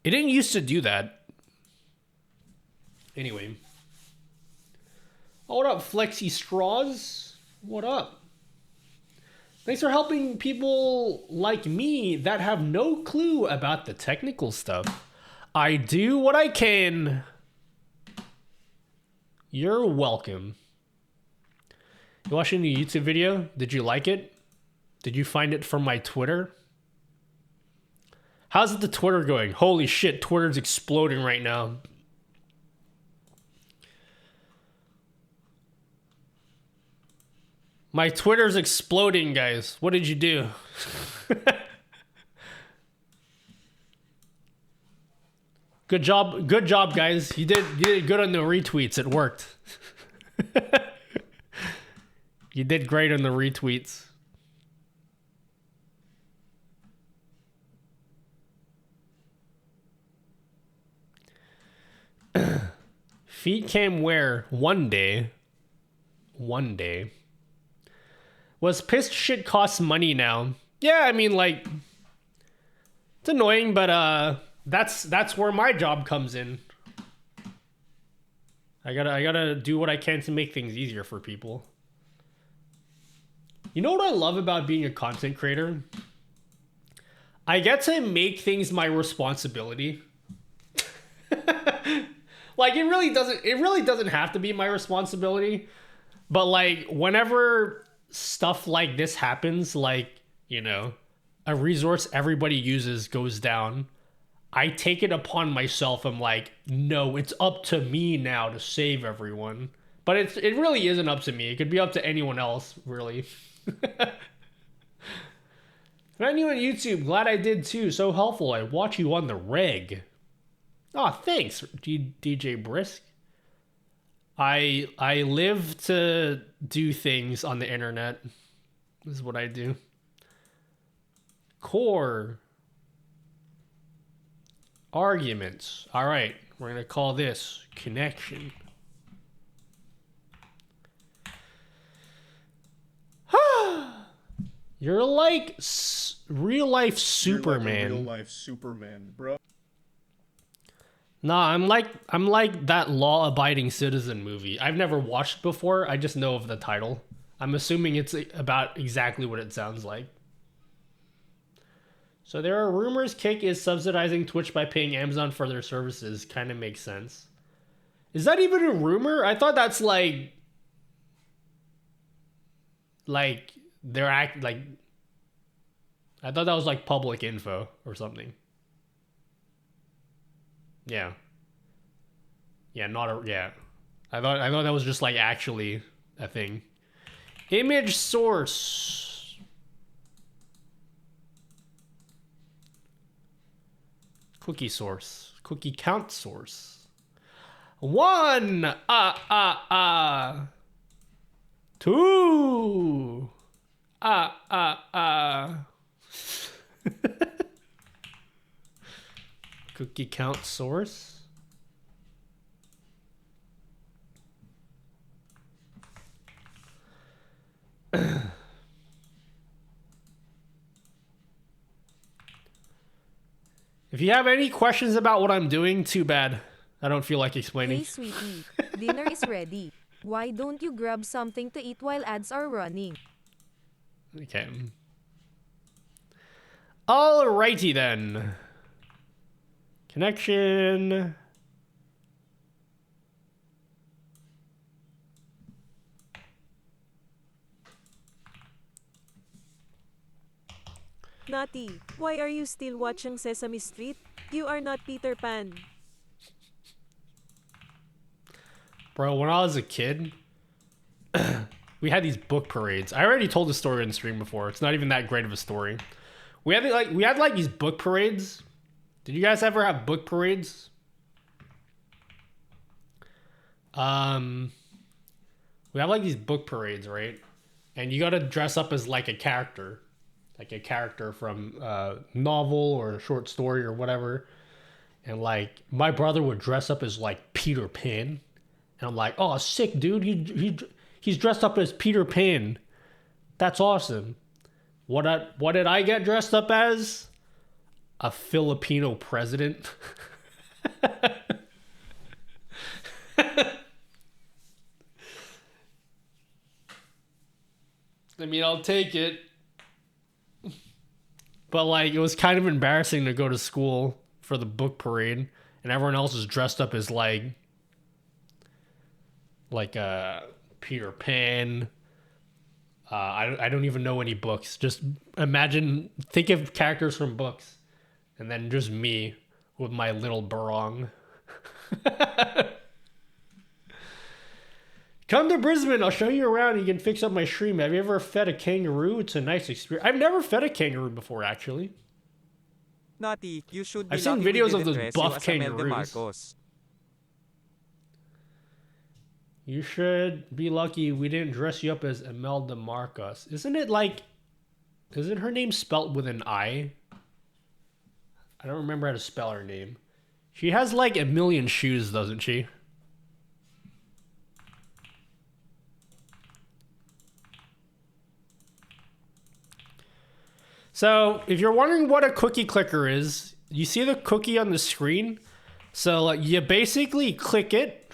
Speaker 2: It didn't used to do that. Anyway. Oh, what up, Flexi Straws? What up? Thanks for helping people like me that have no clue about the technical stuff. I do what I can. You're welcome. You watching the YouTube video? Did you like it? Did you find it from my Twitter? How's the Twitter going? Holy shit, Twitter's exploding right now. My Twitter's exploding, guys. What did you do? Good job, guys. You did good on the retweets. It worked. You did great on the retweets. Feet cam where one day. Was pissed shit costs money now. Yeah, I mean, like, it's annoying, but that's where my job comes in. I gotta do what I can to make things easier for people. You know what I love about being a content creator? I get to make things my responsibility. Like, it really doesn't have to be my responsibility, but like whenever stuff like this happens, like, you know, a resource everybody uses goes down, I take it upon myself. I'm like, no, it's up to me now to save everyone. But it really isn't up to me. It could be up to anyone else, really. Menu on YouTube, glad I did too. So helpful. I watch you on the reg. Oh, thanks, DJ Brisk. I live to do things on the internet. This is what I do. Core arguments. All right, we're gonna call this connection. You're like real life Superman.
Speaker 5: Real life Superman, bro.
Speaker 2: Nah, I'm like that law-abiding citizen movie. I've never watched before. I just know of the title. I'm assuming it's about exactly what it sounds like. So there are rumors Kick is subsidizing Twitch by paying Amazon for their services. Kind of makes sense. Is that even a rumor? I thought that's like they're I thought that was like public info or something. Yeah. Yeah, I thought that was just like actually a thing. Image source. Cookie source. Cookie count source. 1. 2. Cookie count source. If you have any questions about what I'm doing, too bad. I don't feel like explaining.
Speaker 8: Hey, sweetie. Dinner is ready. Why don't you grab something to eat while ads are running?
Speaker 2: Okay. Alrighty then. Connection.
Speaker 4: Naughty, why are you still watching Sesame Street? You are not Peter Pan.
Speaker 2: Bro, when I was a kid, we had these book parades. I already told the story in the stream before. It's not even that great of a story. We had these book parades. Did you guys ever have book parades? We have like these book parades, right? And you got to dress up as like a character from a novel or a short story or whatever. And like my brother would dress up as like Peter Pan, and I'm like, oh, sick, dude. He's dressed up as Peter Pan. That's awesome. What did I get dressed up as? A Filipino president. I mean, I'll take it. But like, it was kind of embarrassing to go to school for the book parade, and everyone else is dressed up as like Peter Pan. I don't even know any books. Just think of characters from books, and then just me with my little barong. Come to Brisbane, I'll show you around. You can fix up my stream. Have you ever fed a kangaroo? It's a nice experience. I've never fed a kangaroo before, actually.
Speaker 1: Naughty, you should be
Speaker 2: I've seen
Speaker 1: lucky we
Speaker 2: videos of
Speaker 1: didn't
Speaker 2: those
Speaker 1: dress
Speaker 2: buff
Speaker 1: you as Amel
Speaker 2: kangaroos.
Speaker 1: DeMarcos.
Speaker 2: You should be lucky we didn't dress you up as Imelda Marcos. Isn't her name spelt with an I? I don't remember how to spell her name. She has like a million shoes, doesn't she? So, if you're wondering what a cookie clicker is, you see the cookie on the screen? So, you basically click it.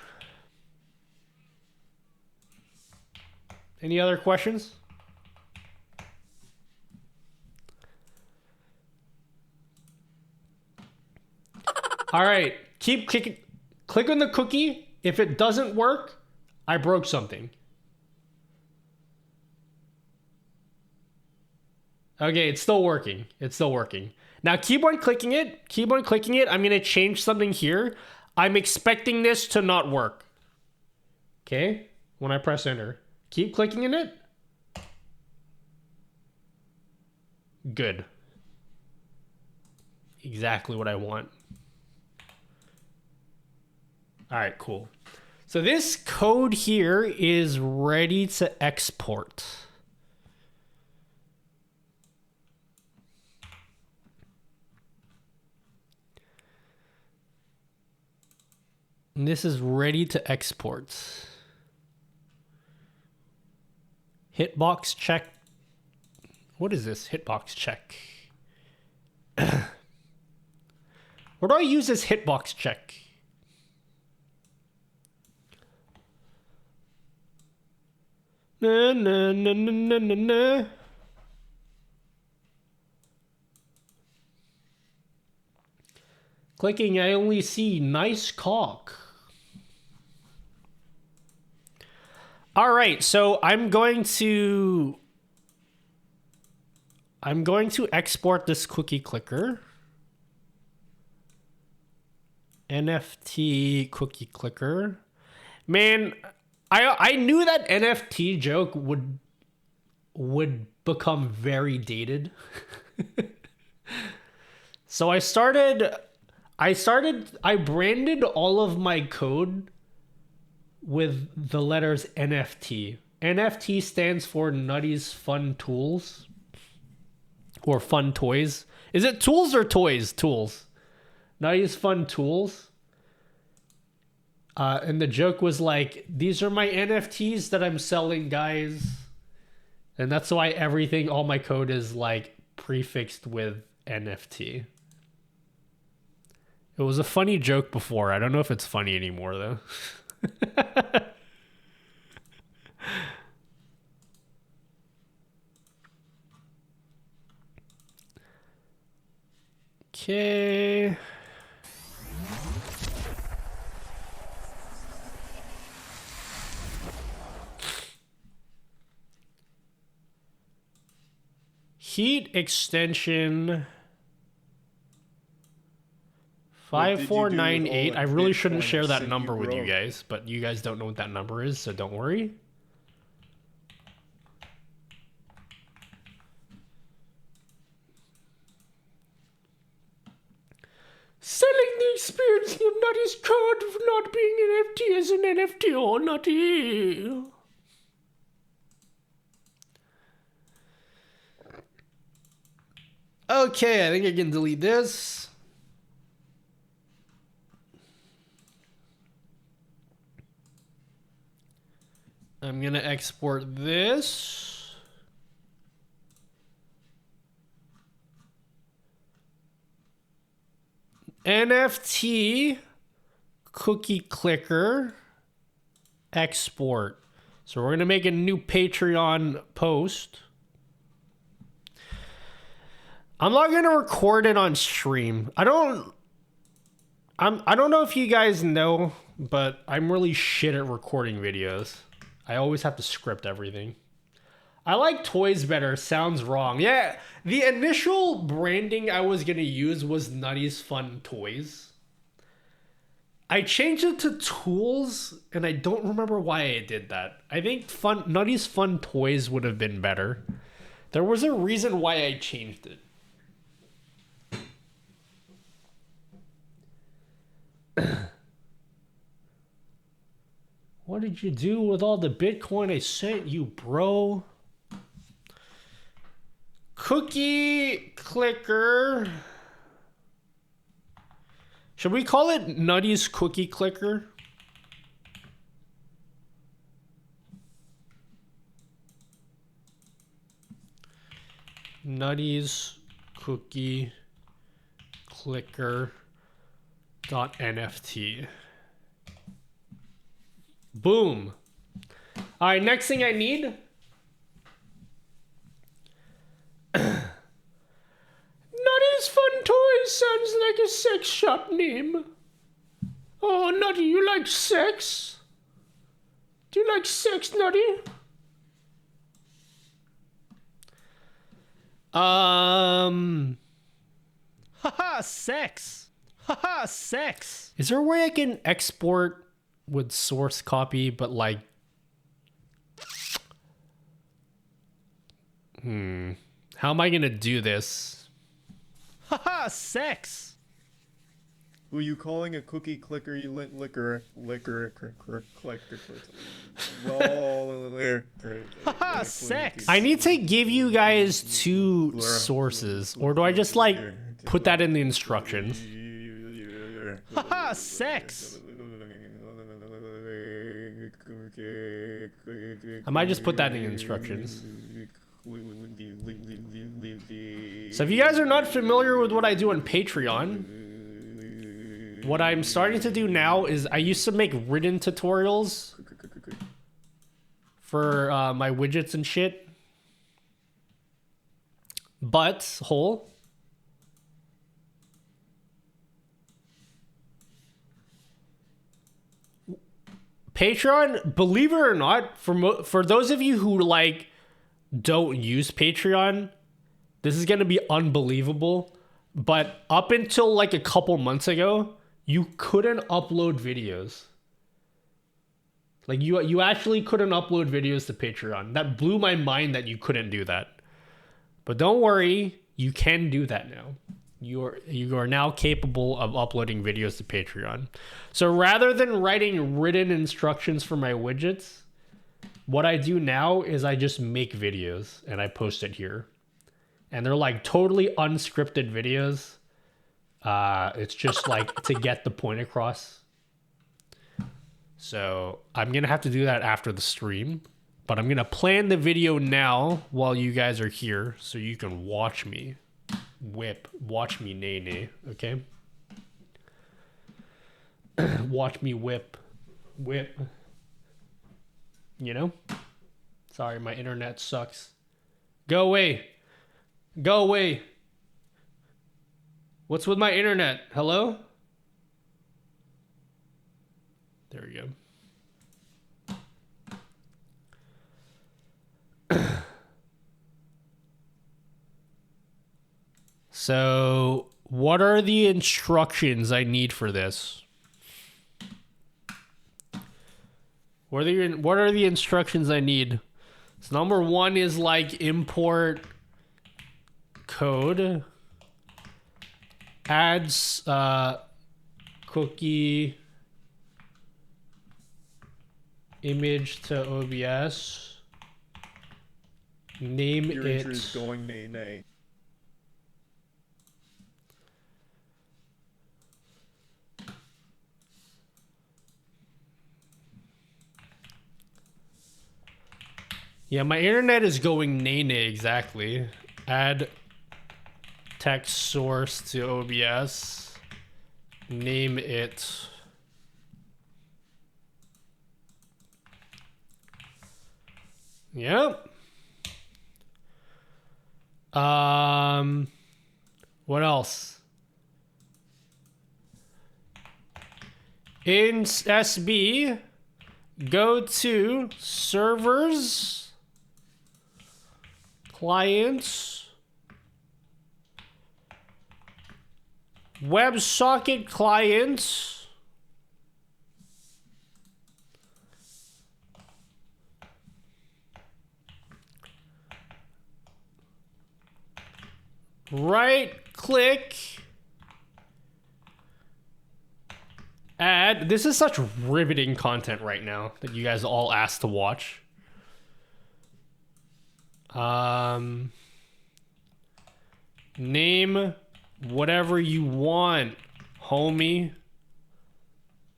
Speaker 2: Any other questions? All right, keep clicking. Click on the cookie. If it doesn't work, I broke something. Okay, it's still working. It's still working. Now keep on clicking it. Keep on clicking it. I'm going to change something here. I'm expecting this to not work. Okay? When I press enter. Keep clicking in it. Good. Exactly what I want. All right, cool. So this code here is ready to export. And this is ready to export. Hitbox check. What is this? Hitbox check. Where do I use this hitbox check? Na na na na na na na. Clicking, I only see nice cock. All right, so I'm going to export this cookie clicker. NFT cookie clicker. Man, I knew that NFT joke would become very dated. So I branded all of my code with the letters NFT. NFT stands for Nutty's Fun Tools. Or Fun Toys. Is it tools or toys? Tools. Nutty's Fun Tools. And the joke was like, these are my NFTs that I'm selling, guys. And that's why all my code is like prefixed with NFT. It was a funny joke before. I don't know if it's funny anymore, though. Okay. Heat extension
Speaker 5: What did you do with all
Speaker 2: 5498.
Speaker 5: that
Speaker 2: I really
Speaker 5: Bitcoin
Speaker 2: shouldn't share that
Speaker 5: sent
Speaker 2: number with you
Speaker 5: bro?
Speaker 2: guys, but you guys don't know what that number is, so don't worry. Selling the experience of Nutty's card of not being an NFT as an NFT or Nutty. Okay, I think I can delete this. I'm gonna export this. NFT cookie clicker export. So we're gonna make a new Patreon post. I'm not gonna record it on stream. I don't know if you guys know, but I'm really shit at recording videos. I always have to script everything. I like toys better. Sounds wrong. Yeah, the initial branding I was gonna use was Nutty's Fun Toys. I changed it to Tools, and I don't remember why I did that. I think Nutty's Fun Toys would have been better. There was a reason why I changed it. What did you do with all the Bitcoin I sent you, bro? Cookie clicker. Should we call it Nutty's Cookie Clicker? Nutty's Cookie Clicker .nft. Boom. All right, next thing I need. Nutty's Fun Toys sounds like a sex shop name. Oh, Nutty, you like sex? Do you like sex, Nutty? Haha, sex. Haha, sex. Is there a way I can export with source copy, but like... How am I gonna do this? Haha, sex.
Speaker 5: Who you calling a cookie clicker? You liquor clicker.
Speaker 2: Haha, sex. I need to give you guys two sources, or do I just like put that in the instructions? Haha, sex. I might just put that in the instructions. So if you guys are not familiar with what I do on Patreon, what I'm starting to do now is I used to make written tutorials for my widgets and shit. But, Patreon, believe it or not, for those of you who like don't use Patreon, this is gonna be unbelievable. But up until like a couple months ago, you couldn't upload videos. Like you actually couldn't upload videos to Patreon. That blew my mind that you couldn't do that. But don't worry, you can do that now. You are now capable of uploading videos to Patreon. So rather than writing written instructions for my widgets, what I do now is I just make videos and I post it here. And they're like totally unscripted videos. It's just like to get the point across. So I'm going to have to do that after the stream. But I'm going to plan the video now while you guys are here so you can watch me whip. Watch me nay, okay? Watch me whip. You know? Sorry, my internet sucks. Go away. Go away. What's with my internet? Hello? There we go. So, what are the instructions I need for this? What are the instructions I need? So number 1 is like import code, adds cookie image to OBS, name
Speaker 5: Your
Speaker 2: it.
Speaker 5: intro is going nay nay.
Speaker 2: Yeah, my internet is going nay-nay exactly. Add text source to OBS. Name it. Yep. What else? In SB, go to servers, clients, WebSocket clients, right click, add. This is such riveting content right now that you guys all asked to watch. Name whatever you want, homie.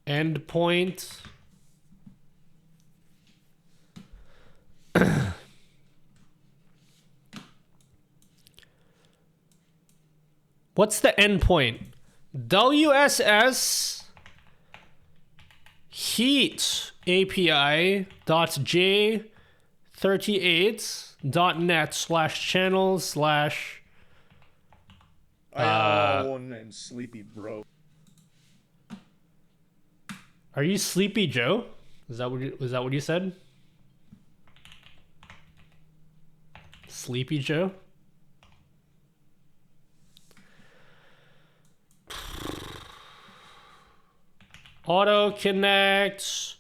Speaker 2: Endpoint. What's the endpoint? WSS heat API .j38.net/channels/
Speaker 5: I own and sleepy bro.
Speaker 2: Are you Sleepy Joe? Was that what you said? Sleepy Joe? Auto connect,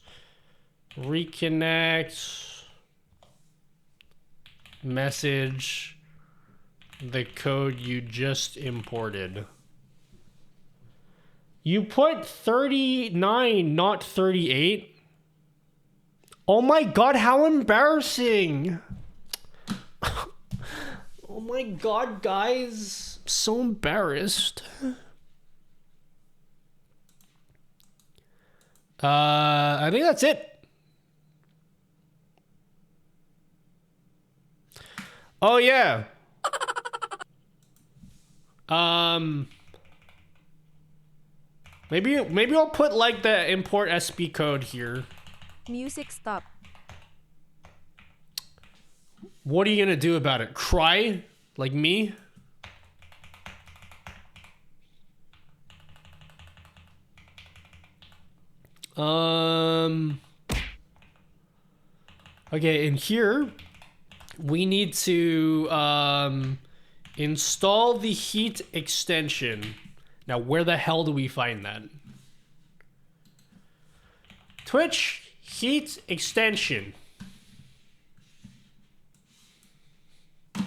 Speaker 2: reconnect, message the code you just imported. You put 39, not 38. Oh my god, how embarrassing. Oh my god, guys. I'm so embarrassed. I think that's it. Oh yeah. Maybe I'll put like the import SB code here.
Speaker 8: Music stop.
Speaker 2: What are you gonna do about it? Cry? Like me? Okay, in here we need to install the heat extension. Now, where the hell do we find that? Twitch heat extension. If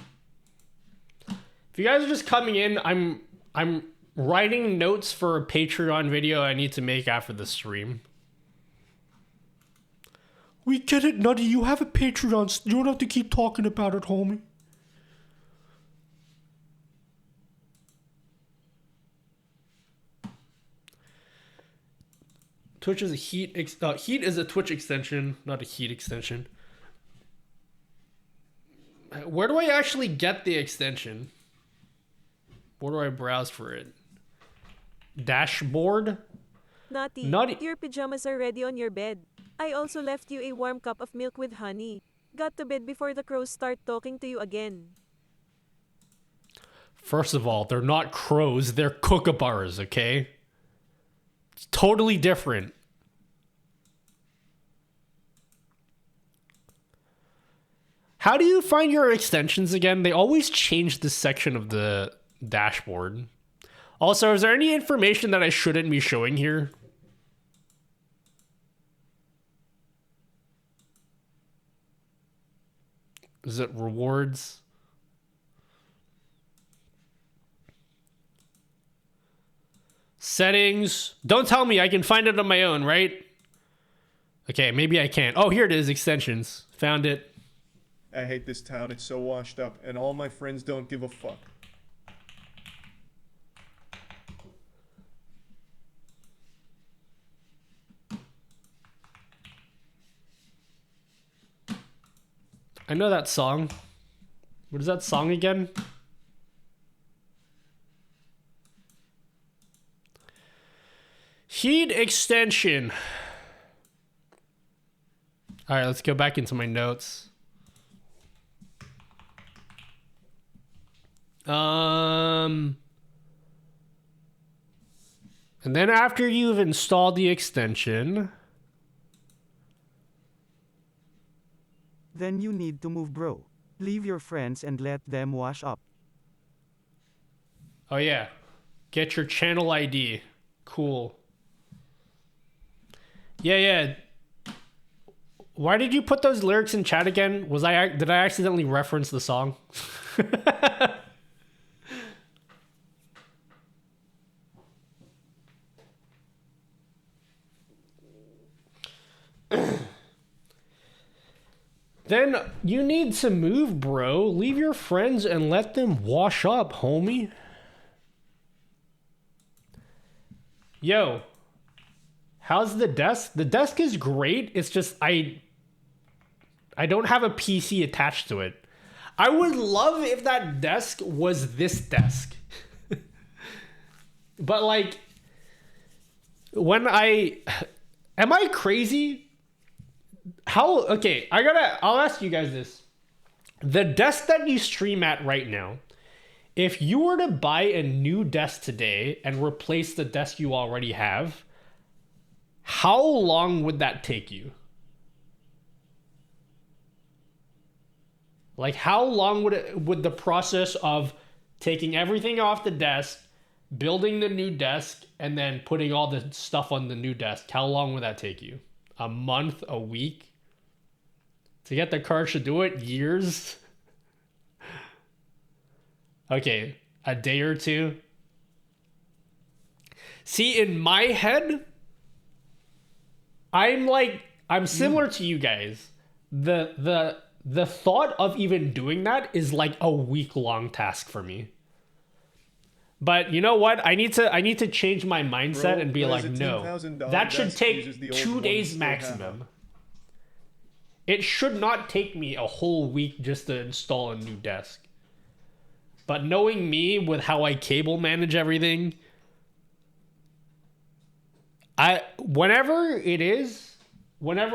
Speaker 2: you guys are just coming in, I'm writing notes for a Patreon video I need to make after the stream. We get it, Nutty. You have a Patreon. You don't have to keep talking about it, homie. Twitch is a heat is a Twitch extension, not a heat extension. Where do I actually get the extension? Where do I browse for it? Dashboard?
Speaker 4: Naughty, your pajamas are ready on your bed. I also left you a warm cup of milk with honey. Got to bed before the crows start talking to you again.
Speaker 2: First of all, they're not crows, they're kookaburras, okay? It's totally different. How do you find your extensions again? They always change this section of the dashboard. Also, is there any information that I shouldn't be showing here? Is it rewards? Settings. Don't tell me I can find it on my own, right? Okay, maybe I can't. Oh, here it is, extensions. Found it.
Speaker 5: I hate this town. It's so washed up, and all my friends don't give a fuck.
Speaker 2: I know that song. What is that song again? Heat extension. All right, let's go back into my notes. And then after you've installed the extension,
Speaker 3: Then you need to move, bro. Leave your friends and let them wash up.
Speaker 2: oh yeah, get your channel ID. Cool. Yeah. Why did you put those lyrics in chat again? Did I accidentally reference the song? Then you need to move, bro. Leave your friends and let them wash up, homie. Yo, how's the desk? The desk is great. It's just I don't have a PC attached to it. I would love if that desk was this desk. But like, am I crazy? Okay, I'll ask you guys this. The desk that you stream at right now, if you were to buy a new desk today and replace the desk you already have, how long would that take you? Like, how long would the process of taking everything off the desk, building the new desk, and then putting all the stuff on the new desk, how long would that take you? A month? A week? To get the courage to do it? Years? Okay, a day or two? See, in my head, I'm similar to you guys. The thought of even doing that is like a week-long task for me. But you know what? I need to change my mindset and be like, no, that should take 2 days maximum. It should not take me a whole week just to install a new desk. But knowing me with how I cable manage everything, whenever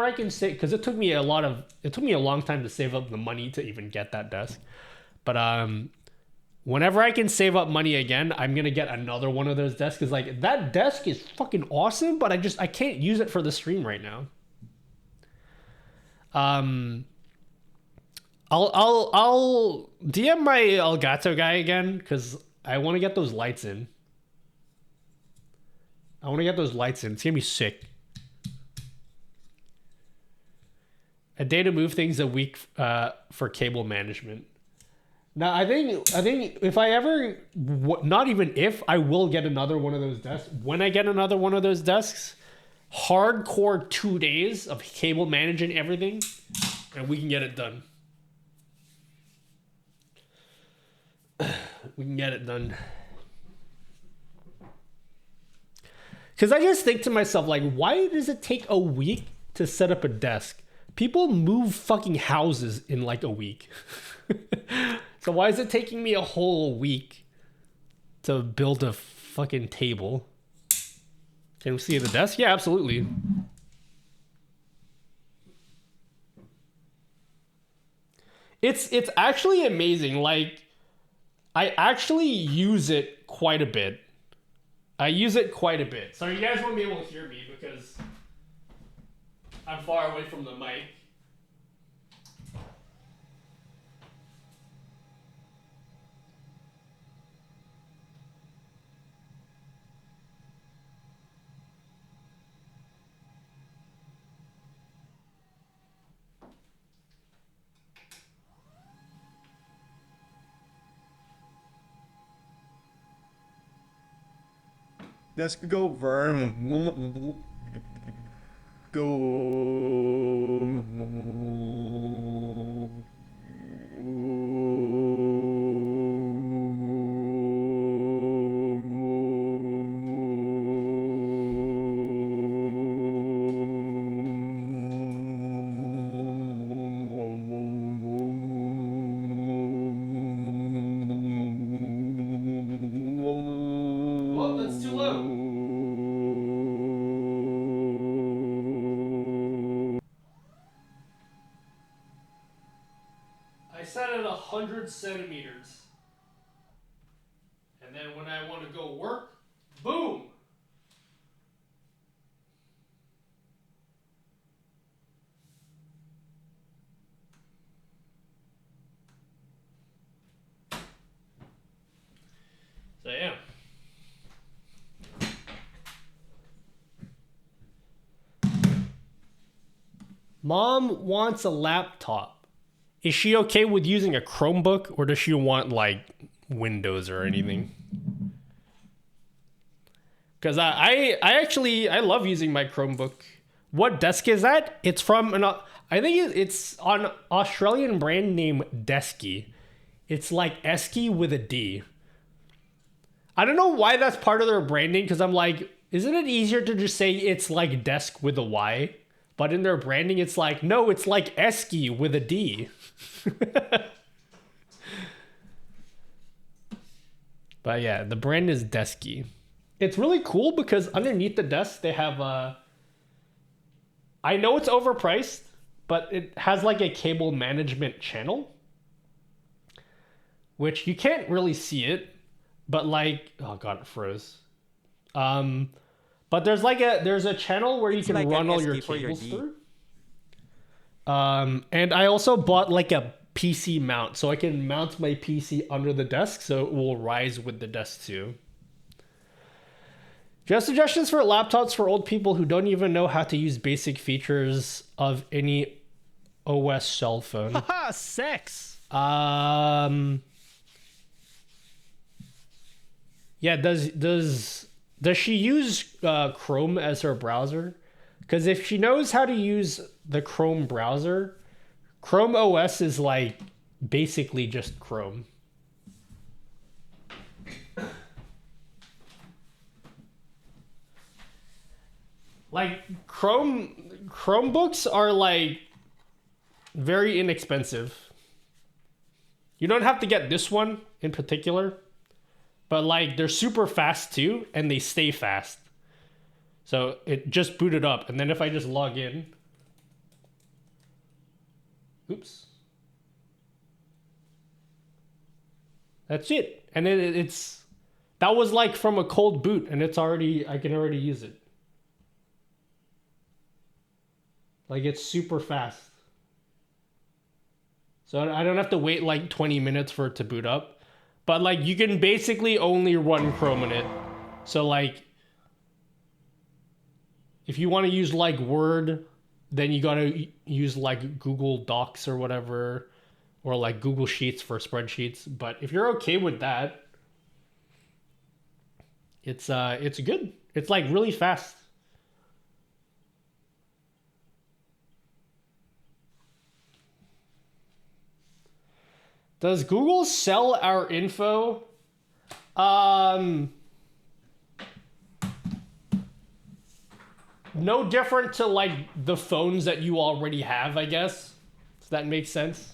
Speaker 2: I can say, because it took me a long time to save up the money to even get that desk. But whenever I can save up money again, I'm gonna get another one of those desks. Cause like that desk is fucking awesome, but I can't use it for the stream right now. I'll DM my Elgato guy again because I want to get those lights in. It's gonna be sick. A day to move things, a week for cable management. Now, I think if I ever, not even if, I will get another one of those desks. When I get another one of those desks, hardcore 2 days of cable managing everything, and we can get it done. We can get it done. Because I just think to myself, like, why does it take a week to set up a desk? People move fucking houses in like a week. So why is it taking me a whole week to build a fucking table? Can we see the desk? Yeah, absolutely. It's actually amazing. Like, I actually use it quite a bit. So you guys won't be able to hear me because I'm far away from the mic.
Speaker 5: Desk go burn. Go.
Speaker 2: Well, that's too low. I set it 100 centimeters. And then when I want to go work, boom! So yeah. Mom wants a laptop. Is she okay with using a Chromebook, or does she want like Windows or anything? Because I actually I love using my Chromebook. What desk is that? It's from I think it's an Australian brand named Desky. It's like Esky with a D. I don't know why that's part of their branding, because I'm like, isn't it easier to just say it's like desk with a Y? But in their branding, it's like, no, it's like Esky with a D. But yeah, the brand is Desky. It's really cool because underneath the desk, they have I know it's overpriced, but it has like a cable management channel, which you can't really see it. But like, oh god, it froze. But there's a channel where you can
Speaker 1: like
Speaker 2: run
Speaker 1: an
Speaker 2: all your
Speaker 1: SK for your
Speaker 2: cables
Speaker 1: D.
Speaker 2: through. And I also bought like a PC mount, so I can mount my PC under the desk, so it will rise with the desk too. Just suggestions for laptops for old people who don't even know how to use basic features of any OS cell phone.
Speaker 9: Haha, sex.
Speaker 2: Yeah, does she use Chrome as her browser? Because if she knows how to use the Chrome browser, Chrome OS is like basically just Chrome. Like Chromebooks are like very inexpensive. You don't have to get this one in particular, but like they're super fast too, and they stay fast. So it just booted up, and then if I just log in, oops, that's it. And then it's that was like from a cold boot, and it's already I can already use it. Like it's super fast. So I don't have to wait like 20 minutes for it to boot up. But like you can basically only run Chrome in it. So like if you want to use like Word, then you got to use like Google Docs or whatever, or like Google Sheets for spreadsheets. But if you're okay with that, it's good. It's like really fast. Does Google sell our info? No different to like the phones that you already have, I guess. Does that make sense?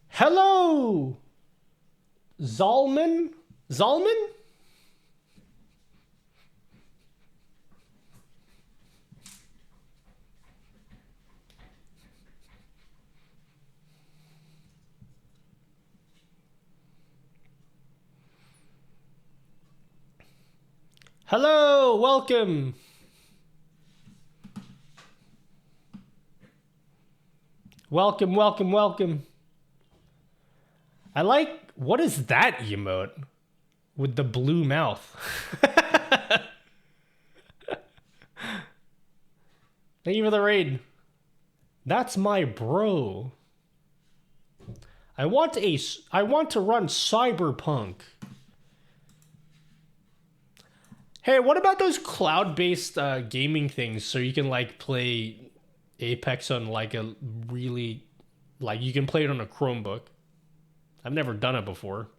Speaker 2: Hello, Zalman? Zalman? Hello, welcome. Welcome, welcome, welcome. I like, what is that emote with the blue mouth? Thank you for the raid. That's my bro. I want to run Cyberpunk. Hey, what about those cloud-based gaming things so you can like play Apex on like a really like you can play it on a Chromebook? I've never done it before.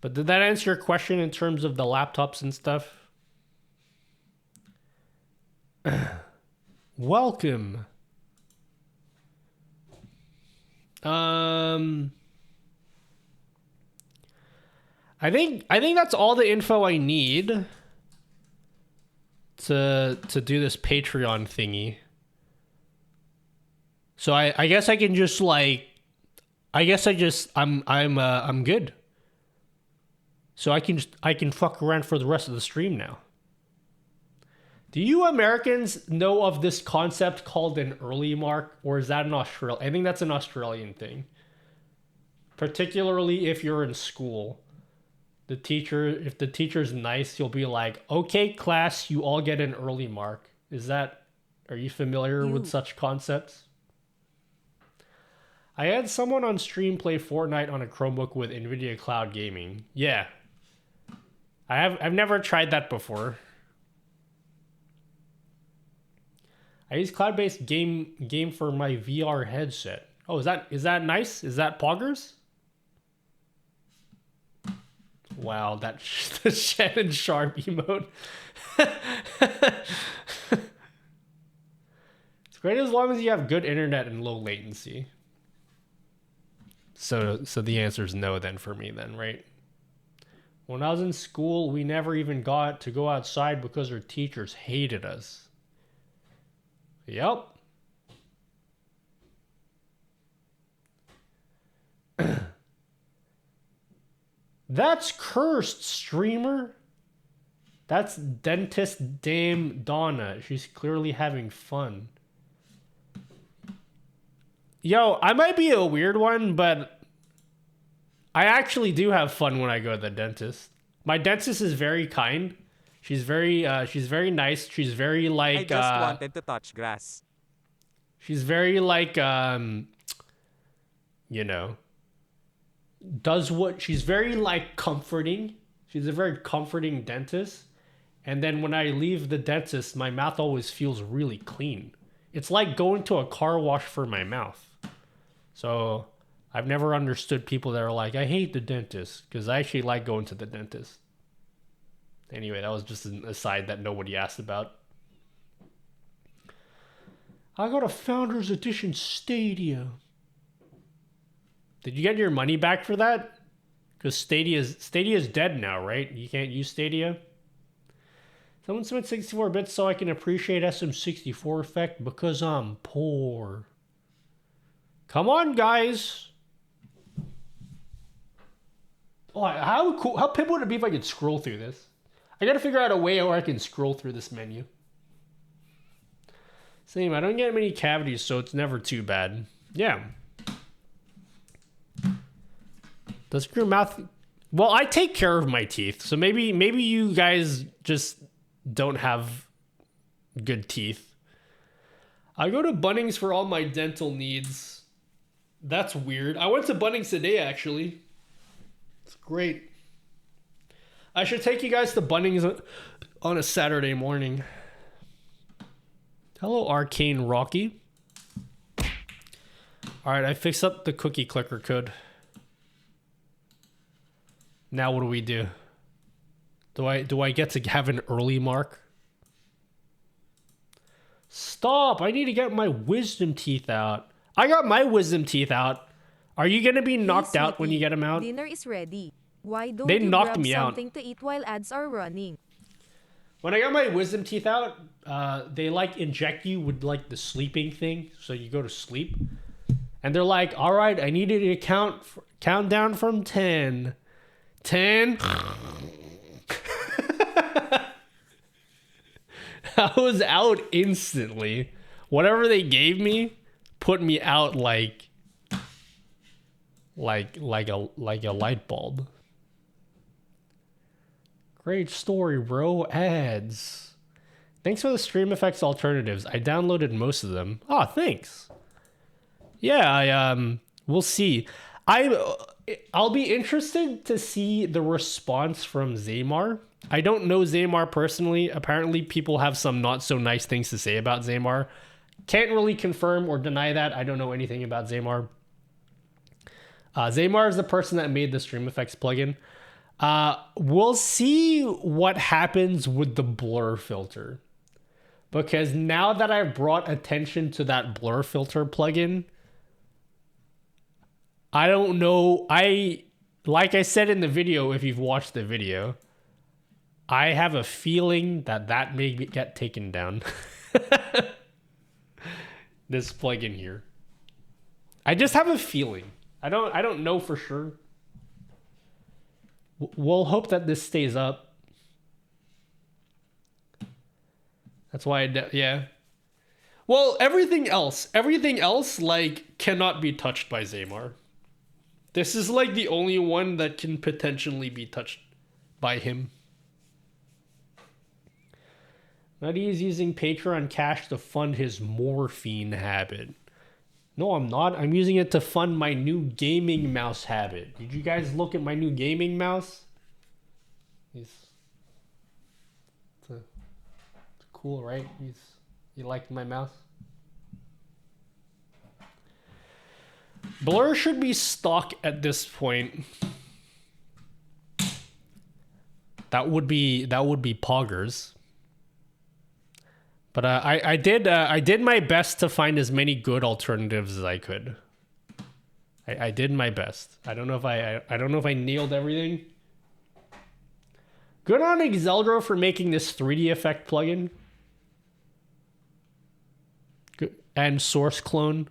Speaker 2: But did that answer your question in terms of the laptops and stuff? Welcome. I think that's all the info I need to do this Patreon thingy. So I guess I can just like I'm good. So I can fuck around for the rest of the stream now. Do you Americans know of this concept called an early mark, or is that an Australian? I think that's an Australian thing. Particularly if you're in school. If the teacher's nice, you'll be like, "Okay, class, you all get an early mark." Are you familiar with such concepts? I had someone on stream play Fortnite on a Chromebook with Nvidia Cloud Gaming. Yeah. I've never tried that before. I use cloud-based game for my VR headset. Oh, is that nice? Is that poggers? Wow, the Shannon Sharp emote. It's great as long as you have good internet and low latency. So the answer is no then for me then, right? When I was in school, we never even got to go outside because our teachers hated us. Yep. That's cursed, streamer. That's dentist Dame Donna. She's clearly having fun. Yo, I might be a weird one, but I actually do have fun when I go to the dentist. My dentist is very kind. She's very nice. She's very like
Speaker 1: I just wanted to touch grass.
Speaker 2: She's very like she's very like comforting. She's a very comforting dentist. And then when I leave the dentist, my mouth always feels really clean. It's like going to a car wash for my mouth. So I've never understood people that are like, I hate the dentist, because I actually like going to the dentist. Anyway, that was just an aside that nobody asked about. I got a Founders Edition Stadia. Did you get your money back for that? Because Stadia's dead now, right? You can't use Stadia. Someone spent 64 bits so I can appreciate SM64 effect because I'm poor. Come on, guys. Oh, how pimp would it be if I could scroll through this? I gotta figure out a way where I can scroll through this menu. Same, I don't get many cavities, so it's never too bad. Yeah. Does your mouth... Well, I take care of my teeth, so maybe you guys just don't have good teeth. I go to Bunnings for all my dental needs. That's weird. I went to Bunnings today, actually. It's great. I should take you guys to Bunnings on a Saturday morning. Hello, Arcane Rocky. Alright, I fixed up the cookie clicker code. Now what do we do? Do I get to have an early mark? Stop! I need to get my wisdom teeth out. I got my wisdom teeth out. Are you gonna be knocked out when you get them out?
Speaker 8: Dinner is ready. Why don't
Speaker 2: They
Speaker 8: you
Speaker 2: knocked
Speaker 8: grab
Speaker 2: me out.
Speaker 8: something to eat while ads are running?
Speaker 2: When I got my wisdom teeth out, they like inject you with like the sleeping thing, so you go to sleep. And they're like, "All right, I need you to count down from 10. 10." I was out instantly. Whatever they gave me put me out like a light bulb. Great story, bro. Ads. Thanks for the stream effects alternatives. I downloaded most of them. Oh, thanks. Yeah, we'll see. I'll be interested to see the response from Zaymar. I don't know Zaymar personally. Apparently, people have some not so nice things to say about Zaymar. Can't really confirm or deny that. I don't know anything about Zaymar. Zaymar is the person that made the stream effects plugin. We'll see what happens with the blur filter. Because now that I've brought attention to that blur filter plugin, I don't know. Like I said in the video, if you've watched the video, I have a feeling that may get taken down. This plugin here. I just have a feeling. I don't know for sure. We'll hope that this stays up. That's why yeah. Well, everything else like cannot be touched by Zaymar. This is like the only one that can potentially be touched by him. Nutty is using Patreon cash to fund his morphine habit. No, I'm not. I'm using it to fund my new gaming mouse habit. Did you guys look at my new gaming mouse? It's cool, right? You like my mouse? Blur should be stock at this point. That would be Poggers. But I did my best to find as many good alternatives as I could. I did my best. I don't know if I nailed everything. Good on Exeldro for making this 3D effect plugin. Good. And Source Clone.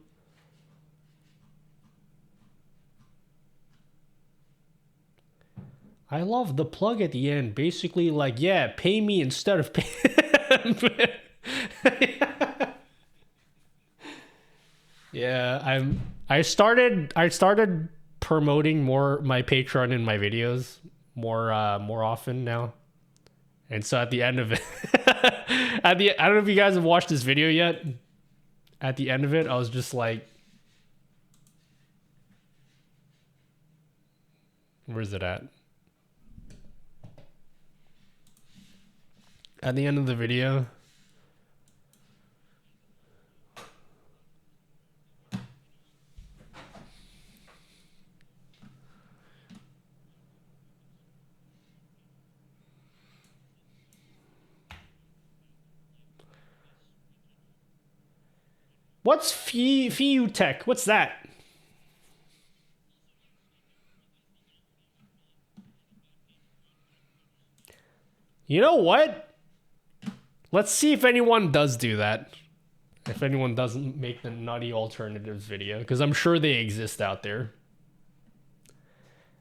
Speaker 2: I love the plug at the end. Basically like, yeah, pay me instead of pay. Yeah, I started promoting more my Patreon in my videos more often now. And so at the end of it I don't know if you guys have watched this video yet. At the end of it, I was just like, where's it at? At the end of the video, what's Fiutech? What's that? You know what? Let's see if anyone does do that. If anyone doesn't make the Nutty Alternatives video, because I'm sure they exist out there.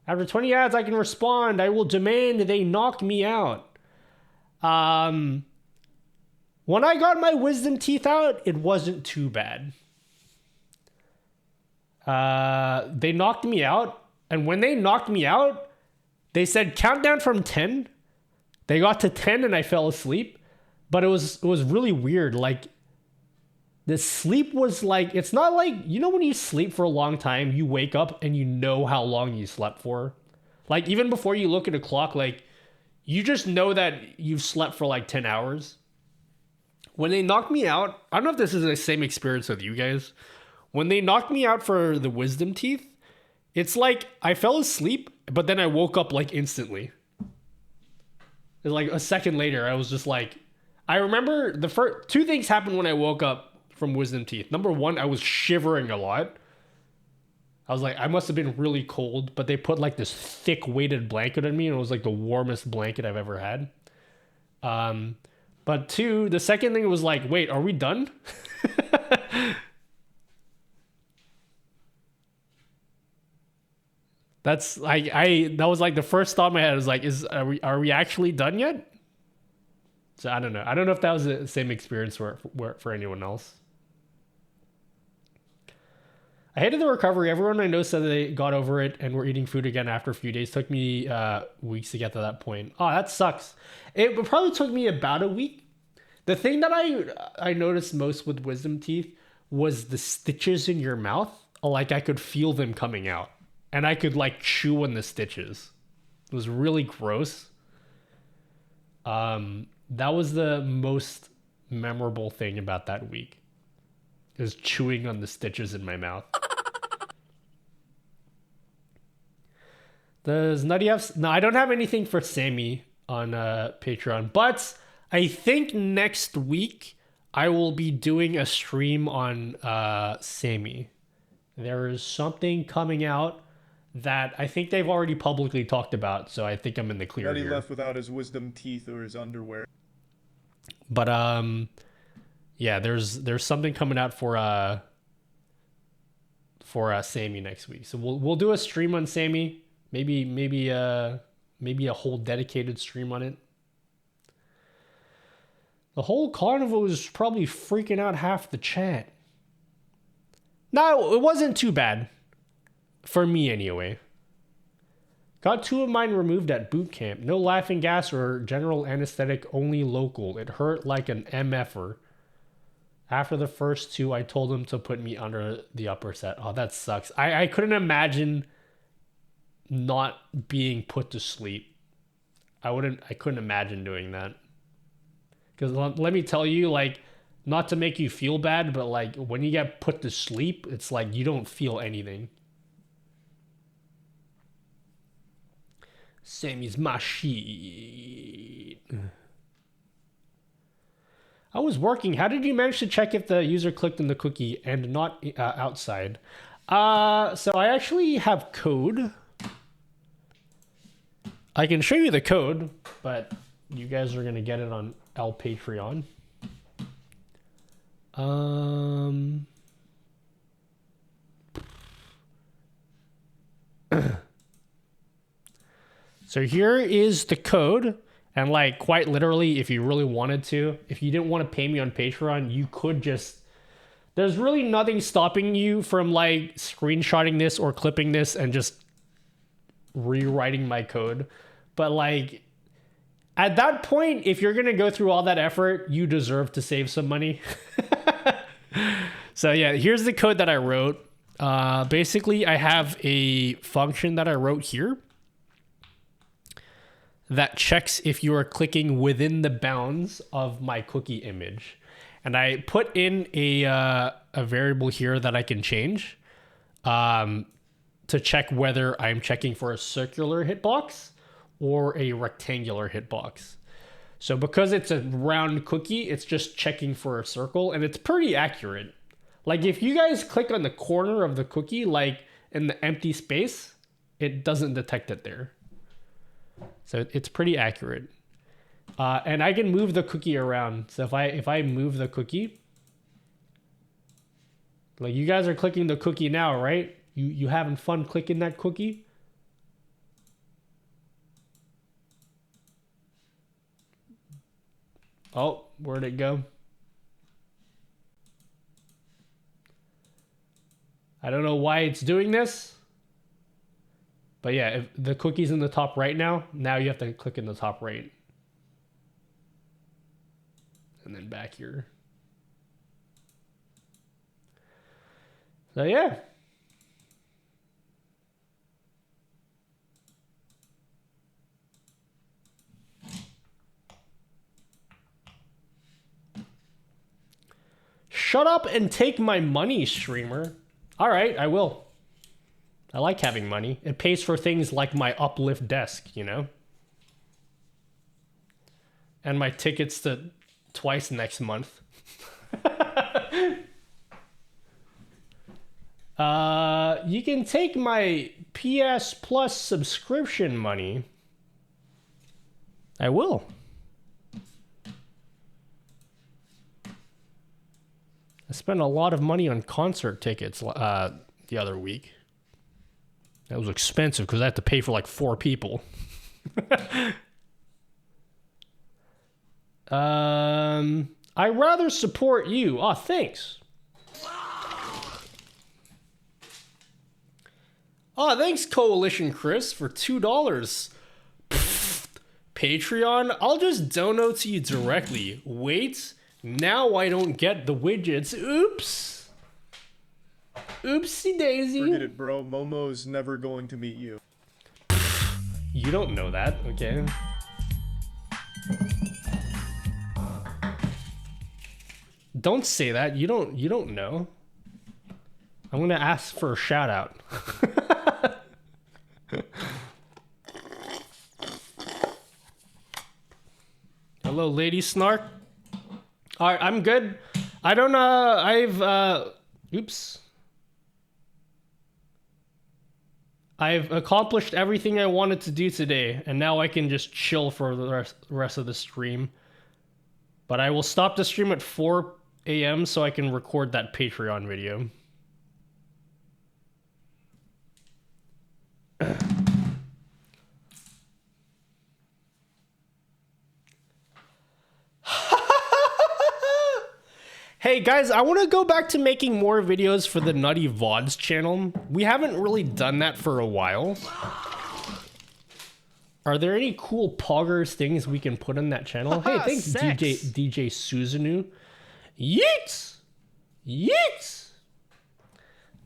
Speaker 2: After 20 ads, I can respond. I will demand they knock me out. When I got my wisdom teeth out, it wasn't too bad. They knocked me out, and when they knocked me out, they said countdown from 10. They got to 10 and I fell asleep. But it was really weird. Like, the sleep was like, it's not like, you know when you sleep for a long time, you wake up and you know how long you slept for? Like, even before you look at a clock, like, you just know that you've slept for like 10 hours. When they knocked me out, I don't know if this is the same experience with you guys. When they knocked me out for the wisdom teeth, it's like I fell asleep, but then I woke up like instantly. It's like a second later, I was just like, I remember the first two things happened when I woke up from wisdom teeth. Number one, I was shivering a lot. I was like, I must have been really cold, but they put like this thick weighted blanket on me, and it was like the warmest blanket I've ever had. But two, the second thing was like, wait, are we done? That's like that was like the first thought in my head. Was like, are we actually done yet? So I don't know. I don't know if that was the same experience for anyone else. I hated the recovery. Everyone I know said they got over it and were eating food again after a few days. Took me weeks to get to that point. Oh, that sucks. It probably took me about a week. The thing that I noticed most with wisdom teeth was the stitches in your mouth. Like I could feel them coming out, and I could like chew on the stitches. It was really gross. That was the most memorable thing about that week. Is chewing on the stitches in my mouth. Does Nutty have... No, I don't have anything for Sammy on Patreon, but I think next week I will be doing a stream on Sammy. There is something coming out that I think they've already publicly talked about, so I think I'm in the clear
Speaker 5: That he
Speaker 2: here.
Speaker 5: left without his wisdom teeth or his underwear.
Speaker 2: But yeah, there's something coming out for Sammy next week. So we'll do a stream on Sammy. Maybe a whole dedicated stream on it. The whole carnival is probably freaking out half the chat. No, it wasn't too bad. For me, anyway. Got 2 of mine removed at boot camp. No laughing gas or general anesthetic, only local. It hurt like an MFer. After the first 2, I told him to put me under the upper set. Oh, that sucks. I couldn't imagine not being put to sleep. I couldn't imagine doing that. Because let me tell you, like, not to make you feel bad, but like when you get put to sleep, it's like you don't feel anything. Sammy's my shit. I was working. How did you manage to check if the user clicked on the cookie and not outside? So I actually have code. I can show you the code, but you guys are gonna get it on L Patreon. So here is the code, and like quite literally, if you really wanted to, if you didn't want to pay me on Patreon, you could just, there's really nothing stopping you from like screenshotting this or clipping this and just rewriting my code. But like at that point, if you're gonna go through all that effort, you deserve to save some money. So yeah, here's the code that I wrote. Basically, I have a function that I wrote here that checks if you are clicking within the bounds of my cookie image. And I put in a variable here that I can change to check whether I'm checking for a circular hitbox or a rectangular hitbox. So because it's a round cookie, it's just checking for a circle, and it's pretty accurate. Like if you guys click on the corner of the cookie, like in the empty space, it doesn't detect it there. So it's pretty accurate. And I can move the cookie around. So if I move the cookie, like you guys are clicking the cookie now, right? You having fun clicking that cookie? Oh, where'd it go? I don't know why it's doing this. But yeah, if the cookie's in the top right now you have to click in the top right. And then back here. So yeah. Shut up and take my money, streamer. All right, I will. I like having money. It pays for things like my Uplift desk, you know? And my tickets to Twice next month. You can take my PS Plus subscription money. I will. I spent a lot of money on concert tickets the other week. That was expensive because I had to pay for like 4 people. I rather support you. Oh, thanks. Oh, thanks, Coalition Chris, for $2. Pfft. Patreon, I'll just donate to you directly. Wait, Now I don't get the widgets. Oops. Oopsie daisy.
Speaker 5: Forget it, bro. Momo's never going to meet you.
Speaker 2: You don't know that, okay? Don't say that. You don't know. I'm gonna ask for a shout out. Hello, Lady Snark. Alright, I'm good. I don't oops. I've accomplished everything I wanted to do today, and now I can just chill for the rest of the stream. But I will stop the stream at 4 a.m. so I can record that Patreon video. Hey guys, I want to go back to making more videos for the Nutty VODs channel. We haven't really done that for a while. Are there any cool poggers things we can put on that channel? Hey, thanks DJ Suzunu. Yeets! Yeets!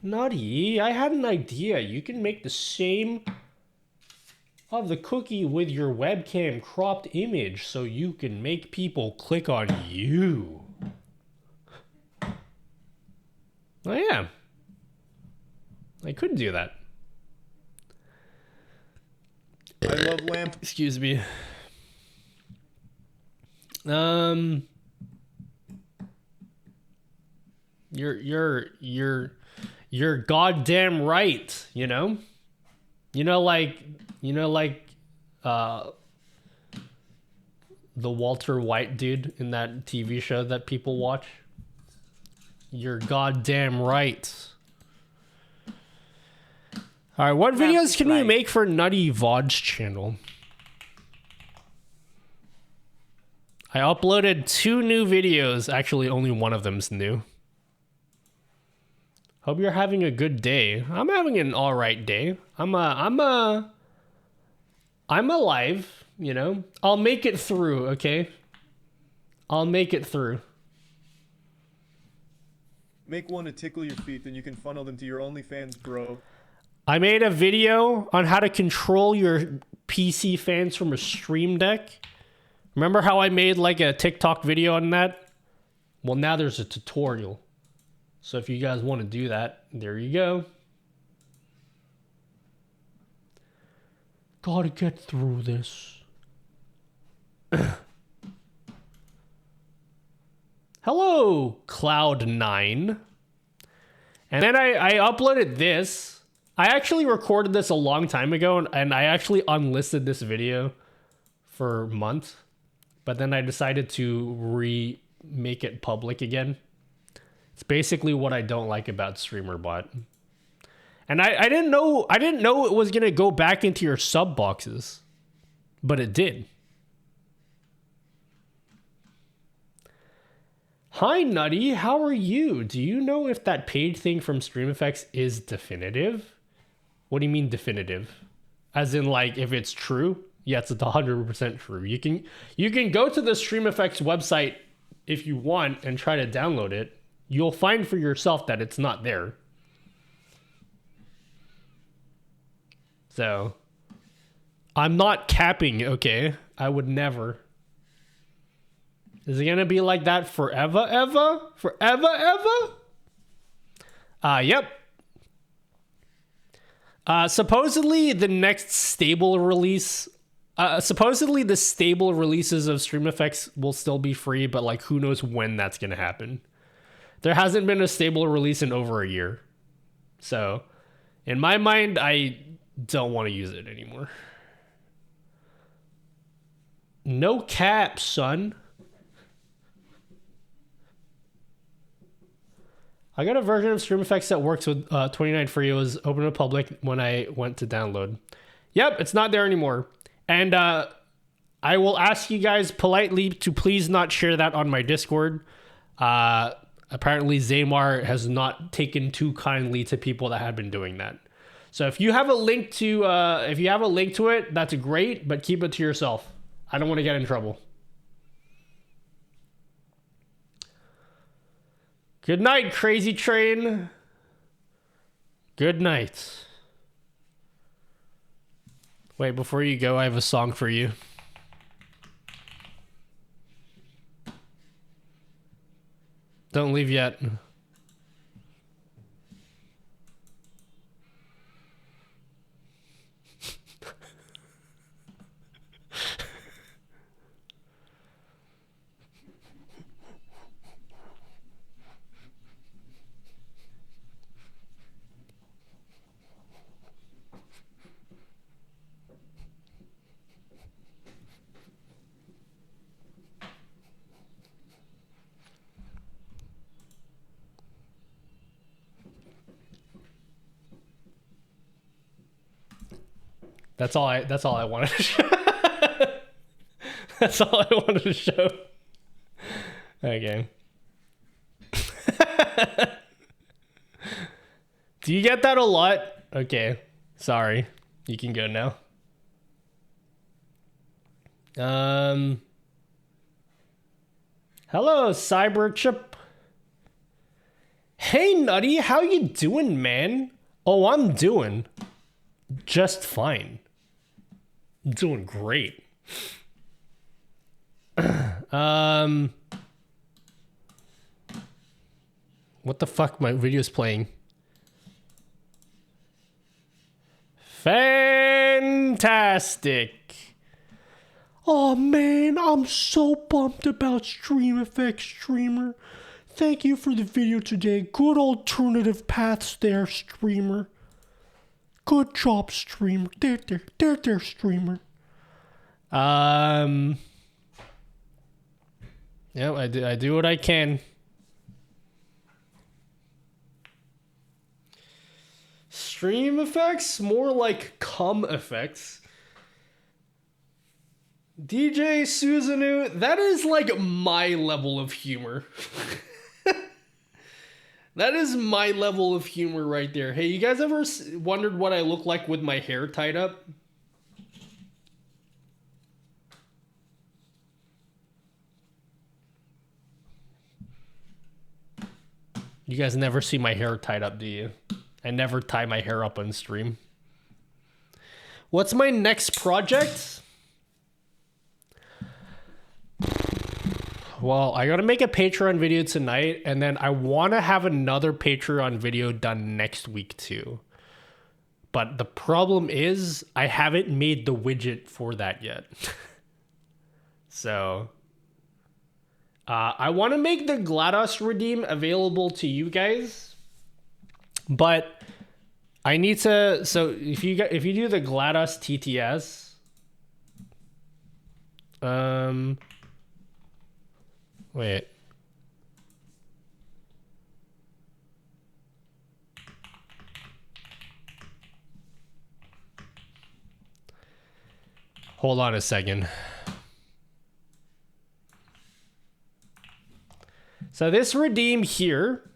Speaker 2: Nutty, I had an idea. You can make the same of the cookie with your webcam cropped image so you can make people click on you. Oh yeah, I could do that.
Speaker 5: I love lamp.
Speaker 2: Excuse me. You're goddamn right. You know, like the Walter White dude in that TV show that people watch. You're goddamn right. All right, what videos can we make for Nutty VODs channel? I uploaded 2 new videos. Actually, only one of them's new. Hope you're having a good day. I'm having an all right day. I'm alive, you know. I'll make it through, okay? I'll make it through.
Speaker 5: Make one to tickle your feet, then you can funnel them to your OnlyFans, bro.
Speaker 2: I made a video on how to control your PC fans from a Stream Deck. Remember how I made like a TikTok video on that? Well, now there's a tutorial. So if you guys want to do that, there you go. Gotta get through this. Hello, Cloud9. And then I uploaded this. I actually recorded this a long time ago, and I actually unlisted this video for months. But then I decided to remake it public again. It's basically what I don't like about StreamerBot. And I didn't know it was gonna go back into your sub boxes, but it did. Hi Nutty, how are you? Do you know if that paid thing from StreamFX is definitive? What do you mean definitive? As in like if it's true? Yes, it's 100% true. You can go to the StreamFX website if you want and try to download it. You'll find for yourself that it's not there. So, I'm not capping, okay? I would never. Is it gonna be like that forever, ever? Forever, ever? Yep. Supposedly the next stable release, supposedly the stable releases of StreamFX will still be free, but like who knows when that's gonna happen. There hasn't been a stable release in over a year. So, in my mind, I don't want to use it anymore. No cap, son. I got a version of StreamFX that works with 29 free. It was open to public when I went to download. Yep, it's not there anymore. And I will ask you guys politely to please not share that on my Discord. Apparently Zaymar has not taken too kindly to people that have been doing that. So if you have a link to it, that's great, but keep it to yourself. I don't want to get in trouble. Good night, Crazy Train. Good night. Wait, before you go, I have a song for you. Don't leave yet. That's all I wanted to show. That's all I wanted to show. Okay. Do you get that a lot? Okay. Sorry. You can go now. Hello, Cyberchip. Hey, Nutty, how you doing, man? Oh, I'm doing just fine. I'm doing great. What the fuck? My video's playing. Fantastic. Oh man, I'm so pumped about StreamFX Streamer. Thank you for the video today. Good alternative paths there, streamer. Good job, streamer. There, streamer. Yeah, I do what I can. Stream effects? More like cum effects. DJ Susanoo, that is like my level of humor. That is my level of humor right there. Hey, you guys ever wondered what I look like with my hair tied up? You guys never see my hair tied up, do you? I never tie my hair up on stream. What's my next project? Well, I gotta make a Patreon video tonight, and then I want to have another Patreon video done next week too. But the problem is, I haven't made the widget for that yet. So, I want to make the GLaDOS redeem available to you guys, but I need to. So if you do the GLaDOS TTS, wait. Hold on a second. So this redeem here,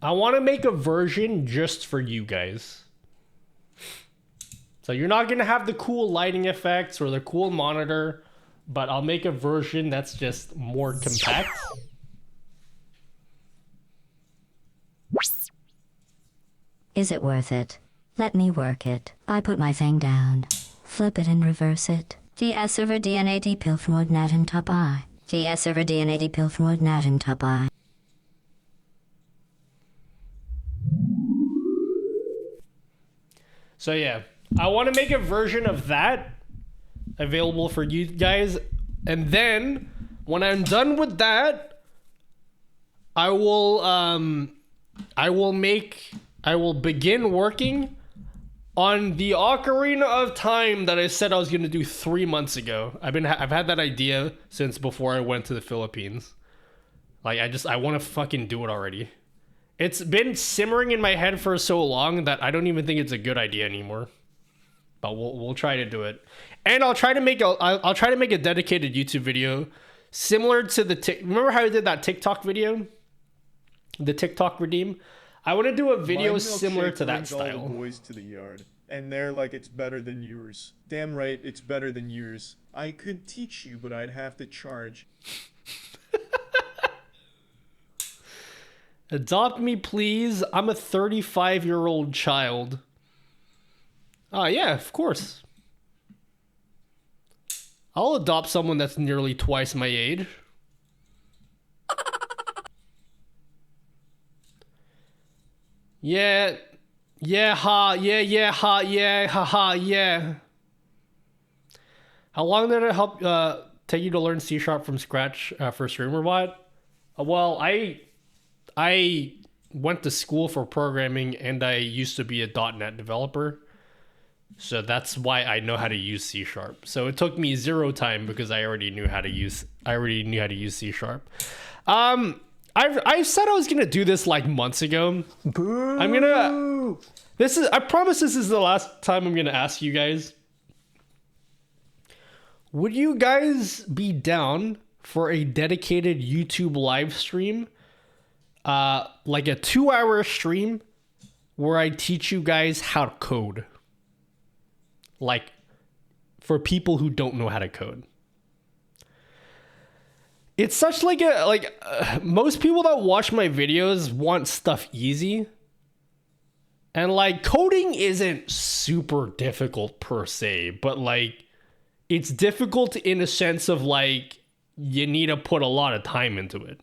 Speaker 2: I want to make a version just for you guys. So you're not going to have the cool lighting effects or the cool monitor, but I'll make a version that's just more compact.
Speaker 9: Is it worth it? Let me work it. I put my thing down. Flip it and reverse it. DS server DNA pilfrod nat and top eye. DS server DNA pilfrod nat and top eye.
Speaker 2: So yeah, I want to make a version of that available for you guys, and then when I'm done with that, I will begin working on the Ocarina of Time that I said I was going to do 3 months ago. I've had that idea since before I went to the Philippines. Like I want to fucking do it already. It's been simmering in my head for so long that I don't even think it's a good idea anymore. But we'll try to do it. And I'll try to make a dedicated YouTube video similar to remember how I did that TikTok video? The TikTok redeem? I want to do a video similar to that style.
Speaker 5: All the boys to the yard, and they're like, it's better than yours. Damn right, it's better than yours. I could teach you, but I'd have to charge.
Speaker 2: Adopt me, please. I'm a 35-year-old child. Yeah, of course. I'll adopt someone that's nearly twice my age. Yeah. Yeah, ha. Yeah, ha. Yeah, haha, yeah. How long did it help take you to learn C# from scratch for StreamerBot? Well, I went to school for programming and I used to be a .NET developer. So that's why I know how to use C#. So it took me 0 time because I already knew how to use C#. I said I was gonna do this like months ago. Boo! I promise this is the last time I'm gonna ask you guys. Would you guys be down for a dedicated YouTube live stream? Like a 2-hour stream where I teach you guys how to code. Like, for people who don't know how to code. It's such most people that watch my videos want stuff easy. And like, coding isn't super difficult per se, but like, it's difficult in a sense of like, you need to put a lot of time into it.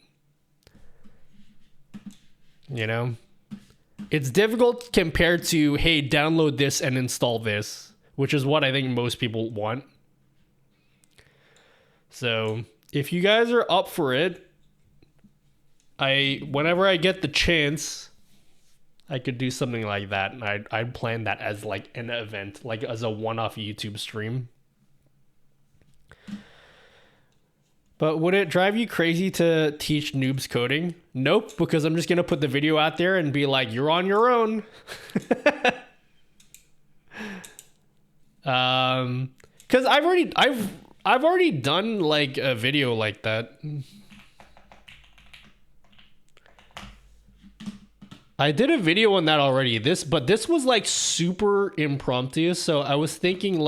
Speaker 2: You know? It's difficult compared to, hey, download this and install this, which is what I think most people want. So, if you guys are up for it, whenever I get the chance, I could do something like that. And I'd plan that as like an event, like as a one-off YouTube stream. But would it drive you crazy to teach noobs coding? Nope, because I'm just going to put the video out there and be like, you're on your own. Because I've already done like a video like that. I did a video on that already. But this was like super impromptu. So I was thinking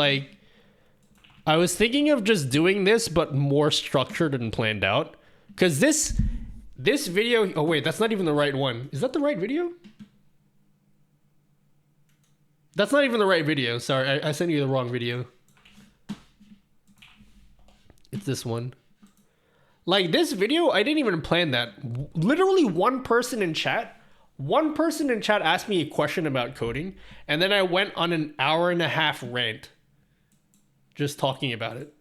Speaker 2: of just doing this, but more structured and planned out. Because this video... Oh, wait, that's not even the right one. Is that the right video? That's not even the right video. Sorry, I sent you the wrong video. It's this one. Like, this video, I didn't even plan that. Literally one person in chat asked me a question about coding, and then I went on an 1.5 hour rant. Just talking about it.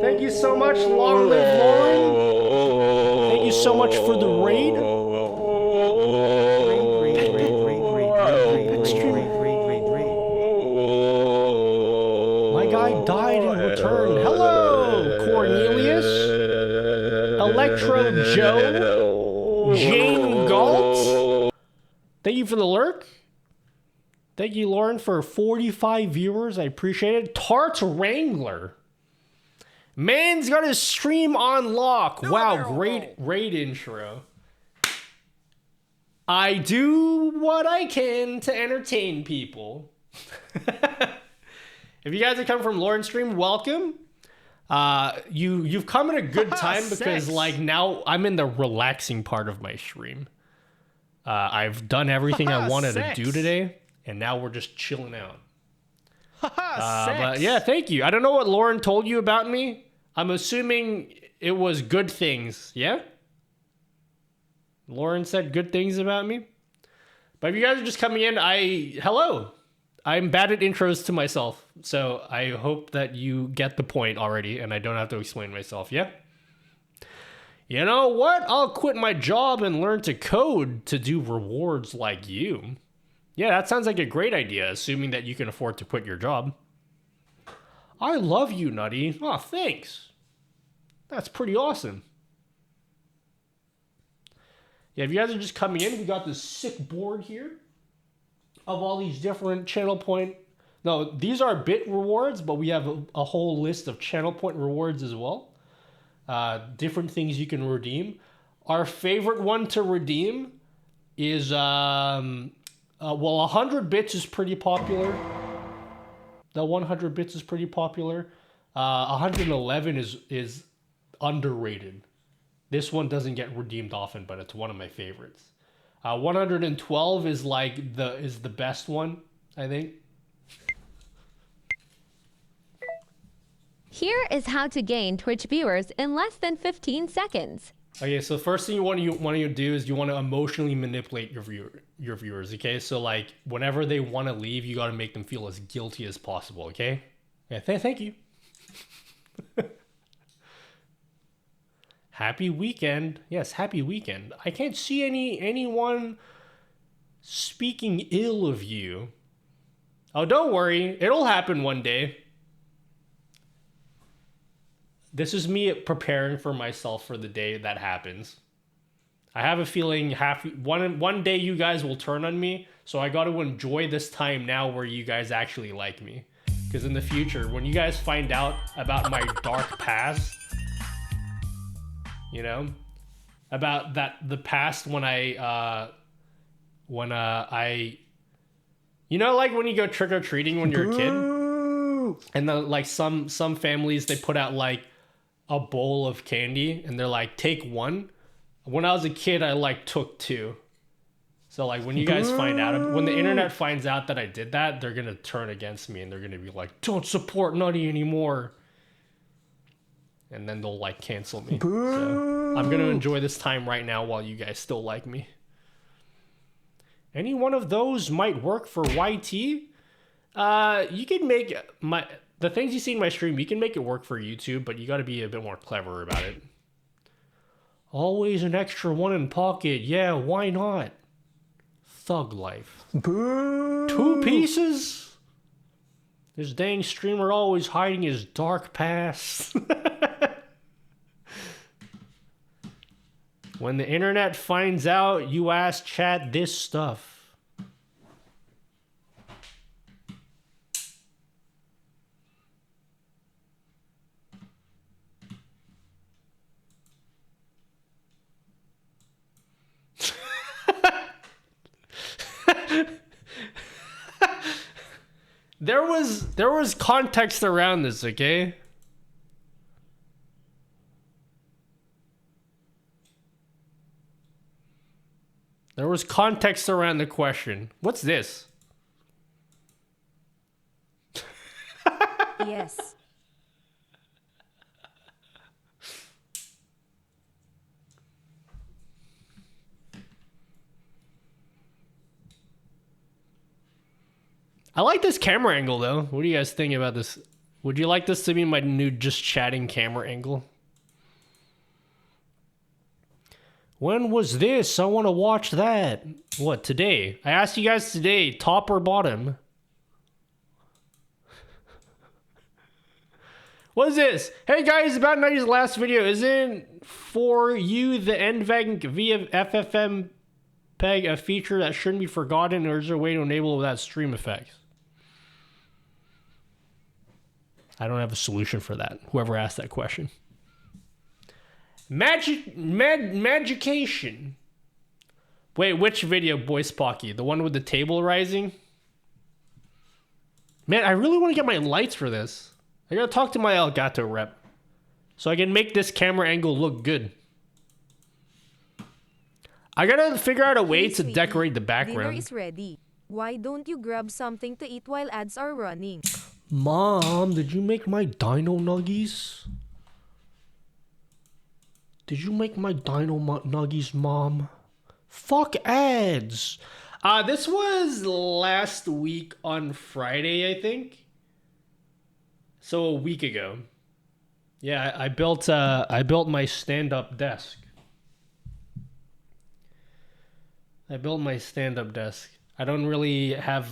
Speaker 2: Thank you so much, long live Lauren. Thank you so much for the raid. My guy died in return. Hello, Cornelius. Electro Joe. Jane Galt. Thank you for the lurk. Thank you, Lauren, for 45 viewers. I appreciate it. Tart Wrangler. Man's got his stream on lock. Wow, great raid intro. I do what I can to entertain people. If you guys are coming from Lauren's stream, welcome. You've come at a good time because like now I'm in the relaxing part of my stream. I've done everything I wanted to do today, and now we're just chilling out. But yeah, thank you. I don't know what Lauren told you about me. I'm assuming it was good things. Yeah? Lauren said good things about me. But if you guys are just coming in, hello. I'm bad at intros to myself. So I hope that you get the point already and I don't have to explain myself. Yeah? You know what? I'll quit my job and learn to code to do rewards like you. Yeah, that sounds like a great idea, assuming that you can afford to quit your job. I love you, Nutty. Oh, thanks. That's pretty awesome. Yeah, if you guys are just coming in, we got this sick board here of all these different channel point. No, these are bit rewards, but we have a whole list of channel point rewards as well. Different things you can redeem. Our favorite one to redeem is, well, 100 bits is pretty popular. The 100 bits is pretty popular. 111 is underrated. This one doesn't get redeemed often, but it's one of my favorites. 112 is like the best one, I think.
Speaker 7: Here is how to gain Twitch viewers in less than 15 seconds.
Speaker 2: Okay, so first thing you want to do is you want to emotionally manipulate your viewers. Okay, so like whenever they want to leave, you got to make them feel as guilty as possible. Okay, yeah, thank you. Happy weekend. Yes, happy weekend. I can't see anyone speaking ill of you. Oh, don't worry. It'll happen one day. This is me preparing for myself for the day that happens. I have a feeling one day you guys will turn on me, so I got to enjoy this time now where you guys actually like me. Because in the future, when you guys find out about my dark past, you know, about the past when I, you know, like when you go trick-or-treating when you're a kid, and then like some families, they put out like a bowl of candy and they're like, take one. When I was a kid, I like took two. So like when you guys find out, when the internet finds out that I did that, they're gonna turn against me and they're gonna be like, don't support Nutty anymore. And then they'll like cancel me. So I'm gonna enjoy this time right now while you guys still like me. Any one of those might work for YT. You can make the things you see in my stream, you can make it work for YouTube, but you gotta be a bit more clever about it. Always an extra one in pocket. Yeah, why not? Thug life. Boo! 2 pieces? This dang streamer always hiding his dark past. When the internet finds out, you ask chat this stuff. There was context around this, okay? There was context around the question. What's this?
Speaker 8: Yes.
Speaker 2: I like this camera angle though. What do you guys think about this? Would you like this to be my new just chatting camera angle? When was this? I want to watch that. What, today? I asked you guys today, top or bottom? What is this? Hey guys, about Nutty's last video. Isn't for you the NVENC via FFmpeg a feature that shouldn't be forgotten, or is there a way to enable that stream effect? I don't have a solution for that. Whoever asked that question. Magication. Wait, which video, Boy Spocky? The one with the table rising? Man, I really want to get my lights for this. I gotta talk to my Elgato rep so I can make this camera angle look good. I gotta figure out a way to decorate the background.
Speaker 8: Dinner is ready. Why don't you grab something to eat while ads are running?
Speaker 2: Mom, did you make my dino nuggies? Did you make my dino nuggies, Mom? Fuck ads. This was last week on Friday, I think. So a week ago. Yeah, I built my stand-up desk. I built my stand-up desk. I don't really have...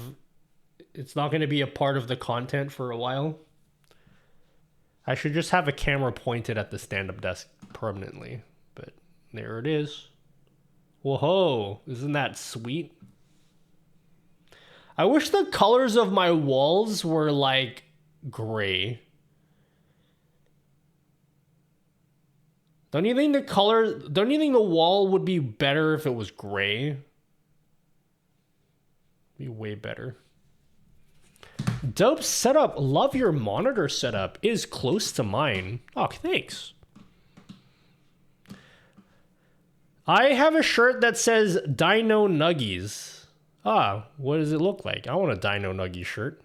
Speaker 2: It's not going to be a part of the content for a while. I should just have a camera pointed at the stand-up desk permanently. But there it is. Whoa, isn't that sweet? I wish the colors of my walls were like gray. Don't you think the wall would be better if it was gray? Be way better. Dope setup. Love your monitor setup. Is close to mine. Oh, thanks. I have a shirt that says Dino Nuggies. Ah, what does it look like? I want a Dino Nuggie shirt.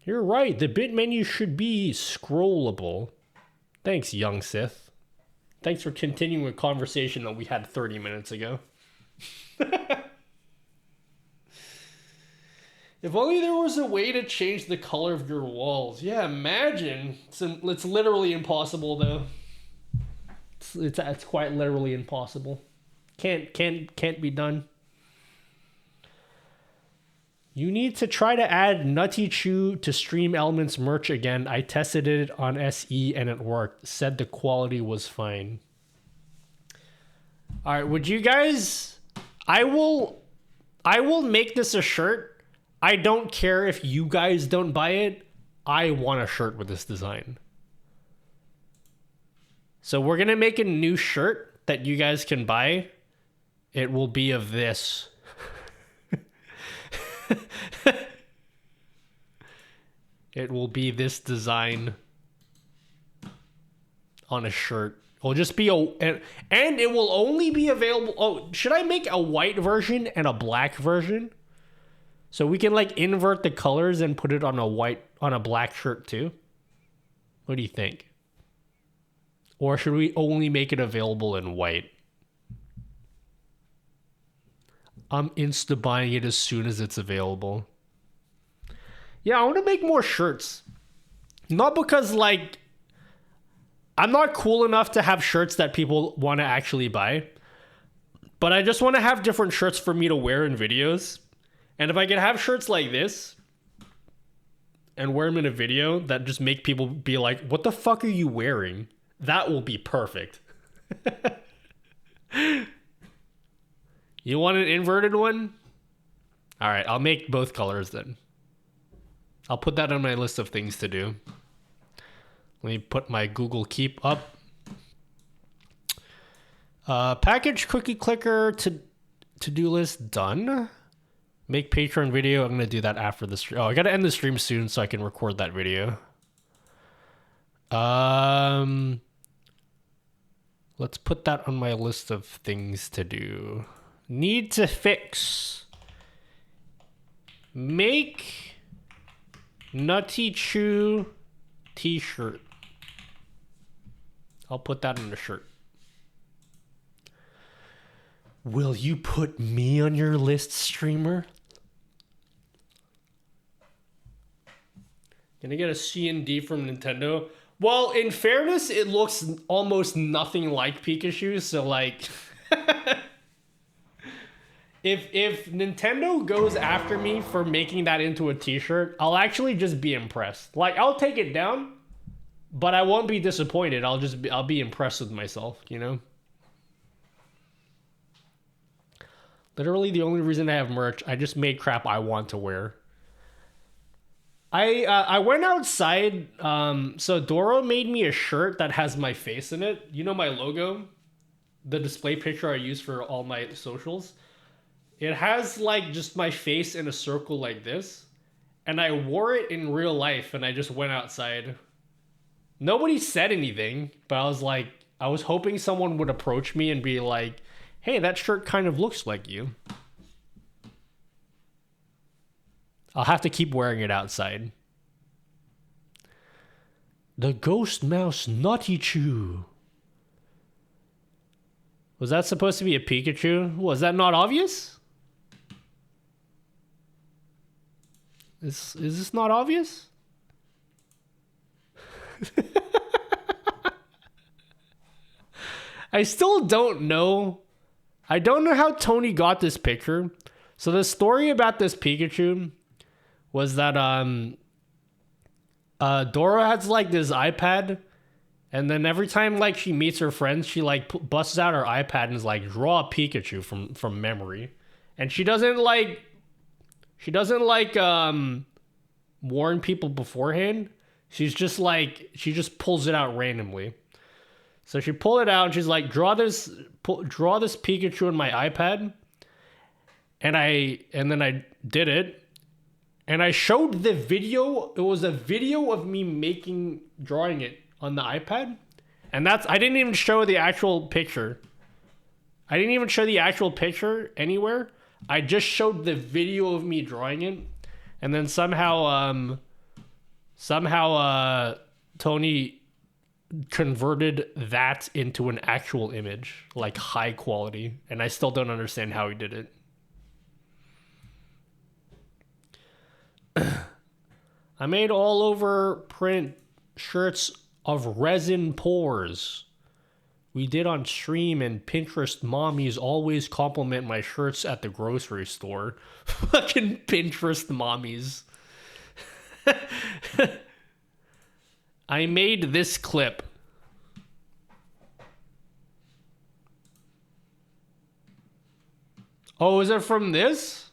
Speaker 2: You're right. The bit menu should be scrollable. Thanks, young Sith. Thanks for continuing a conversation that we had 30 minutes ago. If only there was a way to change the color of your walls. Yeah, imagine. It's literally impossible, though. It's quite literally impossible. Can't be done. You need to try to add Nutty Chew to Stream Elements merch again. I tested it on SE and it worked. Said the quality was fine. All right, would you guys... I will make this a shirt. I don't care if you guys don't buy it. I want a shirt with this design. So we're going to make a new shirt that you guys can buy. It will be of this. It will be this design on a shirt. It'll just be and it will only be available. Oh, should I make a white version and a black version? So we can like invert the colors and put it on a black shirt too. What do you think? Or should we only make it available in white? I'm insta buying it as soon as it's available. Yeah, I want to make more shirts. Not because like I'm not cool enough to have shirts that people want to actually buy, but I just want to have different shirts for me to wear in videos. And if I could have shirts like this and wear them in a video that just make people be like, what the fuck are you wearing? That will be perfect. You want an inverted one? All right, I'll make both colors then. I'll put that on my list of things to do. Let me put my Google Keep up. Package cookie clicker to-do list done. Make Patreon video. I'm going to do that after the stream. Oh, I got to end the stream soon so I can record that video. Let's put that on my list of things to do. Need to fix. Make Nutty Chew t-shirt. I'll put that in the shirt. Will you put me on your list, streamer? Gonna get a C and D from Nintendo. Well, in fairness, it looks almost nothing like Pikachu, so like... If Nintendo goes after me for making that into a t-shirt, I'll actually just be impressed. Like, I'll take it down, but I won't be disappointed. I'll be impressed with myself, you know? Literally the only reason I have merch, I just made crap I want to wear. I went outside, so Doro made me a shirt that has my face in it. You know my logo? The display picture I use for all my socials? It has like just my face in a circle like this. And I wore it in real life and I just went outside. Nobody said anything, but I was hoping someone would approach me and be like, hey, that shirt kind of looks like you. I'll have to keep wearing it outside. The Ghost Mouse Nutty Chew. Was that supposed to be a Pikachu? Was that not obvious? Is this not obvious? I still don't know. I don't know how Tony got this picture. So the story about this Pikachu was that Dora has like this iPad, and then every time like she meets her friends, she like busts out her iPad and is like, draw a Pikachu from memory, and she doesn't like warn people beforehand. She just pulls it out randomly. So she pulled it out and she's like, draw this Pikachu in my iPad. And then I did it. And I showed the video. It was a video of me drawing it on the iPad. And I didn't even show the actual picture. I didn't even show the actual picture anywhere. I just showed the video of me drawing it. And then somehow Tony converted that into an actual image, like high quality, and I still don't understand how he did it. I made all over print shirts of resin pores. We did on stream, and Pinterest mommies always compliment my shirts at the grocery store. Fucking Pinterest mommies. I made this clip. Oh, is it from this?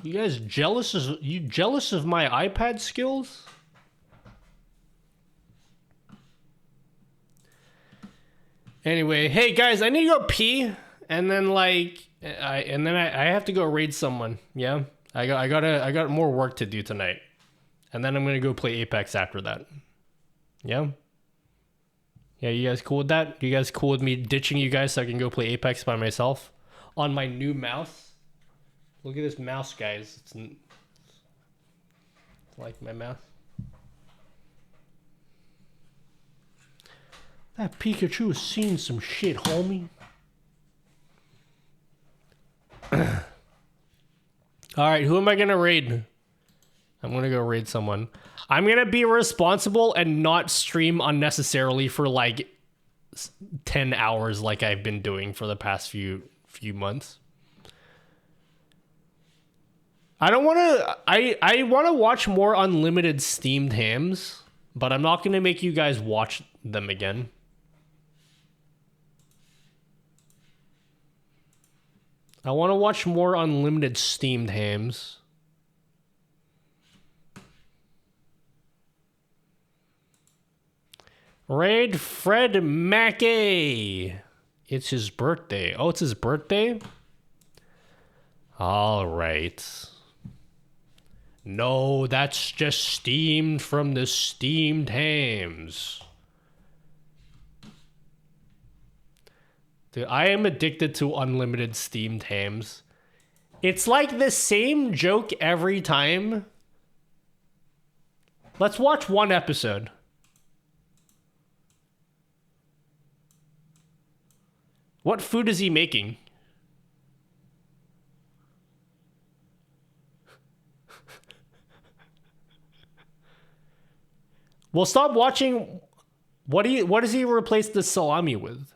Speaker 2: You guys jealous of my iPad skills? Anyway, hey guys, I need to go pee, and then I have to go raid someone. Yeah, I got more work to do tonight, and then I'm gonna go play Apex after that. Yeah. Yeah, you guys cool with that? You guys cool with me ditching you guys so I can go play Apex by myself on my new mouse? Look at this mouse, guys. It's like my mouse. That Pikachu has seen some shit, homie. Alright, who am I gonna raid? I'm gonna go raid someone. I'm gonna be responsible and not stream unnecessarily for like 10 hours like I've been doing for the past few months. I want to watch more unlimited steamed hams, but I'm not gonna make you guys watch them again. I want to watch more unlimited steamed hams. Raid Fred Mackey. It's his birthday. Oh, it's his birthday? All right. No, that's just steamed from the steamed hams. Dude, I am addicted to unlimited steamed hams. It's like the same joke every time. Let's watch one episode. What food is he making? Well, stop watching. What does he replace the salami with?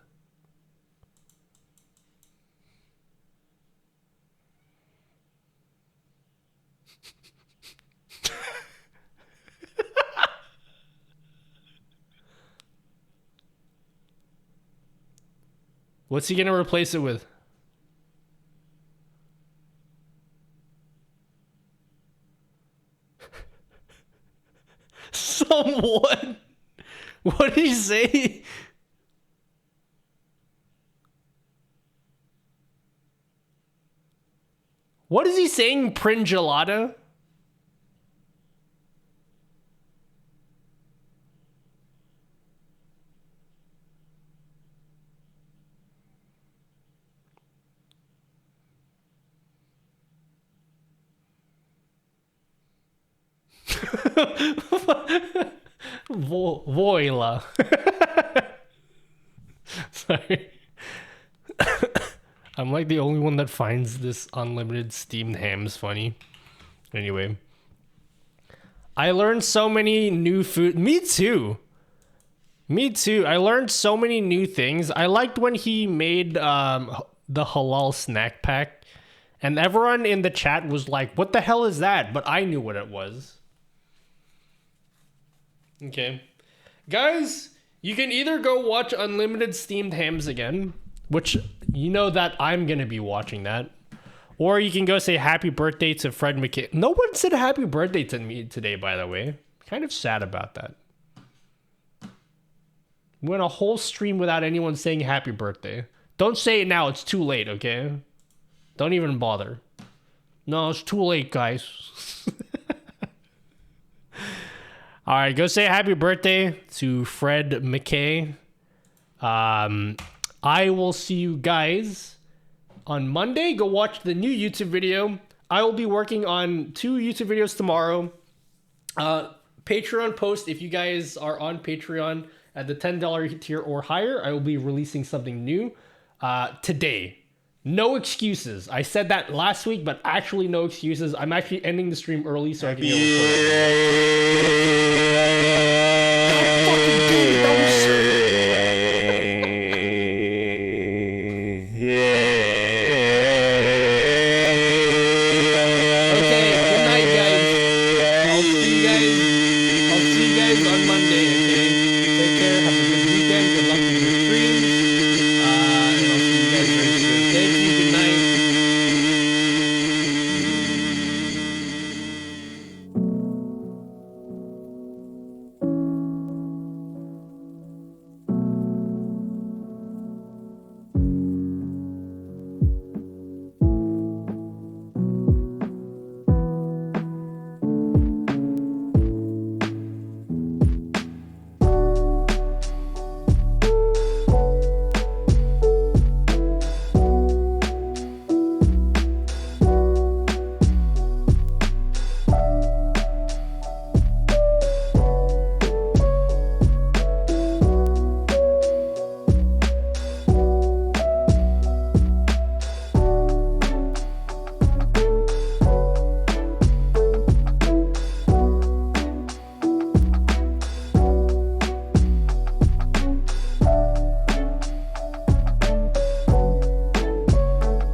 Speaker 2: What's he gonna replace it with? Someone. What did he say? What is he saying, Pringelada? Voila. Sorry. I'm like the only one that finds this unlimited steamed hams funny. Anyway. I learned so many new food. Me too. Me too. I learned so many new things. I liked when he made the halal snack pack, and everyone in the chat was like, "What the hell is that?" But I knew what it was. Okay, guys, you can either go watch Unlimited Steamed Hams again, which you know that I'm gonna be watching that, or you can go say happy birthday to Fred McKay. No one said happy birthday to me today, by the way. Kind of sad about that. Went a whole stream without anyone saying happy birthday. Don't say it now, it's too late, okay? Don't even bother. No, it's too late, guys. Alright, go say happy birthday to Fred McKay. I will see you guys on Monday. Go watch the new YouTube video. I will be working on 2 YouTube videos tomorrow. Patreon post, if you guys are on Patreon at the $10 tier or higher, I will be releasing something new today. No excuses. I said that last week, but actually no excuses. I'm actually ending the stream early so I can get recorded. God fucking damn it, that